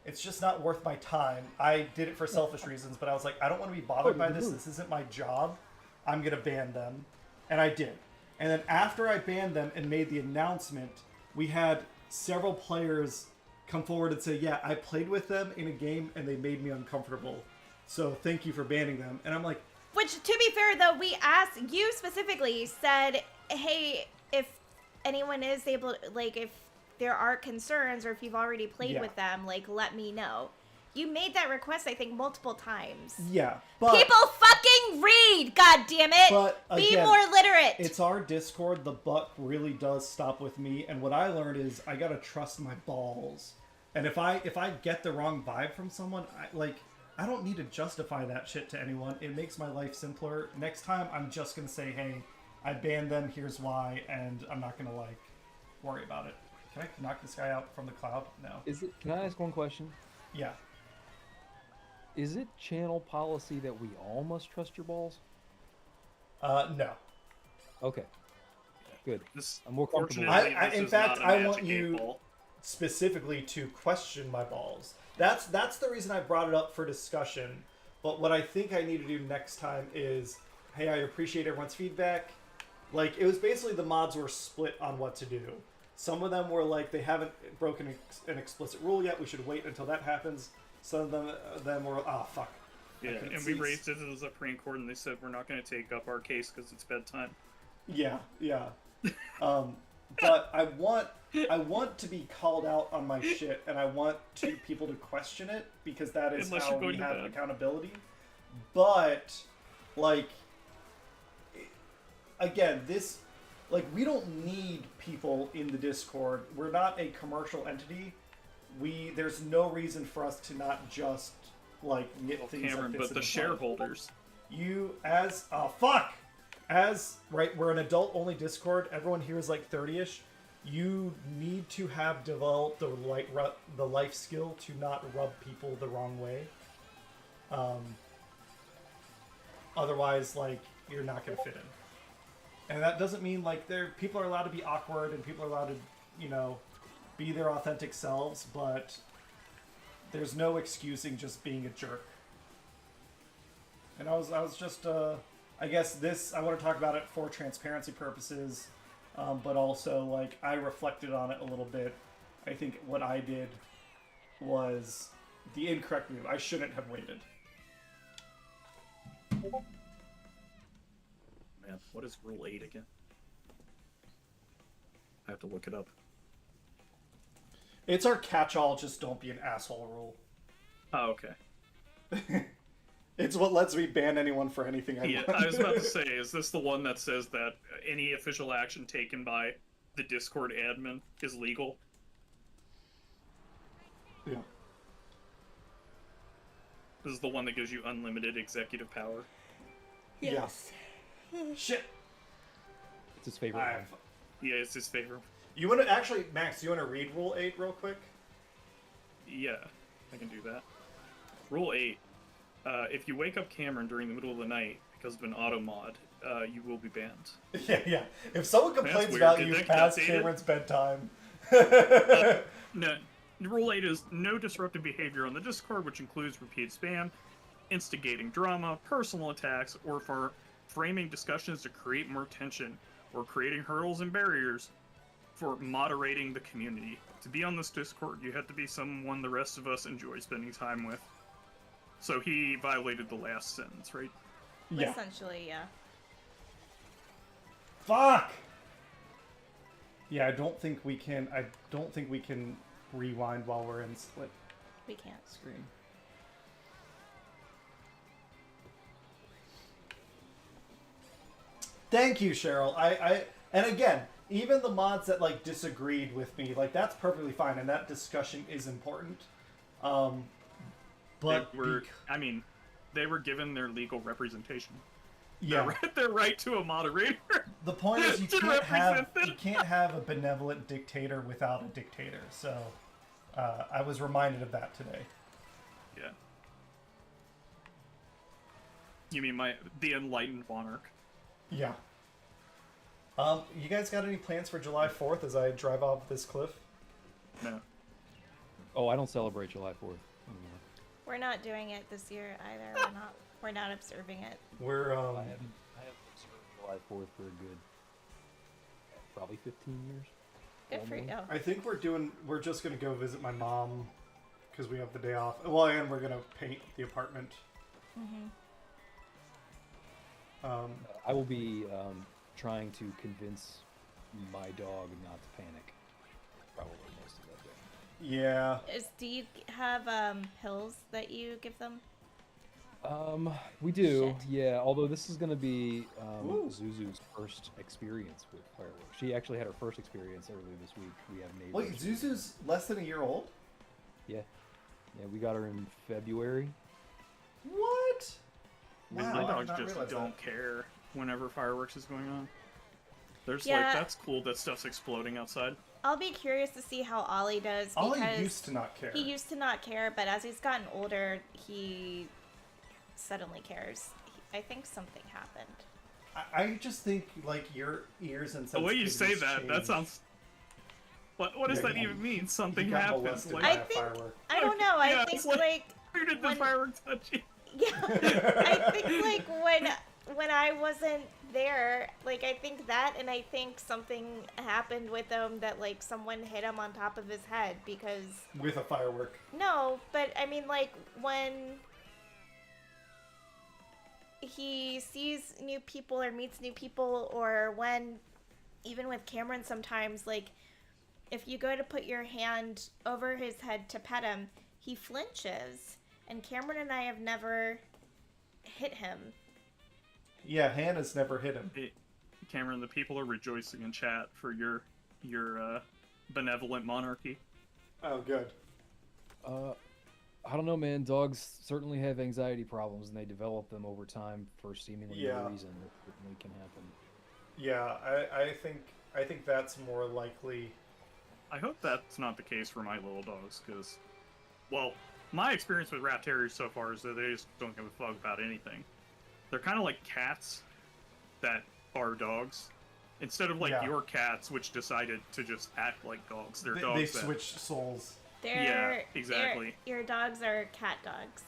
A: It's just not worth my time. I did it for selfish reasons, but I was like, I don't want to be bothered by this. This isn't my job. I'm going to ban them. And I did. And then after I banned them and made the announcement, we had several players come forward and say, yeah, I played with them in a game and they made me uncomfortable. So thank you for banning them. And I'm like...
B: Which, to be fair, though, we asked, you specifically said, hey, if anyone is able to, like, if there are concerns or if you've already played with them, like, let me know. You made that request, I think, multiple times.
A: Yeah, but...
B: People fucking read, god damn it!
A: But,
B: be
A: again,
B: more literate!
A: It's our Discord. The buck really does stop with me. And what I learned is I gotta trust my balls. And if I get the wrong vibe from someone, I don't need to justify that shit to anyone. It makes my life simpler. Next time, I'm just gonna say, hey, I banned them, here's why, and I'm not gonna, worry about it. Can I knock this guy out from the cloud? No.
D: Can I ask one question?
A: Yeah.
D: Is it channel policy that we all must trust your balls?
A: No.
D: Okay. Good. I'm more comfortable.
A: In fact, I want you specifically to question my balls. That's the reason I brought it up for discussion. But what I think I need to do next time is, hey, I appreciate everyone's feedback. It was basically the mods were split on what to do. Some of them were like, they haven't broken an explicit rule yet. We should wait until that happens. Some of them were, fuck.
C: Yeah, and we raised it as a Supreme Court, and they said we're not going to take up our case because it's bedtime.
A: Yeah. But I want to be called out on my shit, and I want people to question it because that is how we have accountability. But, again, this. We don't need people in the Discord. We're not a commercial entity. There's no reason for us to not just, get things
C: Cameron,
A: like this.
C: But the shareholders.
A: We're an adult-only Discord. Everyone here is 30-ish. You need to have developed the life skill to not rub people the wrong way. Otherwise, like, you're not going to fit in. And that doesn't mean, like, people are allowed to be awkward and people are allowed to, you know, be their authentic selves, but there's no excusing just being a jerk. And I was just, I guess I want to talk about it for transparency purposes, but also, like, I reflected on it a little bit. I think what I did was the incorrect move. I shouldn't have waited.
C: Man, what is Rule 8 again? I have to look it up.
A: It's our catch-all, just don't be an asshole rule.
C: Oh, okay.
A: It's what lets me ban anyone for anything I
C: Yeah,
A: want.
C: I was about to say, is this the one that says that any official action taken by the Discord admin is legal?
A: Yeah.
C: This is the one that gives you unlimited executive power.
A: Yes. Shit.
D: It's his favorite one.
C: Yeah, it's his favorite.
A: You want to actually, Max? You want to read Rule 8 real quick?
C: Yeah, I can do that. Rule 8. If you wake up Cameron during the middle of the night because of an auto mod, you will be banned.
A: Yeah. If someone complains
C: weird.
A: about
C: Did
A: you
C: that get
A: past
C: updated?
A: Cameron's bedtime,
C: No. Rule 8 is no disruptive behavior on the Discord, which includes repeated spam, instigating drama, personal attacks, or for framing discussions to create more tension, or creating hurdles and barriers for moderating the community. To be on this Discord, you have to be someone the rest of us enjoy spending time with. So he violated the last sentence, right?
A: yeah.
B: Essentially, yeah.
A: Fuck. Yeah, I don't think we can rewind while we're in split
B: We can't.
A: screen. Thank you, Cheryl. And again, even the mods that like disagreed with me, like that's perfectly fine, and that discussion is important. But
C: they were given their legal representation.
A: yeah,
C: Their right to a moderator.
A: the point is you
C: to
A: can't have a benevolent dictator without a dictator. So I was reminded of that today.
C: Yeah. You mean the enlightened monarch?
A: Yeah. You guys got any plans for July 4th as I drive off this cliff?
C: No.
D: Oh, I don't celebrate July 4th anymore.
B: We're not doing it this year either. We're not observing it.
A: We're
D: I haven't observed July 4th for a good, probably 15 years.
B: Good for you. Oh.
A: I think we're just gonna go visit my mom because we have the day off. Well, and we're gonna paint the apartment.
B: Mm-hmm.
D: I will be trying to convince my dog not to panic. Probably most of that day.
A: Yeah.
B: Do you have pills that you give them?
D: We do,
B: Shit.
D: yeah. Although this is going to be
A: Ooh.
D: Zuzu's first experience with fireworks. She actually had her first experience earlier this week. We have neighbors.
A: Wait, Zuzu's less than a year old?
D: Yeah, we got her in February.
A: What?
C: My
A: Wow, I did
C: dogs
A: not
C: just
A: realize
C: don't care whenever fireworks is going on. They're just
B: Yeah.
C: like, that's cool that stuff's exploding outside.
B: I'll be curious to see how Ollie does
A: Ollie
B: because
A: used to not care.
B: he used to not care, but as he's gotten older, he suddenly cares. I think something happened.
A: I just think like your ears and
C: The way you say
A: sensitivities
C: that
A: change.
C: sounds. What does
A: Yeah,
C: that even mean?
A: He
C: Something
A: got
C: happened.
A: molested
C: Like,
A: by
B: I
A: a
B: think-
A: firework.
B: I don't know. I
C: Yeah,
B: think
C: it's like- where did the
B: when-
C: firework touch you?
B: yeah, I think like when I wasn't there, like I think that, and I think something happened with him that like someone hit him on top of his head because
A: With a firework.
B: no, but I mean like when he sees new people or meets new people, or when even with Cameron sometimes, like if you go to put your hand over his head to pet him, he flinches, and Cameron and I have never hit him.
A: Yeah, Hannah's never hit him.
C: Hey, Cameron, the people are rejoicing in chat for your benevolent monarchy.
A: Oh, good.
D: I don't know, man. Dogs certainly have anxiety problems, and they develop them over time for seemingly
A: Yeah.
D: no reason. That certainly can happen.
A: Yeah, I think that's more likely.
C: I hope that's not the case for my little dogs, because, well, my experience with rat terriers so far is that they just don't give a fuck about anything. they're kind of like cats that are dogs. Instead of like
A: Yeah.
C: your cats, which decided to just act like dogs, they're
A: They
C: dogs that
A: switch souls,
B: They're,
C: exactly.
B: Your dogs are cat dogs.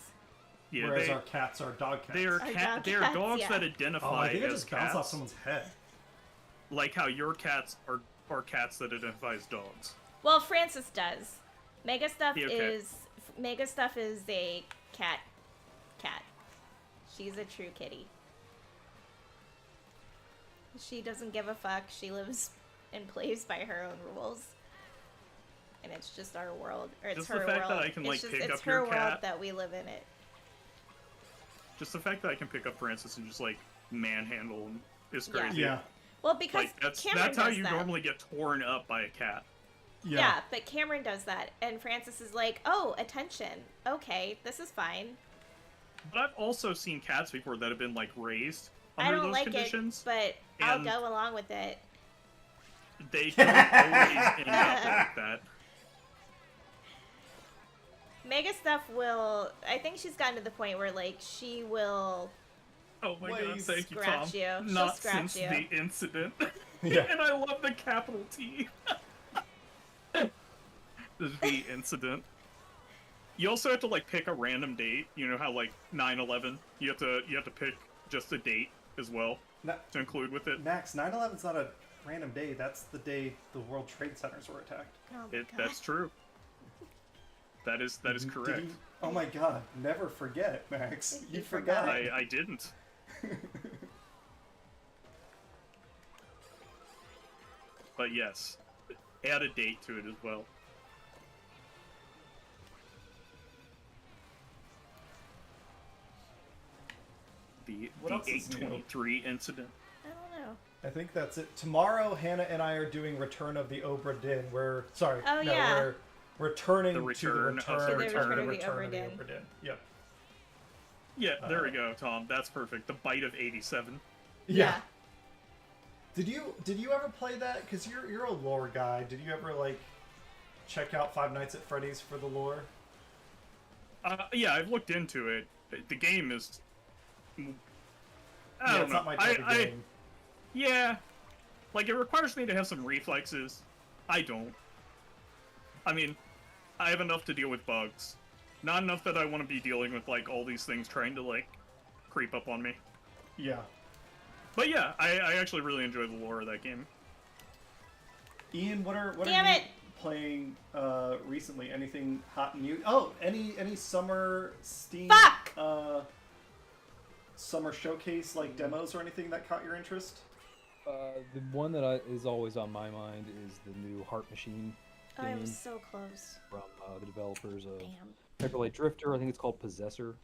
C: yeah,
A: whereas our cats are dog cats.
C: they are
B: Our
C: cat.
B: dog
C: They are
B: cats,
C: dogs
B: yeah.
C: that
A: Oh,
C: identify
A: I think I
C: as
A: just bounced
C: cats.
A: off someone's head.
C: Like how your cats are cats that identify as dogs.
B: Well, Francis does. Mega Stuff
C: Yeah, okay.
B: is a cat. She's a true kitty. She doesn't give a fuck. She lives and plays by her own rules. And it's just our world. Or it's
C: Just
B: her
C: the fact
B: world.
C: that I can, like,
B: it's
C: pick
B: it's
C: up
B: her
C: your
B: world
C: cat.
B: that we live in it.
C: Just the fact that I can pick up Francis and just like manhandle him is
B: Yeah.
C: crazy.
A: Yeah.
B: Well, because
C: Like that's
B: Cameron
C: how
B: does
C: you
B: that.
C: normally get torn up by a cat.
B: Yeah, but Cameron does that. And Francis is like, oh, attention. Okay, this is fine.
C: But I've also seen cats before that have been like raised
B: I
C: under
B: don't
C: those
B: like
C: conditions.
B: it, but I'll
C: and-
B: go along with it.
C: They don't always end up like that.
B: Mega Stuff will... I think she's gotten to the point where, like, she will...
C: Oh my god,
A: Please
C: thank you, Tom.
B: scratch you. She'll
C: Not
B: scratch
C: since
B: you.
C: the incident.
A: Yeah.
C: And I love the capital T. The incident. You also have to like pick a random date. You know how like 9/11, you have to pick just a date as well
A: Na-
C: to include with it.
A: Max, 9/11's not a random day. That's the day the World Trade Centers were attacked.
B: Oh my god.
C: That's true. That is
A: Did
C: correct.
A: you- Oh my god, never forget, Max.
B: You
A: You
B: forgot.
A: forgot.
C: I didn't. But yes, add a date to it as well. The
A: What else is new?
C: 823 incident.
B: I don't know.
A: I think that's it. Tomorrow, Hannah and I are doing Return of the Obra Dinn. We're
B: Oh, yeah.
A: we're returning
C: The
A: to the
C: return of the
A: return,
C: return.
A: of the
B: To the
A: return of the
B: Obra Dinn.
A: Obra Dinn. Yep.
C: Yeah, there we go, Tom. That's perfect. The bite of 87.
B: Yeah.
A: Did you ever play that? Because you're a lore guy. Did you ever like check out Five Nights at Freddy's for the lore?
C: Yeah, I've looked into it. The game is. I
A: Yeah,
C: don't
A: it's
C: know.
A: not my type of game.
C: Yeah, like it requires me to have some reflexes. I don't. I mean, I have enough to deal with bugs. Not enough that I want to be dealing with like all these things trying to like creep up on me.
A: Yeah.
C: But yeah, I actually really enjoy the lore of that game.
A: Ian, what are
B: Damn
A: you
B: it!
A: playing recently? Anything hot and new? Oh, any summer Steam
B: Fuck!
A: Summer showcase like demos or anything that caught your interest?
D: The one that is always on my mind is the new Heart Machine
B: Oh, I
D: game
B: was so close.
D: from the developers of
B: Damn.
D: Hyperlight Drifter. I think it's called Possessor.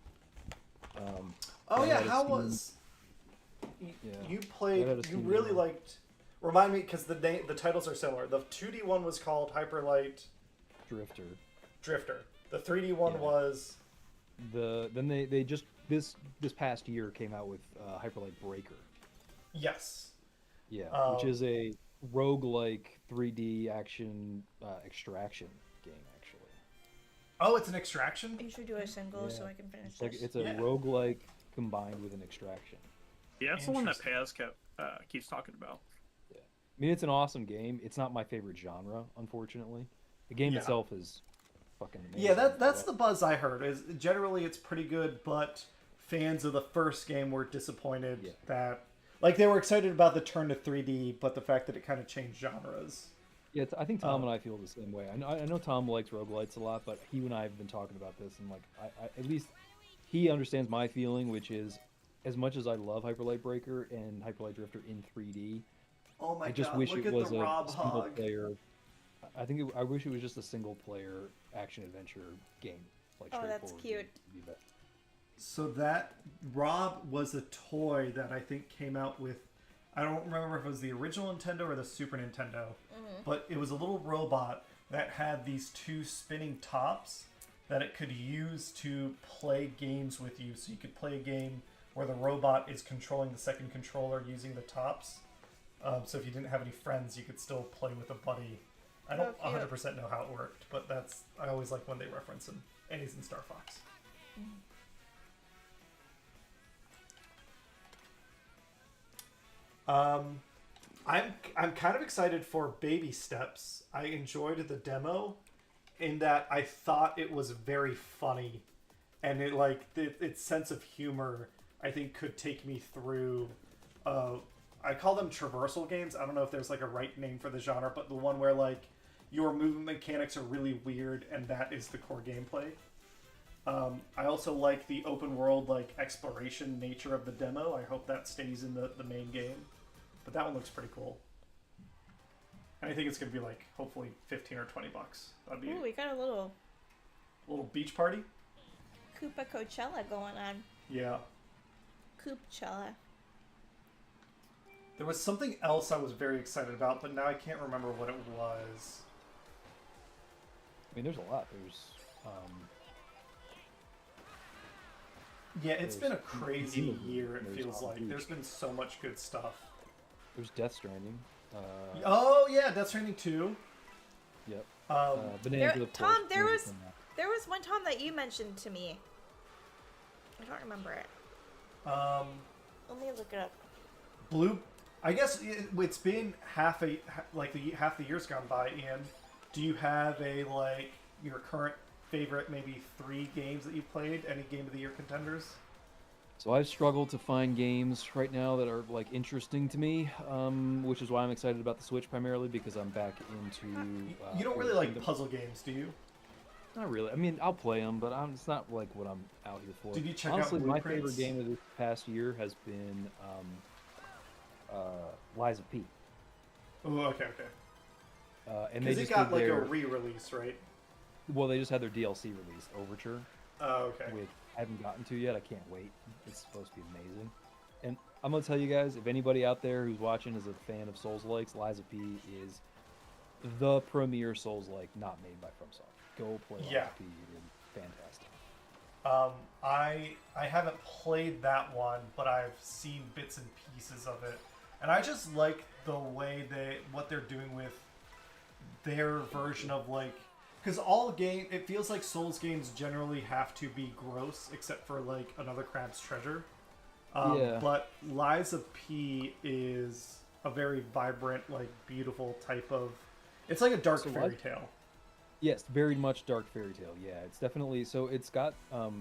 A: Oh
D: that
A: yeah,
D: had a
A: how
D: Steam-
A: was
D: Yeah.
A: you
D: That
A: played?
D: had a
A: You
D: Steam
A: really
D: demo.
A: liked. Remind me, because the titles are similar. The 2D one was called Hyperlight
D: Drifter.
A: Drifter. The 3D one
D: Yeah.
A: was
D: Then they just this past year came out with Hyperlight Breaker.
A: yes.
D: Yeah, which is a roguelike 3D action extraction game actually.
A: Oh, it's an extraction.
B: You should do a single so
D: Yeah.
B: I can finish
D: It's like
B: this.
D: it's a
A: Yeah.
D: roguelike combined with an extraction.
C: Yeah, that's the one that
A: Interesting.
C: Paz keeps talking about.
D: I mean, it's an awesome game. It's not my favorite genre, unfortunately. The game
A: Yeah.
D: itself is fucking amazing.
A: Yeah, that's the buzz I heard. Is generally it's pretty good, but fans of the first game were disappointed
D: Yeah.
A: that like they were excited about the turn to 3D, but the fact that it kind of changed genres.
D: Yeah, I think Tom and I feel the same way. I know Tom likes roguelites a lot, but he and I have been talking about this, and like, I at least he understands my feeling, which is, as much as I love Hyperlight Breaker and Hyperlight Drifter in 3D,
A: Oh my
D: I just
A: god!
D: wish
A: Look
D: it
A: at
D: was
A: the
D: a
A: Rob
D: single
A: Hog.
D: player. I wish it was just a single player action adventure game. Like
B: Oh, that's
D: straightforward
B: cute.
D: game would be better.
A: So that Rob was a toy that I think came out with. I don't remember if it was the original Nintendo or the Super Nintendo, but it was a little robot that had these two spinning tops that it could use to play games with you. So you could play a game where the robot is controlling the second controller using the tops. So if you didn't have any friends, you could still play with a buddy. I don't
B: Oh, cute.
A: 100% know how it worked, but I always like when they reference him. And he's in Star Fox. Um, I'm kind of excited for Baby Steps. I enjoyed the demo in that I thought it was very funny, and its sense of humor I think could take me through. I call them traversal games. I don't know if there's like a right name for the genre, but the one where like your movement mechanics are really weird, and that is the core gameplay. I also like the open world like exploration nature of the demo. I hope that stays in the main game. But that one looks pretty cool. And I think it's going to be like, hopefully, 15 or 20 bucks. That'd be
B: Ooh, we got a little
A: beach party?
B: Koopa Coachella going on.
A: Yeah.
B: Coopchella.
A: There was something else I was very excited about, but now I can't remember what it was.
D: I mean, there's a lot. There's
A: Yeah, it's been a crazy
D: Demon,
A: year, it
D: there's
A: feels like.
D: Beach.
A: There's been so much good stuff.
D: There's Death Stranding.
A: Oh, yeah, Death Stranding 2.
D: Yep.
A: Bonanza,
B: There,
A: of
B: Tom,
A: course.
B: there was one Tom that you mentioned to me. I don't remember it. Let me look it up.
A: Blue. I guess it's been half the year's gone by. Ian, do you have your current favorite maybe 3 games that you've played? Any game of the year contenders?
D: So I've struggled to find games right now that are like interesting to me, which is why I'm excited about the Switch primarily because I'm back into.
A: You don't really like puzzle games, do you?
D: Not really. I mean, I'll play them, but it's not like what I'm out here for.
A: Did you check
D: Honestly,
A: out
D: my
A: Blueprints?
D: favorite game of this past year has been Lies of P.
A: Oh, okay.
D: And they
A: Because it
D: just
A: got
D: did
A: like
D: their,
A: a re-release, right?
D: well, they just had their DLC released, Overture,
A: Oh, okay.
D: which I haven't gotten to yet. I can't wait. It's supposed to be amazing. And I'm gonna tell you guys, if anybody out there who's watching is a fan of Souls-likes, Lies of P is the premier Souls-like not made by FromSoft. Go play Lies
A: Yeah.
D: of P. It is fantastic.
A: I haven't played that one, but I've seen bits and pieces of it, and I just like the way what they're doing with their version of because it feels like Souls games generally have to be gross, except for like Another Crab's Treasure.
D: Yeah.
A: But Lies of P is a very vibrant, beautiful type of. It's like a dark
D: So
A: fairy
D: what?
A: tale.
D: Yes, very much dark fairy tale. Yeah, it's definitely so. It's got
B: Felt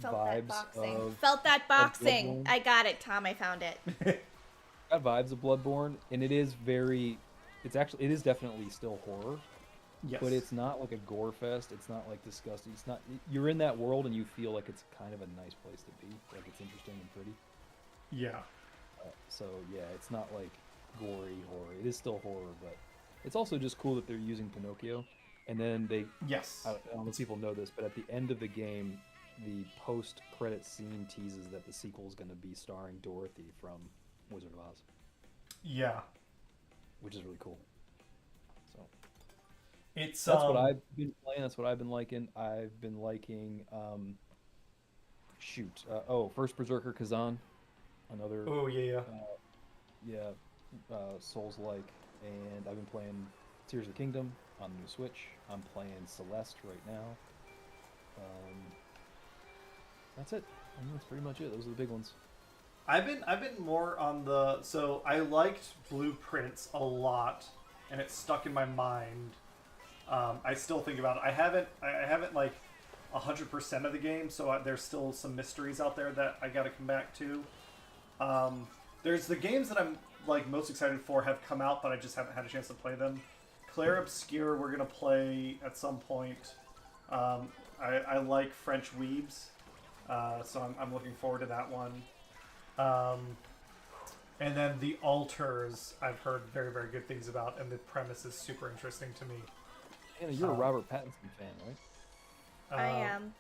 D: vibes
B: that boxing.
D: of
B: Felt that boxing.
D: Bloodborne.
B: I got it, Tom. I found it.
D: got vibes of Bloodborne, and it is very. It is definitely still horror,
A: Yes.
D: but it's not like a gore fest. It's not like disgusting. It's not. You're in that world, and you feel like it's kind of a nice place to be. Like it's interesting and pretty.
A: Yeah.
D: So yeah, it's not like gory horror. It is still horror, but it's also just cool that they're using Pinocchio. And then
A: Yes.
D: I don't know if people know this, but at the end of the game, the post-credit scene teases that the sequel is going to be starring Dorothy from Wizard of Oz,
A: Yeah.
D: which is really cool. So
A: It's
D: that's what I've been playing. That's what I've been liking. I've been liking, First Berserker Kazan, another
A: Oh yeah.
D: Souls-like, and I've been playing Tears of the Kingdom on the new Switch. I'm playing Celeste right now. That's it. I mean, that's pretty much it. Those are the big ones.
A: I've been more on so I liked Blueprints a lot, and it stuck in my mind. I still think about it. I haven't 100% of the game, so there's still some mysteries out there that I got to come back to. There's the games that I'm most excited for have come out, but I just haven't had a chance to play them. Claire Obscure we're gonna play at some point. I like French Weebs, so I'm looking forward to that one. And then The Altars I've heard very, very good things about, and the premise is super interesting to me.
D: Anna, you're a Robert Pattinson fan, right?
B: I am.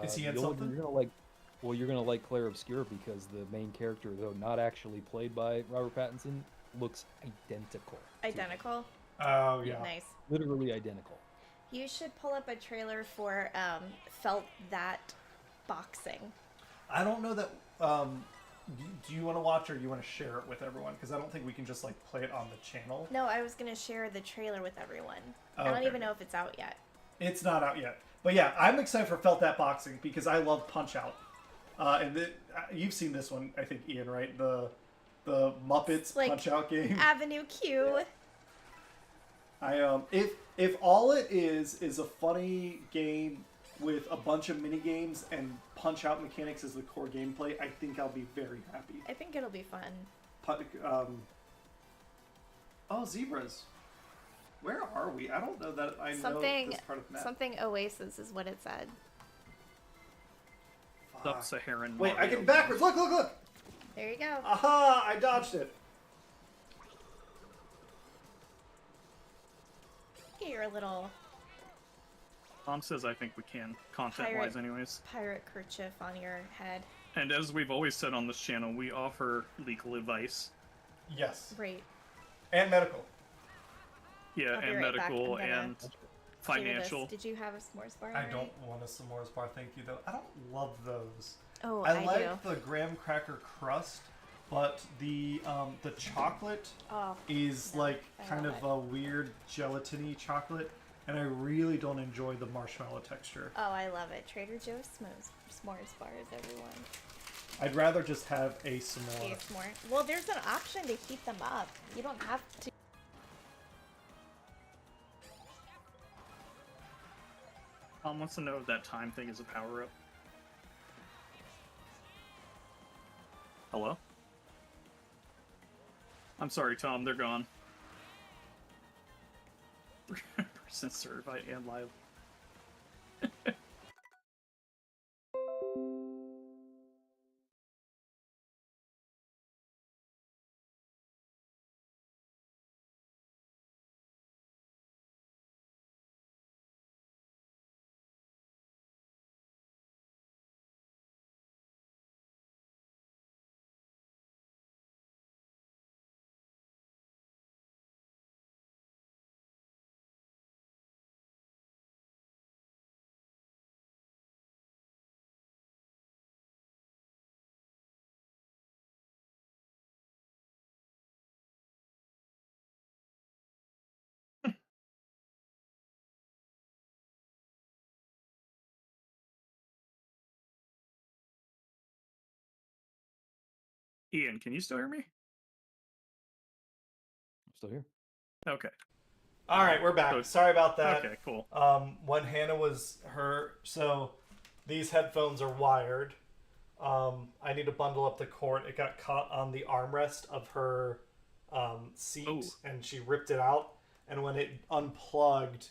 A: Is he in
D: you're
A: something?
D: You're gonna like Claire Obscure because the main character, though not actually played by Robert Pattinson, looks identical. to him.
B: Identical.
A: Oh yeah.
B: Nice.
D: Literally identical.
B: You should pull up a trailer for Felt That Boxing.
A: I don't know that. Do you want to watch or you want to share it with everyone? Because I don't think we can just play it on the channel.
B: No, I was gonna share the trailer with everyone.
A: Oh,
B: I don't
A: okay.
B: even know if it's out yet.
A: It's not out yet, but yeah, I'm excited for Felt That Boxing because I love Punch Out. And you've seen this one, I think, Ian, right? The the Muppets
B: It's like
A: Punch-Out game.
B: Avenue Q.
A: If all it is a funny game with a bunch of mini games and Punch-Out mechanics as the core gameplay, I think I'll be very happy.
B: I think it'll be fun.
A: Oh, zebras. Where are we? I don't know that I know this part of the map.
B: Something Oasis is what it said.
C: Sub-Saharan.
A: Wait, I
C: Mario
A: can backwards. Look, look, look.
B: There you go.
A: Aha! I dodged it.
B: Get your little
C: Tom says I think we can, content-wise anyways.
B: pirate kerchief on your head.
C: And as we've always said on this channel, we offer legal advice.
A: Yes.
B: Right.
A: And medical.
C: Yeah,
B: I'll be
C: and
B: right back.
C: medical
B: I'm gonna
C: and
B: do this.
C: financial.
B: Did you have a s'mores bar?
A: I
B: already?
A: don't want a s'mores bar, thank you, though. I don't love those.
B: Oh,
A: I
B: I
A: like
B: do.
A: the graham cracker crust, but the chocolate
B: Oh,
A: is
B: no,
A: like
B: I
A: kind
B: love
A: of
B: it.
A: a weird gelatiny chocolate, and I really don't enjoy the marshmallow texture.
B: Oh, I love it. Trader Joe's s'mores bars, everyone.
A: I'd rather just have a s'more.
B: Okay, s'more. Well, there's an option to heat them up. You don't have to.
C: Tom wants to know if that time thing is a power-up. Hello? I'm sorry, Tom, they're gone. Percent certified and live. Ian, can you still hear me?
D: I'm still here.
C: Okay.
A: All right, we're back.
C: So-
A: Sorry about that.
C: Okay, cool.
A: When Hannah was so these headphones are wired. I need to bundle up the cord. It got caught on the armrest of her seat,
C: Ooh.
A: and she ripped it out. And when it unplugged,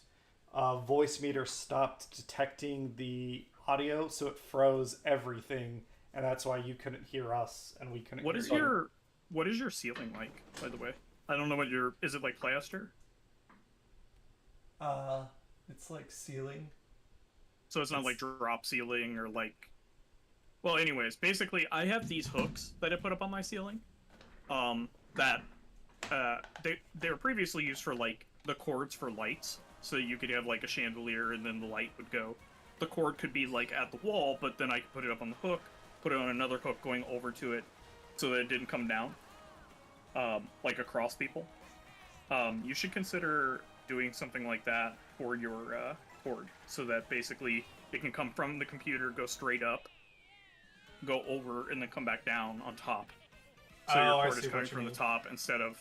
A: voice meter stopped detecting the audio, so it froze everything, and that's why you couldn't hear us and we couldn't.
C: What
A: hear
C: is
A: you.
C: your ceiling like, by the way? I don't know what is it like plaster?
A: It's like ceiling.
C: So it's not like drop ceiling or like... Well, anyways, basically, I have these hooks that I put up on my ceiling. They were previously used for, like, the cords for lights. So you could have, like, a chandelier and then the light would go. The cord could be, like, at the wall, but then I could put it up on the hook, put it on another hook going over to it so that it didn't come down, like, across people. You should consider doing something like that for your cord, so that basically it can come from the computer, go straight up, go over, and then come back down on top. So your cord is coming from the top instead of...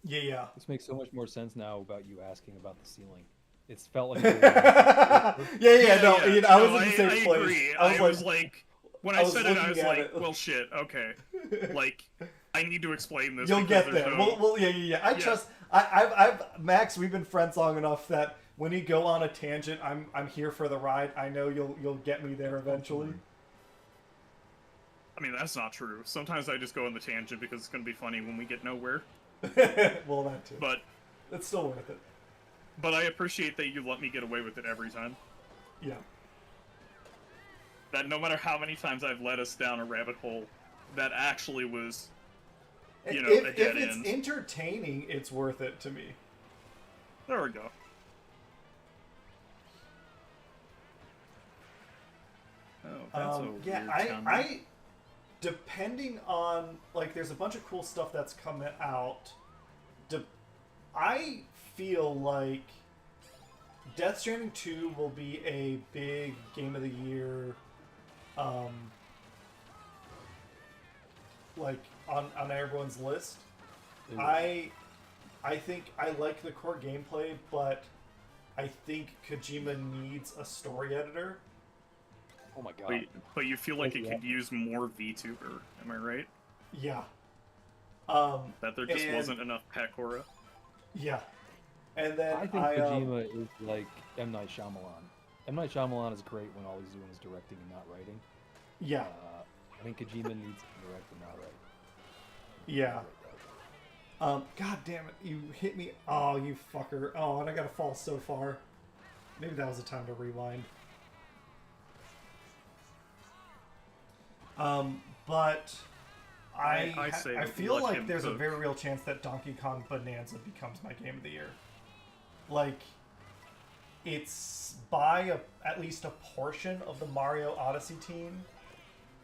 A: Yeah.
D: This makes so much more sense now about you asking about the ceiling. It's felt like.
A: Yeah. No, I was in the same place.
C: Agree. I was like, when I said it, I was like,
A: it.
C: well, shit, okay. Like, I need to explain this.
A: You'll
C: because
A: get
C: there's
A: there.
C: no-
A: Well, yeah. I trust. I've Max. We've been friends long enough that when you go on a tangent, I'm here for the ride. I know you'll get me there eventually.
C: I mean, that's not true. Sometimes I just go on the tangent because it's going to be funny when we get nowhere.
A: Well, that too.
C: But
A: It's still worth it.
C: But I appreciate that you let me get away with it every time.
A: Yeah.
C: That no matter how many times I've led us down a rabbit hole, that actually was, a dead
A: If it's
C: end.
A: entertaining, it's worth it to me.
C: There we go. Oh, that's a weird sound.
A: I depending on, like, there's a bunch of cool stuff that's coming out. I feel like Death Stranding 2 will be a big Game of the Year, like on everyone's list.
D: They will.
A: I think I like the core gameplay, but I think Kojima needs a story editor.
D: Oh my god.
C: But you feel like it
D: Yeah.
C: could use more VTuber, am I right?
A: Yeah.
C: That there just
A: and-
C: wasn't enough Pecora.
A: Yeah. And then
D: I think Kojima is like M. Night Shyamalan. M. Night Shyamalan is great when all he's doing is directing and not writing.
A: Yeah.
D: I think Kojima needs to direct and not write.
A: Yeah. God damn it! You hit me. Oh, you fucker! Oh, and I gotta fall so far. Maybe that was the time to rewind. But
C: I say
A: I feel
C: let
A: like
C: him
A: there's a
C: cook.
A: very real chance that Donkey Kong Bonanza becomes my game of the year. Like, it's by at least a portion of the Mario Odyssey team.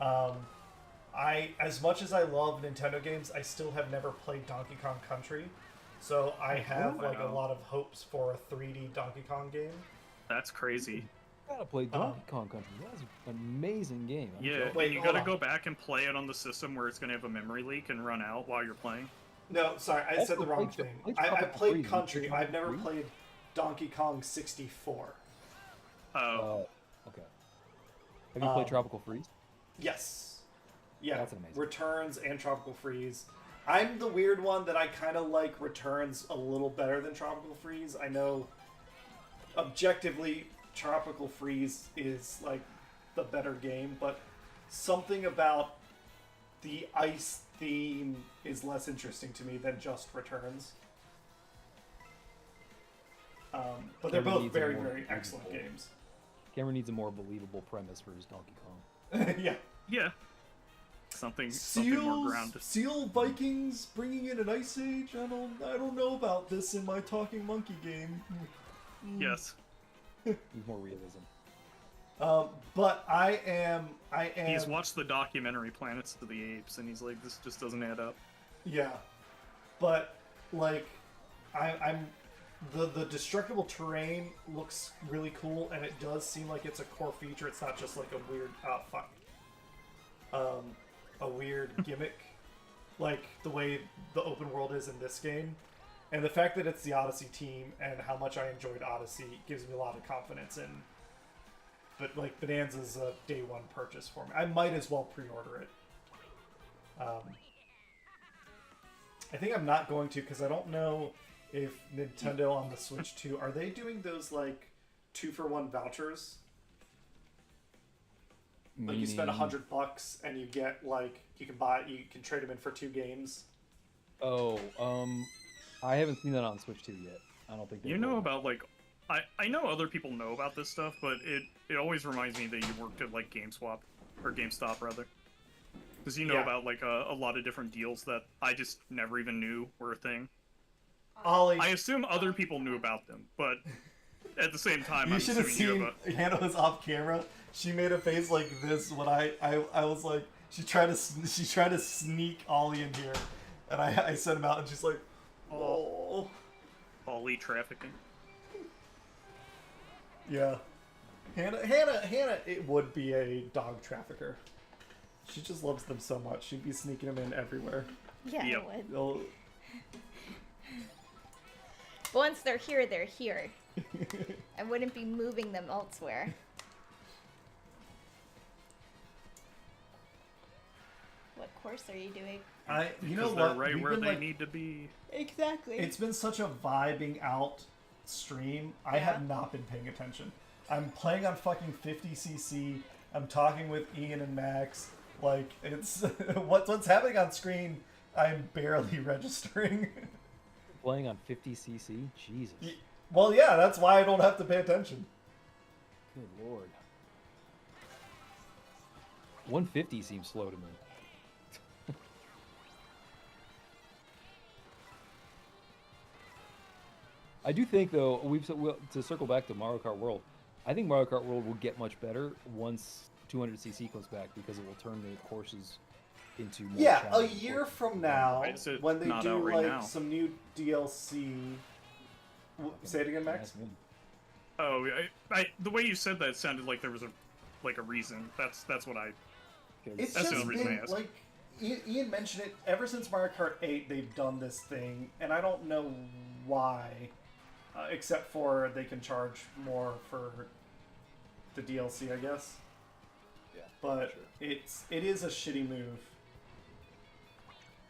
A: As much as I love Nintendo games, I still have never played Donkey Kong Country, so I have like a
C: wow.
A: lot of hopes for a 3D Donkey Kong game.
C: That's crazy.
D: You gotta play Donkey Kong Country. That's an amazing game. I'm
C: Yeah,
D: jealous.
A: Wait,
C: you
A: hold
C: gotta
A: on.
C: go back and play it on the system where it's gonna have a memory leak and run out while you're playing.
A: No, sorry, I
D: Also
A: said the wrong
D: played-
A: thing.
D: played
A: I
D: Tropical
A: played
D: Freeze.
A: Country.
D: You
A: I've
D: played
A: never
D: Tropical
A: played Donkey Kong 64.
C: Oh,
D: Okay. Have you played Tropical Freeze?
A: Yes. Yeah,
D: That's amazing.
A: Returns and Tropical Freeze. I'm the weird one that I kind of like Returns a little better than Tropical Freeze. I know objectively Tropical Freeze is like the better game, but something about the ice theme is less interesting to me than just Returns. But they're
D: Cameron
A: both
D: needs a
A: very,
D: more
A: very excellent
D: believable-
A: games.
D: Cameron needs a more believable premise for his Donkey Kong.
A: Yeah.
C: yeah. Something more grounded.
A: Seal Vikings bringing in an ice age. I don't know about this in my talking monkey game.
C: Yes.
D: Needs more realism.
A: But I am.
C: He's watched the documentary Planets of the Apes, and he's like, this just doesn't add up.
A: Yeah, but like, I'm. The destructible terrain looks really cool, and it does seem like it's a core feature. It's not just like a weird a weird gimmick, like the way the open world is in this game. And the fact that it's the Odyssey team and how much I enjoyed Odyssey gives me a lot of confidence in. But like Bonanza's a day one purchase for me. I might as well pre-order it. I think I'm not going to because I don't know if Nintendo on the Switch 2 are they doing those like 2-for-1 vouchers? Like you spend
D: Meaning-
A: $100 and you get like you can trade them in for 2 games.
D: Oh, I haven't seen that on Switch 2 yet. I don't think they
C: You know
D: will.
C: about like, I know other people know about this stuff, but it always reminds me that you worked at like GameSwap or GameStop rather, because you know
A: Yeah.
C: about like a lot of different deals that I just never even knew were a thing.
A: Ollie,
C: I assume other people knew about them, but at the same time,
A: you
C: I'm
A: should have
C: assuming you
A: seen
C: about.
A: Hannah was off camera. She made a face like this when I was like she tried to sneak Ollie in here, and I sent him out and she's like, oh
C: Ollie trafficking.
A: yeah. Hannah, it would be a dog trafficker. She just loves them so much. She'd be sneaking them in everywhere.
B: Yeah,
C: Yep.
B: I would.
A: Oh.
B: Once they're here, they're here. I wouldn't be moving them elsewhere. What course are you doing?
A: You know
C: Because they're
A: what?
C: right
A: We've
C: where
A: been,
C: they
A: like,
C: need to be.
B: Exactly.
A: It's been such a vibing out stream. I have not been paying attention. I'm playing on fucking 50cc. I'm talking with Ian and Max. Like it's what's happening on screen. I'm barely registering.
D: Playing on 50cc? Jesus.
A: Well, yeah, that's why I don't have to pay attention.
D: Good lord. 150 seems slow to me. I do think, though, to circle back to Mario Kart World, I think Mario Kart World will get much better once 200cc comes back because it will turn the courses into more
A: Yeah, a
D: challenging
A: year
D: courses.
A: from now,
C: Why is it
A: when they
C: not
A: do
C: out right
A: like
C: now?
A: some new DLC. Say it again, Max.
D: That's me.
C: Oh, the way you said that sounded like there was a reason. That's what I.
A: It's
C: That's the
A: just
C: only reason I
A: been
C: asked.
A: like Ian mentioned it. Ever since Mario Kart 8, they've done this thing, and I don't know why, except for they can charge more for the DLC, I guess.
D: Yeah,
A: But
D: sure.
A: it is a shitty move.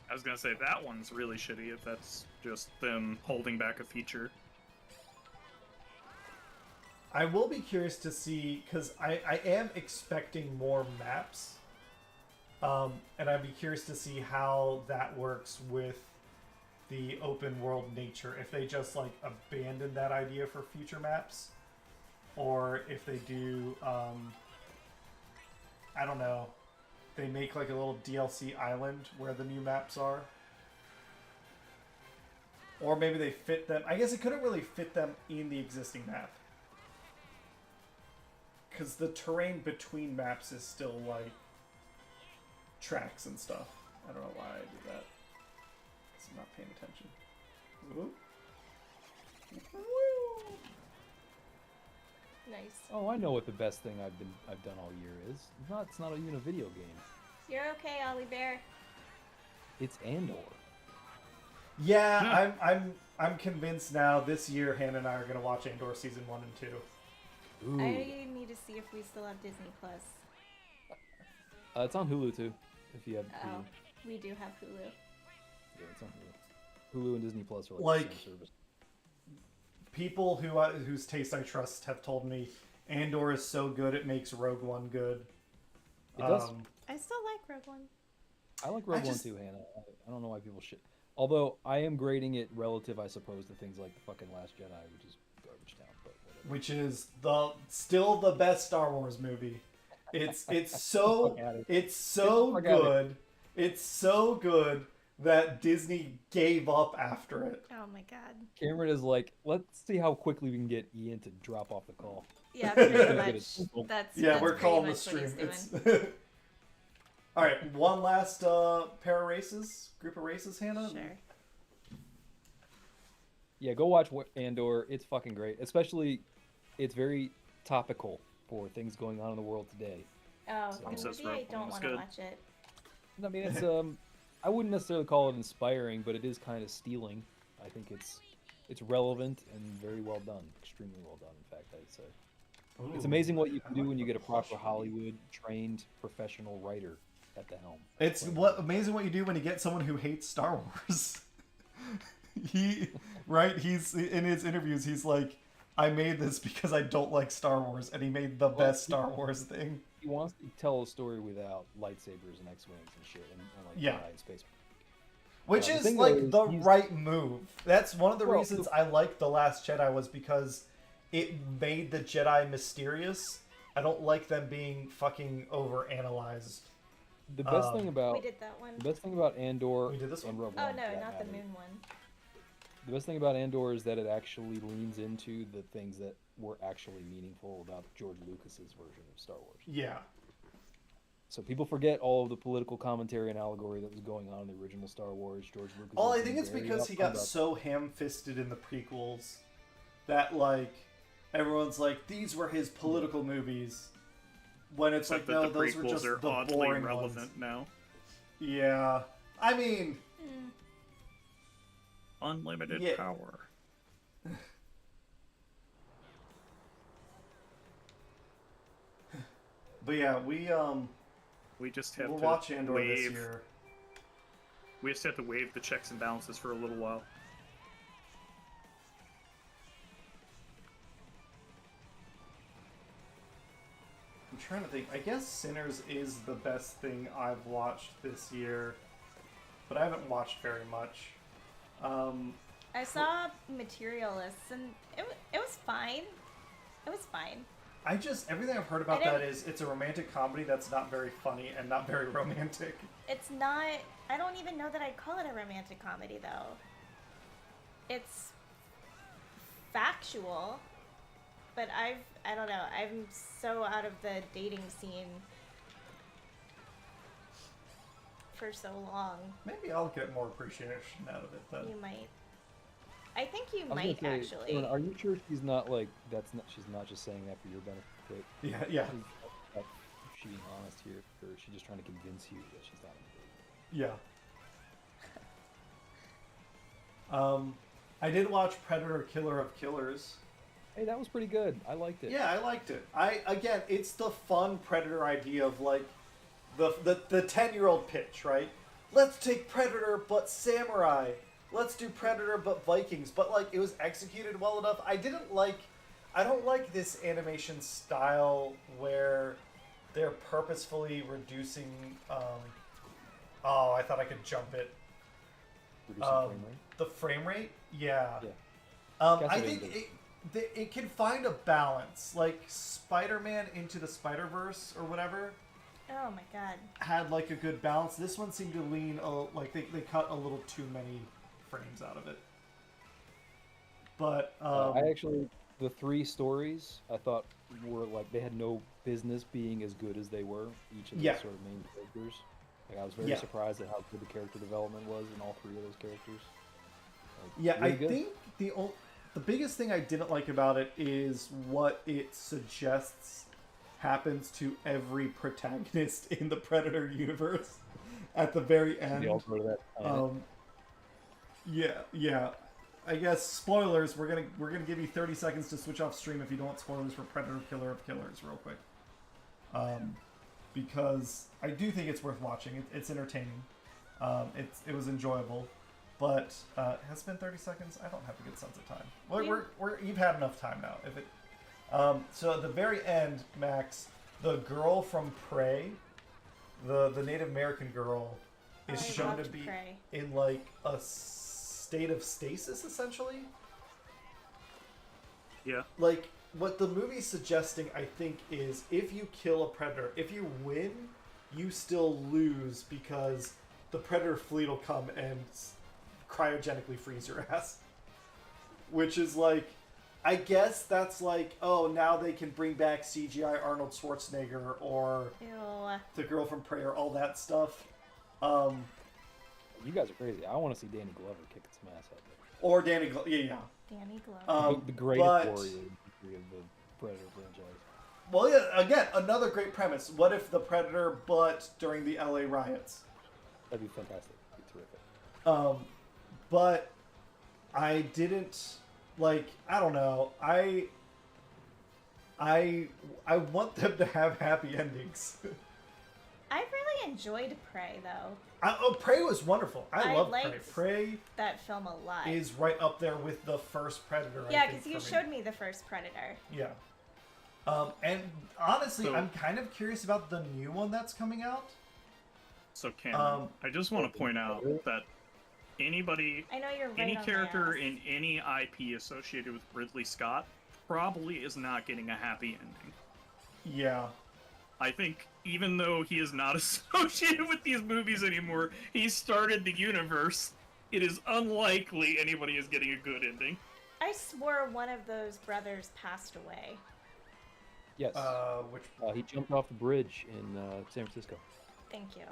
C: I was gonna say that one's really shitty if that's just them holding back a feature.
A: I will be curious to see, because I am expecting more maps. And I'd be curious to see how that works with the open world nature. If they just like abandon that idea for future maps, or if they do, I don't know, they make like a little DLC island where the new maps are. Or maybe they fit them. I guess it couldn't really fit them in the existing map. Because the terrain between maps is still like tracks and stuff. I don't know why I do that. Because I'm not paying attention. Ooh. Woo.
B: Nice.
D: Oh, I know what the best thing I've done all year is. It's not even a video game.
B: You're okay, Ollie Bear.
D: It's Andor.
A: Yeah, I'm convinced now. This year, Hannah and I are gonna watch Andor season 1 and 2.
D: Ooh.
B: I need to see if we still have Disney Plus.
D: It's on Hulu too. If you have Hulu.
B: Oh, we do have Hulu.
D: Yeah, it's on Hulu. Hulu and Disney Plus are like the same service.
A: People whose taste I trust have told me Andor is so good it makes Rogue One good.
D: It does.
B: I still like Rogue One.
D: I like Rogue One too, Hannah. I don't know why people shit. Although I am grading it relative, I suppose, to things like the fucking Last Jedi, which is garbage town. But whatever.
A: Which is still the best Star Wars movie. It's so good. It's so good that Disney gave up after it.
B: Oh my god.
D: Cameron is like, let's see how quickly we can get Ian to drop off the call.
B: Yeah, pretty much. That's
A: we're
B: pretty
A: calling the
B: much what
A: stream.
B: he's doing.
A: All right, one last pair of races, group of races, Hannah.
B: Sure.
D: Yeah, go watch Andor. It's fucking great. Especially, it's very topical for things going on in the world today.
B: Oh,
D: So-
B: maybe I don't want to watch it.
D: I mean, it's I wouldn't necessarily call it inspiring, but it is kind of stealing. I think it's relevant and very well done, extremely well done. In fact, I'd say it's amazing what you can do when you get a proper Hollywood trained professional writer at the helm.
A: It's amazing what you do when you get someone who hates Star Wars. He's in his interviews. He's like, I made this because I don't like Star Wars, and he made the best Star Wars thing.
D: He wants to tell a story without lightsabers and X-wings and shit, and like giant space.
A: Which is like the right move. That's one of the reasons I liked The Last Jedi, was because it made the Jedi mysterious. I don't like them being fucking overanalyzed.
D: The best thing about
B: We did that one.
D: the best thing about Andor
A: We did this
D: and
A: one?
D: Rogue
B: Oh
D: One,
B: no,
D: for that
B: not the
D: matter,
B: moon one.
D: The best thing about Andor is that it actually leans into the things that were actually meaningful about George Lucas's version of Star Wars.
A: Yeah.
D: So people forget all of the political commentary and allegory that was going on in the original Star Wars. George Lucas.
A: Well,
D: was
A: I think
D: being
A: it's
D: very
A: because he
D: upfront
A: got
D: about-
A: so ham-fisted in the prequels that, like, everyone's like, these were his political movies. When it's
C: Except
A: like,
C: that
A: no,
C: the
A: those were just
C: prequels are
A: the
C: oddly
A: boring
C: relevant
A: ones.
C: now.
A: Yeah. I mean,
C: Unlimited
A: Yeah.
C: power.
A: but yeah,
C: We just have
A: we'll
C: to
A: watch Andor this
C: waive.
A: year.
C: We just have to waive the checks and balances for a little while.
A: I'm trying to think. I guess Sinners is the best thing I've watched this year, but I haven't watched very much.
B: I saw Materialists and it was fine. It was fine.
A: Everything I've heard about that is it's a romantic comedy that's not very funny and not very romantic.
B: It's not. I don't even know that I'd call it a romantic comedy though. It's factual, but I don't know. I'm so out of the dating scene for so long.
A: Maybe I'll get more appreciation out of it then.
B: You might. I think you
D: I was
B: might
D: gonna say,
B: actually.
D: Aaron, are you sure she's not like she's not just saying that for your benefit?
A: Yeah.
D: Is she being honest here, or is she just trying to convince you that she's not in the
A: Yeah. I did watch Predator Killer of Killers.
D: Hey, that was pretty good. I liked it.
A: Yeah, I liked it. Again, it's the fun Predator idea of like the 10-year-old pitch, right? Let's take Predator but samurai. Let's do Predator but Vikings. But like it was executed well enough. I don't like this animation style where they're purposefully reducing oh, I thought I could jump it.
D: Reducing frame rate?
A: The frame rate? Yeah.
D: Yeah.
A: I think it can find a balance. Like Spider-Man Into the Spider-Verse or whatever
B: Oh my god.
A: had like a good balance. This one seemed to lean like they cut a little too many frames out of it. But
D: I actually, the 3 stories I thought were like they had no business being as good as they were. Each of the
A: Yeah.
D: sort of main characters. Like I was very
A: Yeah.
D: surprised at how good the character development was in all 3 of those characters. Like,
A: yeah,
D: really
A: I
D: good.
A: think the biggest thing I didn't like about it is what it suggests happens to every protagonist in the Predator universe at the very end.
D: They all go to that planet.
A: Yeah. I guess spoilers. We're gonna give you 30 seconds to switch off stream if you don't want spoilers for Predator Killer of Killers, real quick. Because I do think it's worth watching. It's entertaining. It was enjoyable, but it has been 30 seconds. I don't have a good sense of time. You've had enough time now. If it. So at the very end, Max, the girl from Prey, the Native American girl, is
B: I
A: shown to
B: loved
A: be
B: Prey.
A: in like a state of stasis, essentially.
C: Yeah.
A: Like what the movie's suggesting, I think, is if you kill a predator, if you win, you still lose because the predator fleet will come and cryogenically freeze your ass. Which is like, I guess that's like, oh, now they can bring back CGI Arnold Schwarzenegger or
B: Ew.
A: the girl from Prey or all that stuff.
D: You guys are crazy. I want to see Danny Glover kicking some ass out there.
A: Or Danny Glover. Yeah.
B: Danny Glover.
A: Um,
D: The greatest
A: but-
D: warrior in the history of the Predator franchise.
A: Well, yeah, again, another great premise. What if the Predator, but during the LA riots?
D: That'd be fantastic. That'd be terrific.
A: But I didn't, like, I don't know. I want them to have happy endings.
B: I really enjoyed Prey though.
A: Prey was wonderful. I love Prey.
B: liked
A: Prey
B: that film a lot.
A: is right up there with the first Predator.
B: Yeah,
A: I think,
B: because you
A: for me.
B: showed me the first Predator.
A: Yeah. And honestly,
C: So-
A: I'm kind of curious about the new one that's coming out.
C: So Cameron, I just want to point out
D: Really?
C: that anybody,
B: I know you're right
C: any
B: on my
C: character
B: ass.
C: in any IP associated with Ridley Scott probably is not getting a happy ending.
A: Yeah.
C: I think even though he is not associated with these movies anymore, he started the universe. It is unlikely anybody is getting a good ending.
B: I swore one of those brothers passed away.
D: Yes.
A: Which
D: He jumped off the bridge in San Francisco.
B: Thank you.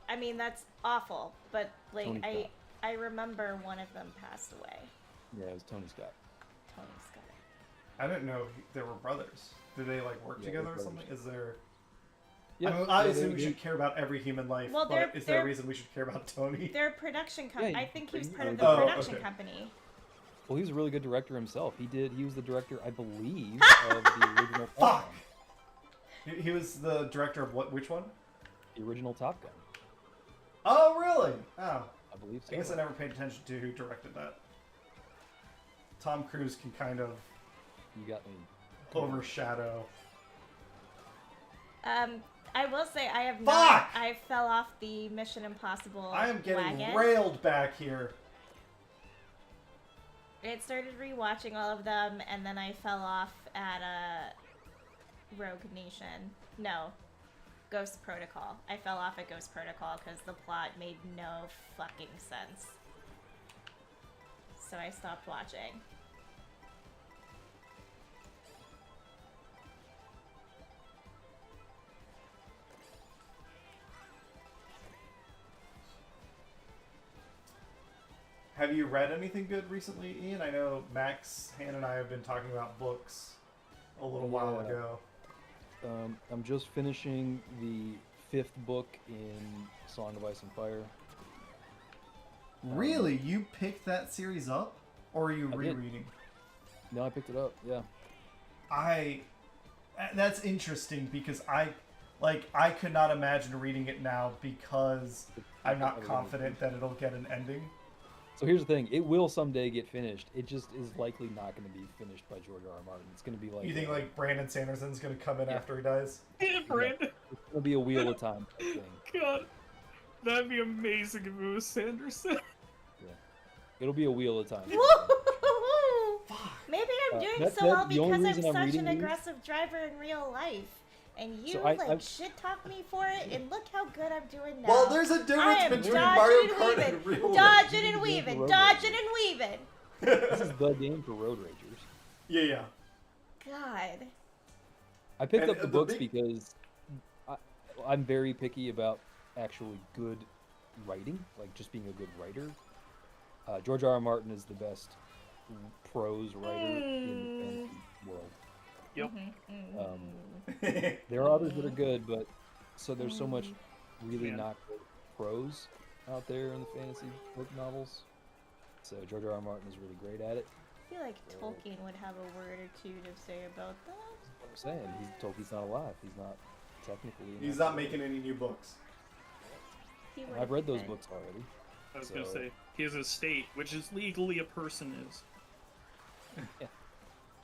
B: I mean, that's awful, but like
D: Tony Scott.
B: I remember one of them passed away.
D: Yeah, it was Tony Scott.
B: Tony Scott.
A: I didn't know there were brothers. Do they like work
D: Yeah,
A: together
D: they're
A: or something? Is there?
D: Yeah,
A: I mean, obviously
D: they-
A: we should care about every human life,
B: Well,
A: but
B: they're-
A: is there a
B: they're-
A: reason we should care about Tony?
B: Their production company.
D: Yeah,
B: I think he was
D: you
B: part of
D: know,
B: the
A: Oh,
B: production
A: okay.
B: company.
D: Well, he's a really good director himself. He was the director, I believe, of the original Top
A: Fuck!
D: Gun.
A: He was the director of what? Which one?
D: The original Top Gun.
A: Oh, really? Oh,
D: I believe so.
A: I guess I never paid attention to who directed that. Tom Cruise can kind of
D: You got me.
A: overshadow.
B: I will say I have
A: Fuck!
B: not. I fell off the Mission Impossible
A: I am getting
B: wagon.
A: railed back here.
B: It started rewatching all of them, and then I fell off at Rogue Nation. No, Ghost Protocol. I fell off at Ghost Protocol because the plot made no fucking sense. So I stopped watching.
A: Have you read anything good recently, Ian? I know Max, Han, and I have been talking about books a little while
D: Yeah.
A: ago.
D: I'm just finishing the 5th book in Song of Ice and Fire.
A: Really? You picked that series up? Or are you
D: I did.
A: rereading?
D: No, I picked it up. Yeah.
A: That's interesting because I could not imagine reading it now because I'm not confident that it'll get an ending.
D: So here's the thing: it will someday get finished. It just is likely not going to be finished by George R. R. Martin. It's going to be like
A: You think like Brandon Sanderson's gonna come in after he dies?
C: Yeah, Brandon.
D: it's going to be a Wheel of Time type thing.
C: God, that'd be amazing if it was Sanderson.
D: Yeah, it'll be a Wheel of Time.
B: Maybe I'm doing
D: That's-
B: so well
D: that's the only
B: because I'm
D: reason I'm
B: such
D: reading
B: an
D: these.
B: aggressive driver in real life. And you
D: So I-
B: shit talk me for it, and look how good I'm doing now.
A: Well, there's a
B: I
A: difference
B: am
A: between
B: dodging
A: Mario
B: and
A: Kart
B: weaving,
A: and real life.
B: dodging and
D: Road
B: weaving,
D: rage.
B: dodging and weaving.
D: This is the game for road ragers.
A: Yeah.
B: God.
D: I picked
A: And
D: up the
A: the
D: books
A: big-
D: because I'm very picky about actually good writing, like just being a good writer. George R. R. Martin is the best prose writer in the fantasy world.
C: Yep.
D: There are others that are good, but there's so much really
C: Yeah.
D: not good prose out there in the fantasy book novels. So George R. R. Martin is really great at it.
B: I feel like Tolkien would have a word or two to say about that.
D: That's what I'm saying. Tolkien's not alive. He's not technically.
A: He's not making any new books.
B: He
D: And
B: would
D: I've read those
B: been.
D: books already.
C: I was gonna
D: So-
C: say his estate, which is legally a person, is.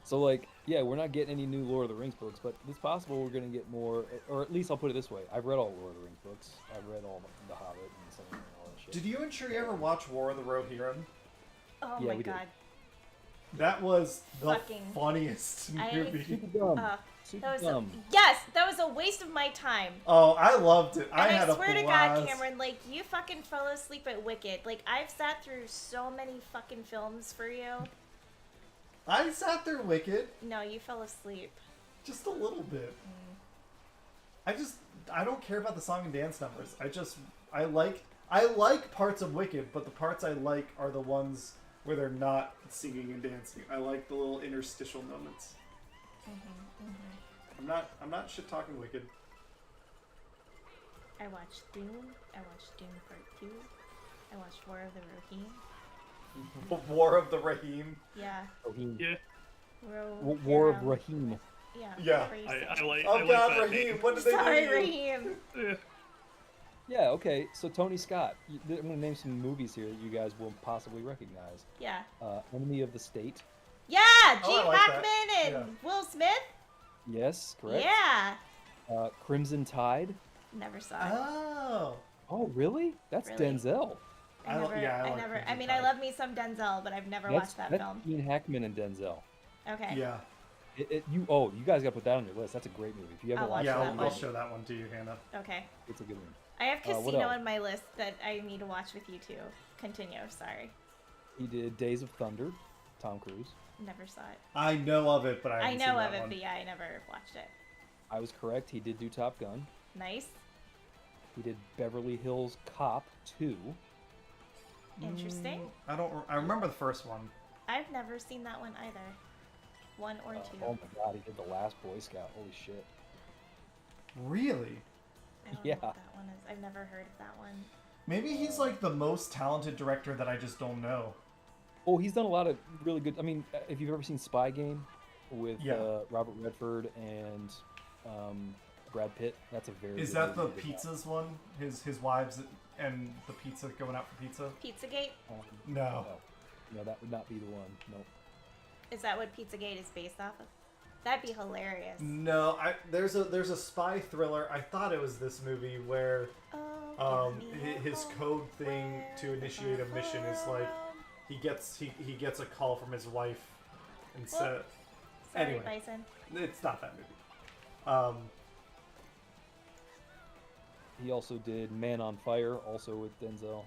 D: So like, yeah, we're not getting any new Lord of the Rings books, but it's possible we're gonna get more. Or at least I'll put it this way: I've read all Lord of the Rings books. I've read all the Hobbit and some and all that shit.
A: Did you and Sherry ever watch War of the Rohirrim?
B: Oh
D: Yeah,
B: my
D: we did.
B: god.
A: That was the
B: Fucking-
A: funniest
B: I-
A: movie.
D: Super dumb.
B: That
D: Super
B: was
D: dumb.
B: yes, that was a waste of my time.
A: Oh, I loved it. I
B: And
A: had
B: I
A: a
B: swear to
A: blast.
B: God, Cameron, like you fucking fell asleep at Wicked. Like I've sat through so many fucking films for you.
A: I sat there wicked,
B: No, you fell asleep.
A: just a little bit. I don't care about the song and dance numbers. I like parts of Wicked, but the parts I like are the ones where they're not singing and dancing. I like the little interstitial moments. I'm not shit talking Wicked.
B: I watched Dune. I watched Dune Part 2. I watched War of the Rohirrim.
A: War of the Rahim.
B: Yeah.
D: Raheem.
C: Yeah,
D: War of Raheem.
B: Yeah.
A: Yeah.
B: whatever you
C: I
B: say.
C: like.
A: Oh
C: I like
A: God,
C: that
A: Rahim!
C: name.
A: What did they
B: Sorry,
A: do to you?
B: Raheem.
C: Eh,
D: Yeah. Okay. So Tony Scott. I'm gonna name some movies here that you guys will possibly recognize.
B: Yeah.
D: Enemy of the State.
B: Yeah,
A: Oh,
B: Gene
A: I like that.
B: Hackman and
A: Yeah.
B: Will Smith.
D: Yes, correct.
B: Yeah.
D: Crimson Tide.
B: Never saw it.
A: Oh.
D: Oh, really? That's
B: Really?
D: Denzel.
A: I like
B: I
A: Crimson
B: mean,
A: Tide.
B: I love me some Denzel, but I've never watched that
D: that's
B: film.
D: Gene Hackman and Denzel.
B: Okay.
A: Yeah.
D: You guys got to put that on your list. That's a great movie. If you haven't
B: I'll
D: watched
A: Yeah,
B: watch
D: that,
B: that
A: I'll
B: one.
A: show that one to you, Hannah.
B: Okay.
D: it's a good one.
B: I have
D: what
B: Casino
D: else?
B: on my list that I need to watch with you too. Continue. Sorry.
D: He did Days of Thunder, Tom Cruise.
B: Never saw it.
A: I know of it, but I
B: I
A: haven't
B: know
A: seen
B: of
A: that
B: it,
A: one.
B: but yeah, I never watched it.
D: I was correct. He did do Top Gun.
B: Nice.
D: He did Beverly Hills Cop 2.
B: Interesting.
A: I remember the first one.
B: I've never seen that one either. One or two.
D: Oh my God, he did The Last Boy Scout. Holy shit.
A: Really?
B: I don't
D: yeah.
B: know what that one is. I've never heard of that one.
A: Maybe he's like the most talented director that I just don't know.
D: Oh, he's done a lot of really good. I mean, if you've ever seen Spy Game with
A: Yeah.
D: Robert Redford and Brad Pitt, that's a very.
A: Is
D: good
A: that the
D: movie to watch.
A: pizzas one? His wives and the pizza going out for pizza?
B: Pizzagate?
A: No.
D: No, that would not be the one. No.
B: Is that what Pizzagate is based off of? That'd be hilarious.
A: No, there's a spy thriller. I thought it was this movie where
B: Oh, give me a
A: his
B: home
A: code thing
B: where
A: to initiate a
B: the
A: mission is like
B: world-
A: he gets a call from his wife and said
B: Sorry,
A: anyway.
B: Bison.
A: It's not that movie.
D: He also did Man on Fire, also with Denzel.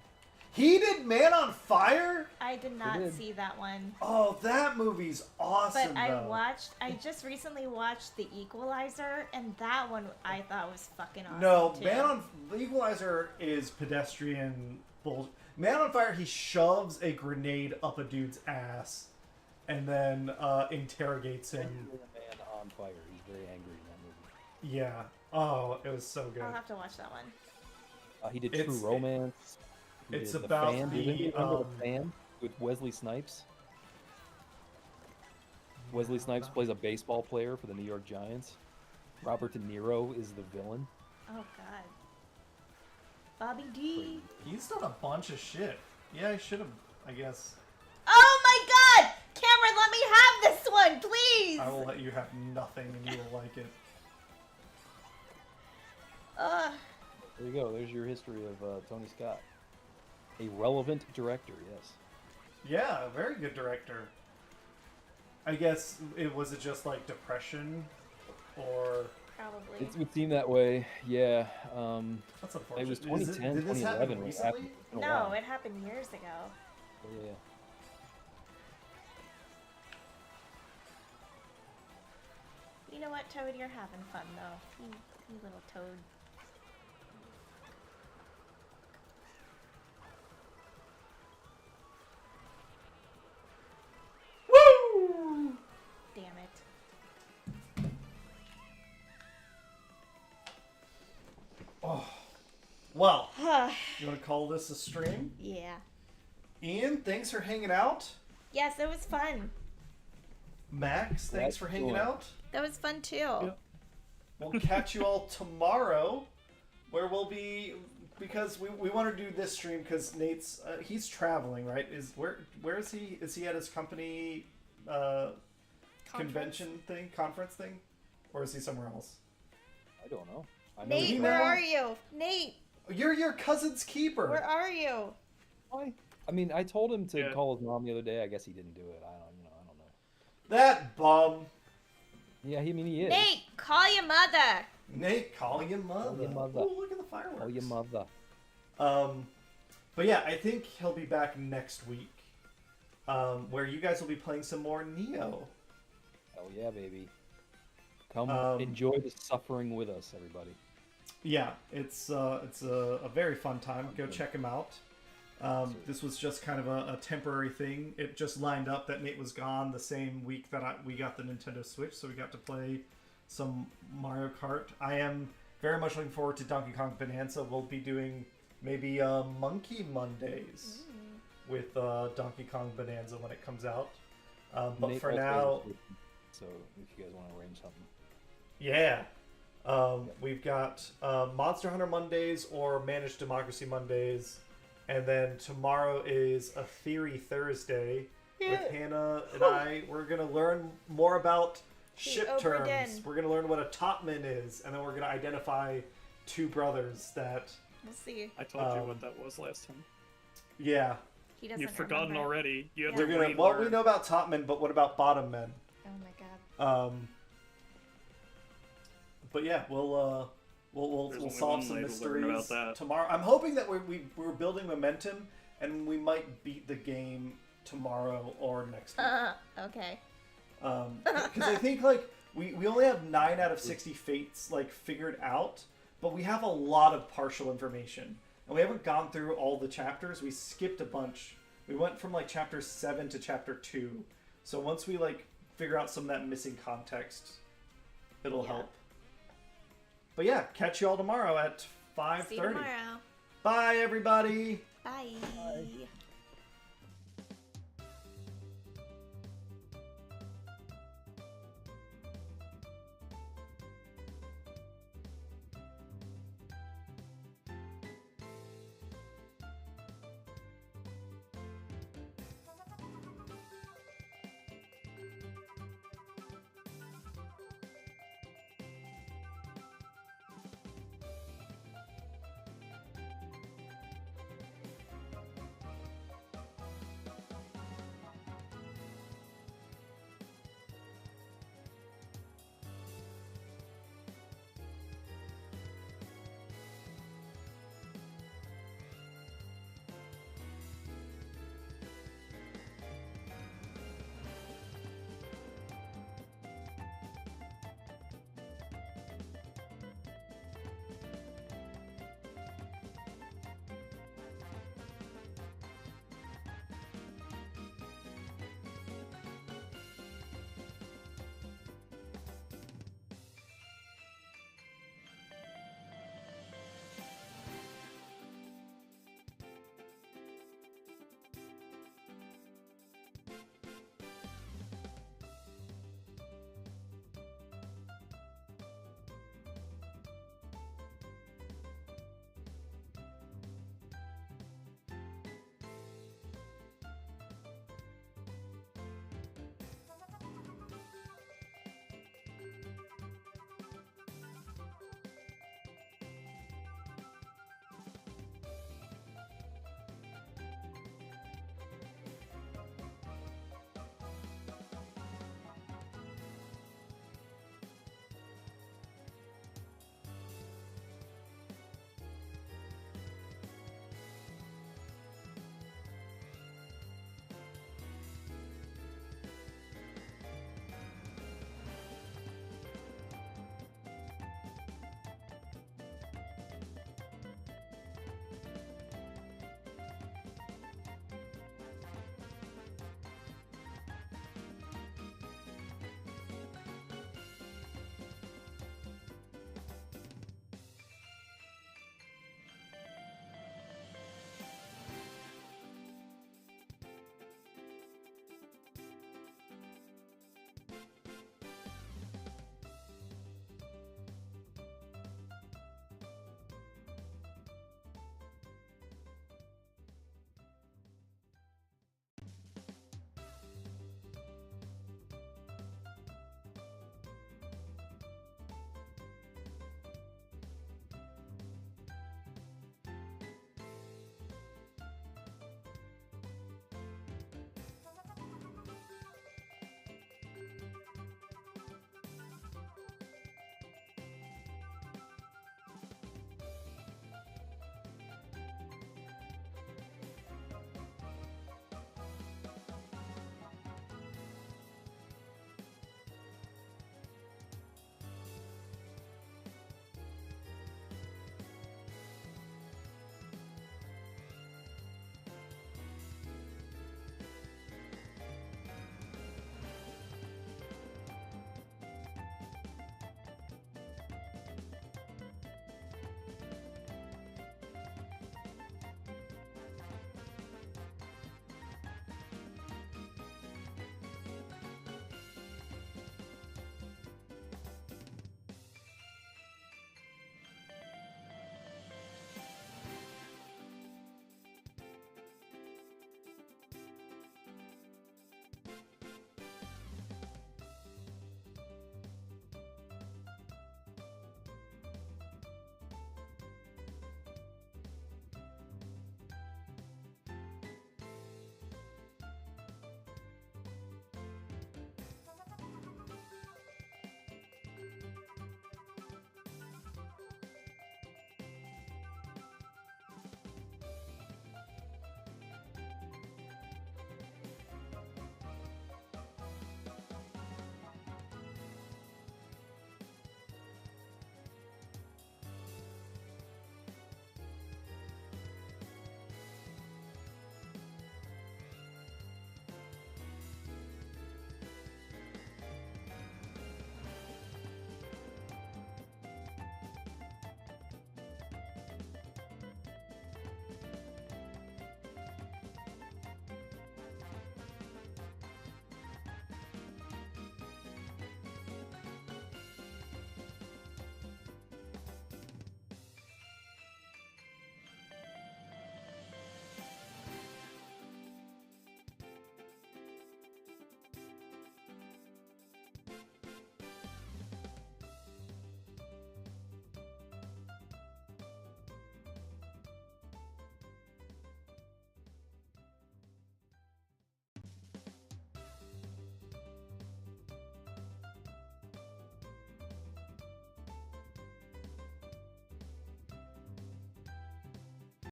A: He did Man on Fire?
B: I did not
D: did.
B: see that one.
A: Oh, that movie's awesome.
B: But I
A: though.
B: just recently watched The Equalizer, and that one I thought was fucking awesome.
A: No,
B: too.
A: The Equalizer is pedestrian bullshit. Man on Fire, he shoves a grenade up a dude's ass and then interrogates him.
D: Man on Fire. He's very angry in that movie.
A: Yeah. Oh, it was so good.
B: I'll have to watch that one.
D: He did
A: It's-
D: True Romance. He
A: It's
D: did
A: about
D: Fan.
A: the,
D: Does anybody remember
A: um,
D: the Fan with Wesley Snipes? Wesley Snipes plays a baseball player for the New York Giants. Robert De Niro is the villain.
B: Oh God. Bobby D.
A: He's done a bunch of shit. Yeah, I should have, I guess.
B: Oh my God! Cameron, let me have this one, please!
A: I will let you have nothing and you will like it.
D: There you go. There's your history of Tony Scott. A relevant director, yes.
A: Yeah, a very good director. I guess it was it just like depression or
B: Probably.
D: It would seem that way, yeah.
A: that's
D: It
A: unfortunate.
D: was 2010,
A: Did this
D: 2011
A: happen
D: when it
A: recently?
D: happened. It's been a
B: No,
D: while.
B: it happened years ago.
D: Yeah.
B: You know what, Toad? You're having fun, though. You little toad.
A: Woo!
B: Damn it.
A: Oh. Well, you want to call this a stream?
B: Yeah.
A: Ian, thanks for hanging out.
B: Yes, it was fun.
A: Max, thanks for hanging
D: Excellent.
A: out.
B: That was fun, too.
C: Yep.
A: We'll catch you all tomorrow, where we'll be, because we want to do this stream because Nate's he's traveling, right? Where is he? Is he at his company convention thing, conference thing, or is he somewhere else?
D: I don't know. I know
B: Nate,
D: he's
B: where
A: know.
B: are you? Nate,
A: You're your cousin's keeper.
B: where are you?
D: Why? I mean, I told him to
C: Yeah.
D: call his mom the other day. I guess he didn't do it. I don't know.
A: That bum.
D: Yeah, I mean, he is.
B: Nate, call your mother.
A: Nate, call your mother.
D: Call your mother.
A: Ooh, look at the fireworks.
D: Call your mother.
A: But yeah, I think he'll be back next week, where you guys will be playing some more Neo.
D: Hell yeah, baby. Come
A: Um,
D: enjoy the suffering with us, everybody.
A: Yeah, it's a very fun time. Go check him out. This was just kind of a temporary thing. It just lined up that Nate was gone the same week that we got the Nintendo Switch, so we got to play some Mario Kart. I am very much looking forward to Donkey Kong Bonanza. We'll be doing maybe Monkey Mondays with Donkey Kong Bonanza when it comes out. But
D: Nate
A: for
D: also
A: now,
D: has a- so if you guys want to arrange something.
A: yeah. We've got Monster Hunter Mondays or Managed Democracy Mondays. And then tomorrow is a Theory Thursday with Hannah and I. We're going to learn more about ship
B: Obra Dinn.
A: terms. We're going to learn what a topman is. And then we're going to identify two brothers that,
B: We'll see.
C: I told you what that was last time.
A: yeah.
B: He doesn't
C: You've forgotten
B: remember.
C: already. You have
A: We're
C: to
A: gonna,
C: relearn.
A: well, we know about topmen, but what about bottom men?
B: Oh my God.
A: But yeah, we'll
C: There's only
A: solve
C: one
A: some
C: way to learn
A: mysteries
C: about that.
A: tomorrow. I'm hoping that we're building momentum, and we might beat the game tomorrow or next week.
B: Okay.
A: Because I think like we only have 9 out of 60 fates like figured out, but we have a lot of partial information, and we haven't gone through all the chapters. We skipped a bunch. We went from like chapter 7 to chapter 2. So once we like figure out some of that missing context, it'll help. But yeah, catch you all tomorrow at 5:30.
B: See you tomorrow.
A: Bye, everybody.
B: Bye.